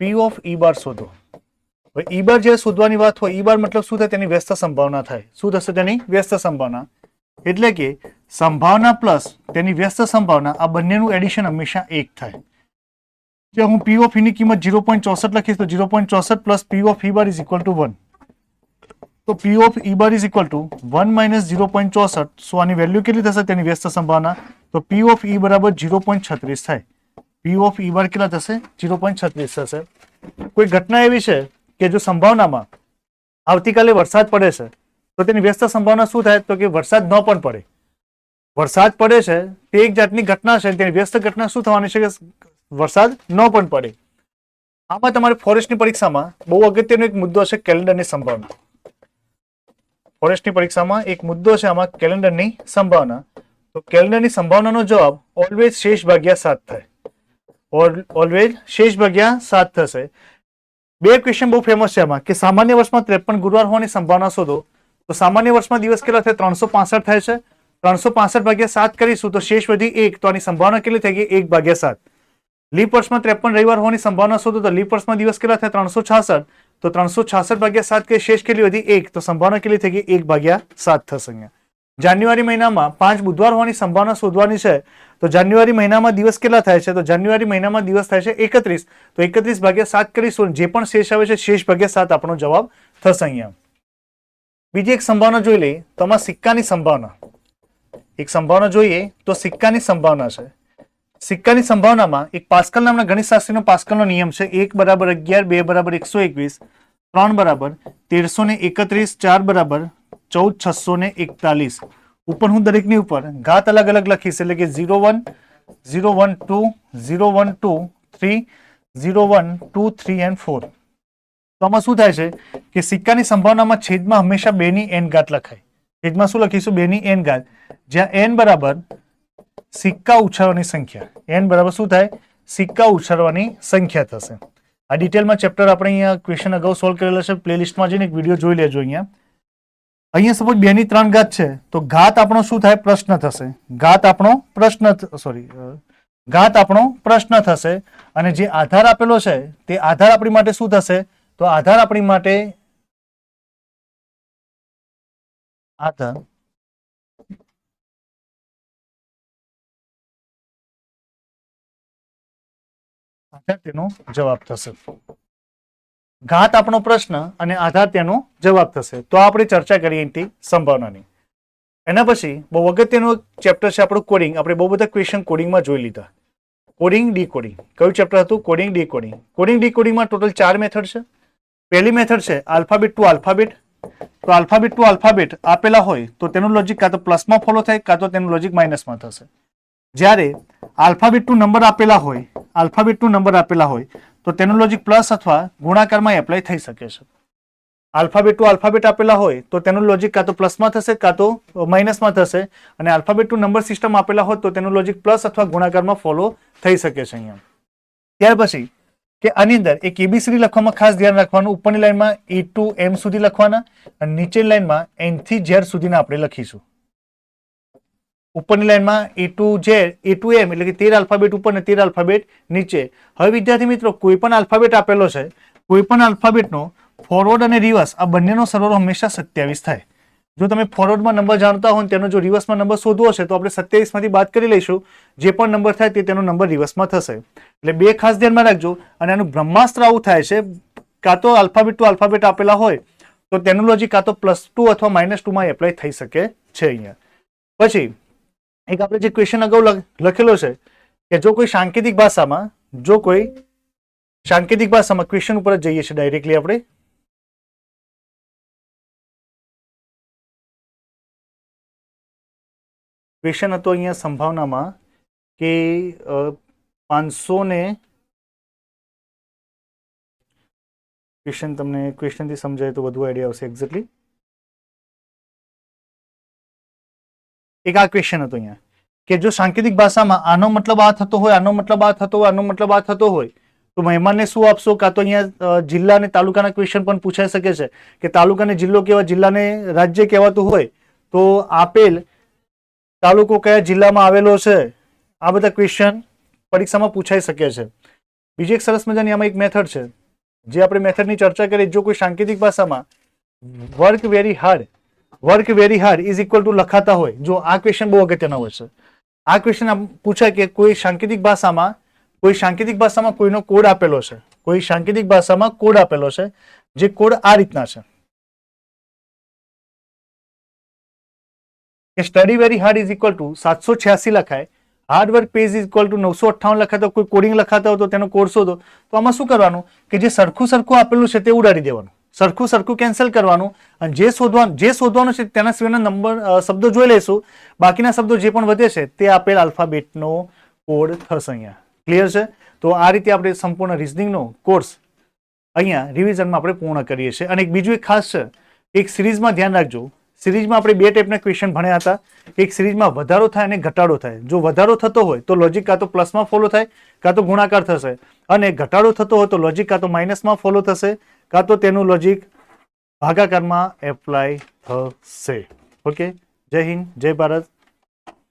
P of E બાર શોધો. હવે E બાર જે શોધવાની વાત હોય, E બાર મતલબ શું થાય? તેની વ્યસ્ત સંભાવના થાય. શું થશે? તેની વ્યસ્ત સંભાવના. એટલે કે સંભાવના પ્લસ તેની વ્યસ્ત સંભાવના આ બંનેનું એડિશન હંમેશા 1 થાય. જો હું P of E ની કિંમત 0.64 લખીશ તો 0.64 plus P of E bar is equal two 1. તો P of E bar is equal two 1 minus 0.64. સો આની વેલ્યુ કેટલી થશે તેની વ્યસ્ત સંભાવના? તો P of E બરાબર 0.36 થાય. P of E બાર કેટલા થશે? 0.36 થશે. કોઈ ઘટના એવી છે કે જો સંભાવનામાં આવતીકાલે વરસાદ પડે છે તો તેની વ્યસ્ત સંભાવના શું થાય? તો કે વરસાદ ન પણ પડે. વરસાદ પડે છે તે એક જાતની ઘટના છે, તેની વ્યસ્ત ઘટના શું થવાની છે કે વરસાદ ન પણ પડે. આમાં તમારે ફોરેસ્ટની પરીક્ષામાં બહુ અગત્યનો એક મુદ્દો છે કેલેન્ડરની સંભાવના. ફોરેસ્ટની પરીક્ષામાં એક મુદ્દો છે આમાં કેલેન્ડરની સંભાવના. તો કેલેન્ડરની સંભાવનાનો જવાબ ઓલવેઝ શેષ ભાગ્યા 7 થાય. ઓલવેઝ શેષ ભાગ્યા 7 થશે. બે ક્વેશ્ચન બહુ ફેમસ છે આમાં કે સામાન્ય વર્ષમાં 53 ગુરુવાર હોવાની સંભાવના શોધો. તો સામાન્ય વર્ષમાં દિવસ કેટલા થાય? 365 થાય છે. 365 ભાગ્યા 7 કરીશું તો શેષ વધી 1, તો આની સંભાવના કેટલી થઈ ગઈ? 1/7. લીપ વર્ષમાં 53 રવિવાર હોવાની સંભાવના શોધો તો લીપ વર્ષમાં દિવસ કેટલા થાય? 366. તો 366 ભાગ્યા 7 કે શેષ કેટલી વધી? 1, તો સંભાવના કેટલી થઈ ગઈ? 1/7 થશે. અહીંયા જાન્યુઆરી મહિનામાં 5 બુધવાર હોવાની સંભાવના શોધવાની છે. તો જાન્યુઆરી મહિનામાં દિવસ કેટલા થાય છે? તો જાન્યુઆરી મહિનામાં દિવસ થાય છે 31. તો 31/7 કરીશું, જે પણ શેષ આવે છે શેષ ભાગ્યા 7 આપણો જવાબ થશે. અહીંયા બીજી એક સંભાવના જોઈ લઈએ તો આમાં સિક્કાની સંભાવના. એક સંભાવના જોઈએ તો સિક્કાની સંભાવના છે. સિક્કાની સંભાવનામાં એક પાસ્કલ નામના ગણિતશાસ્ત્રીનો પાસ્કલનો નિયમ છે. 1 બરાબર 11, 2 બરાબર 121, 3 બરાબર 1331, 4 બરાબર 14641. ઉપર હું દરેકની ઉપર ઘાત અલગ અલગ લખીશ, એટલે કે 01, 012, 012, 3, 01, 2, 3 and 4. તો આમાં શું થાય છે કે સિક્કાની સંભાવનામાં છેદમાં હંમેશા 2 ની n ઘાત લખાય. છેદમાં શું લખીશું? 2 ની n ઘાત, જ્યાં n બરાબર સિક્કા ઉછાળવાની સંખ્યા. n બરાબર શું થાય? સિક્કા ઉછાળવાની સંખ્યા થશે. આ ડિટેલમાં ચેપ્ટર આપણે અહીંયા ક્વેશ્ચન અગાઉ સોલ્વ કરેલો છે, પ્લેલિસ્ટમાં જઈને એક વિડીયો જોઈ લેજો. અહીંયા સપોઝ 2 ની 3 ઘાત છે તો ઘાત આપણો શું થાય? પ્રશ્ન થશે. ઘાત આપણો પ્રશ્ન થશે. અને જે આધાર આપેલો છે તે આધાર આપણી માટે શું થશે? તો આધાર આપણી માટે આધાર તેનો જવાબ થશે. ઘાત આપણો પ્રશ્ન અને આધાર તેનો જવાબ થશે. તો આપણે ચર્ચા કરીએ એની સંભાવનાની. એના પછી બહુ અગત્યનું ચેપ્ટર છે આપણું કોડિંગ. આપણે બહુ બધા ક્વેશ્ચન કોડિંગમાં જોઈ લીધા. Coding decoding. કયું ચેપ્ટર હતું? Coding decoding. કોડિંગ ડીકોડિંગમાં ટોટલ 4 મેથડ છે. પહેલી મેથડ છે આલ્ફાબેટ ટુ આલ્ફાબેટ. તો આલ્ફાબેટ ટુ આલ્ફાબેટ આપેલા હોય તો તેનું લોજિક કાં તો પ્લસમાં ફોલો થાય કાં તો તેનું લોજિક માઇનસમાં થશે. જ્યારે આલ્ફાબેટ ટુ નંબર આપેલા હોય તો તેનું લોજિક પ્લસ અથવા ગુણાકારમાં એપ્લાય થઈ શકે છે. આલ્ફાબેટ ટુ આલ્ફાબેટ આપેલા હોય તો તેનું લોજિક કાં તો પ્લસમાં થશે કાં તો માઇનસમાં થશે. અને આલ્ફાબેટ ટુ નંબર સિસ્ટમ આપેલા હોય તો તેનું લોજિક પ્લસ અથવા ગુણાકારમાં ફોલો થઈ શકે છે. અહીંયા ત્યાર પછી કે આની અંદર એક એબીસીડી લખવામાં ખાસ ધ્યાન રાખવાનું. ઉપરની લાઈનમાં E to M સુધી લખવાના અને નીચેની લાઈનમાં N થી Z સુધીના આપણે લખીશું. ઉપરની લાઈનમાં A to M એટલે કે 13 આલ્ફાબેટ ઉપર અને 13 આલ્ફાબેટ નીચે. હવે વિદ્યાર્થી મિત્રો કોઈ પણ આલ્ફાબેટ આપેલો છે, કોઈ પણ આલ્ફાબેટનો ફોરવર્ડ અને રિવર્સ આ બંનેનો સરવાળો હંમેશા 27 થાય. જો તમે ફોરવર્ડમાં નંબર જાણતા હો તેનો જો રિવર્સમાં નંબર શોધવો હશે તો આપણે 27 માંથી બાદ કરી લઈશું. જે પણ નંબર થાય તે તેનો નંબર રિવર્સમાં થશે. એટલે બે ખાસ ધ્યાનમાં રાખજો. અને આનું બ્રહ્માસ્ત્ર આવું થાય છે, કાં તો આલ્ફાબેટ ટુ આલ્ફાબેટ આપેલા હોય તો તેનું લોજિક કાં તો +2 અથવા -2 માં એપ્લાય થઈ શકે છે. અહીંયા પછી એક આપણે જે ક્વેશ્ચન અગાઉ લખેલો છે કે જો કોઈ સાંકેતિક ભાષામાં ક્વેશ્ચન ઉપર જ જઈએ છીએ ડાયરેક્ટલી આપણે. ક્વેશ્ચન હતો અહીંયા સંભાવનામાં કે 500 ને ક્વેશ્ચન તમને ક્વેશ્ચનથી સમજાય તો વધુ આઈડિયા આવશે એક્ઝેક્ટલી. એક આ ક્વેશ્ચન હતો અહીંયા કે જો સાંકેતિક ભાષામાં આનો મતલબ આ થતો હોય, આનો મતલબ આ થતો હોય, આનો મતલબ આ થતો હોય તો મહેમાનને શું આપશો? કાં તો અહીંયા જિલ્લા અને તાલુકાના ક્વેશ્ચન પણ પૂછાઈ શકે છે કે તાલુકાને જિલ્લો કેવા, જિલ્લાને રાજ્ય કહેવાતું હોય તો આપેલ તાલુકો કયા જિલ્લામાં આવેલો છે, આ બધા ક્વેશ્ચન પરીક્ષામાં પૂછાઈ શકે છે. બીજી એક સરસ મજાની આમાં એક મેથડ છે જે આપણે મેથડની ચર્ચા કરી. જો કોઈ સાંકેતિક ભાષામાં work very hard is equal to લખાતા હોય, જો આ ક્વેશ્ચન બહુ અગત્યના હોય છે. આ ક્વેશ્ચન પૂછાય કે કોઈ સાંકેતિક ભાષામાં કોઈનો કોડ આપેલો છે, કોઈ સાંકેતિક ભાષામાં કોડ આપેલો છે, જે કોડ આ રીતના છે કે study very hard is equal two 786 લખાય, hard work page is equal two 958 લખાતા, કોઈ કોડિંગ લખાતા હોય તો તેનો કોડ શોધો. તો આમાં શું કરવાનું કે જે સરખું આપેલું છે તે ઉડાડી દેવાનું, સરખું કેન્સલ કરવાનું, અને જે શોધવાનું છે તેના સિવાયના શબ્દો જોઈ લઈશું. બાકીના શબ્દો જે પણ વધે છે તે આપેલ આલ્ફાબેટનો કોડ થશે. અહીંયા ક્લિયર છે? તો આ રીતે આપણે સંપૂર્ણ રિઝનિંગનો કોર્સ અહીંયા રિવિઝનમાં આપણે પૂર્ણ કરીએ છીએ. અને બીજું એક ખાસ છે, એક સિરીઝમાં ધ્યાન રાખજો. સિરીઝમાં આપણે 2 ટાઈપના ક્વેશ્ચન ભણ્યા હતા. એક સિરીઝમાં વધારો થાય અને ઘટાડો થાય. જો વધારો થતો હોય તો લોજિક કાં તો પ્લસમાં ફોલો થાય, કાં તો ગુણાકાર થશે, અને ઘટાડો થતો હોય તો લોજિક કાં તો માઇનસમાં ફોલો થશે, કાં તો તેનું લોજિક ભાગાકારમાં એપ્લાય થશે. ઓકે, જય હિન્દ, જય ભારત.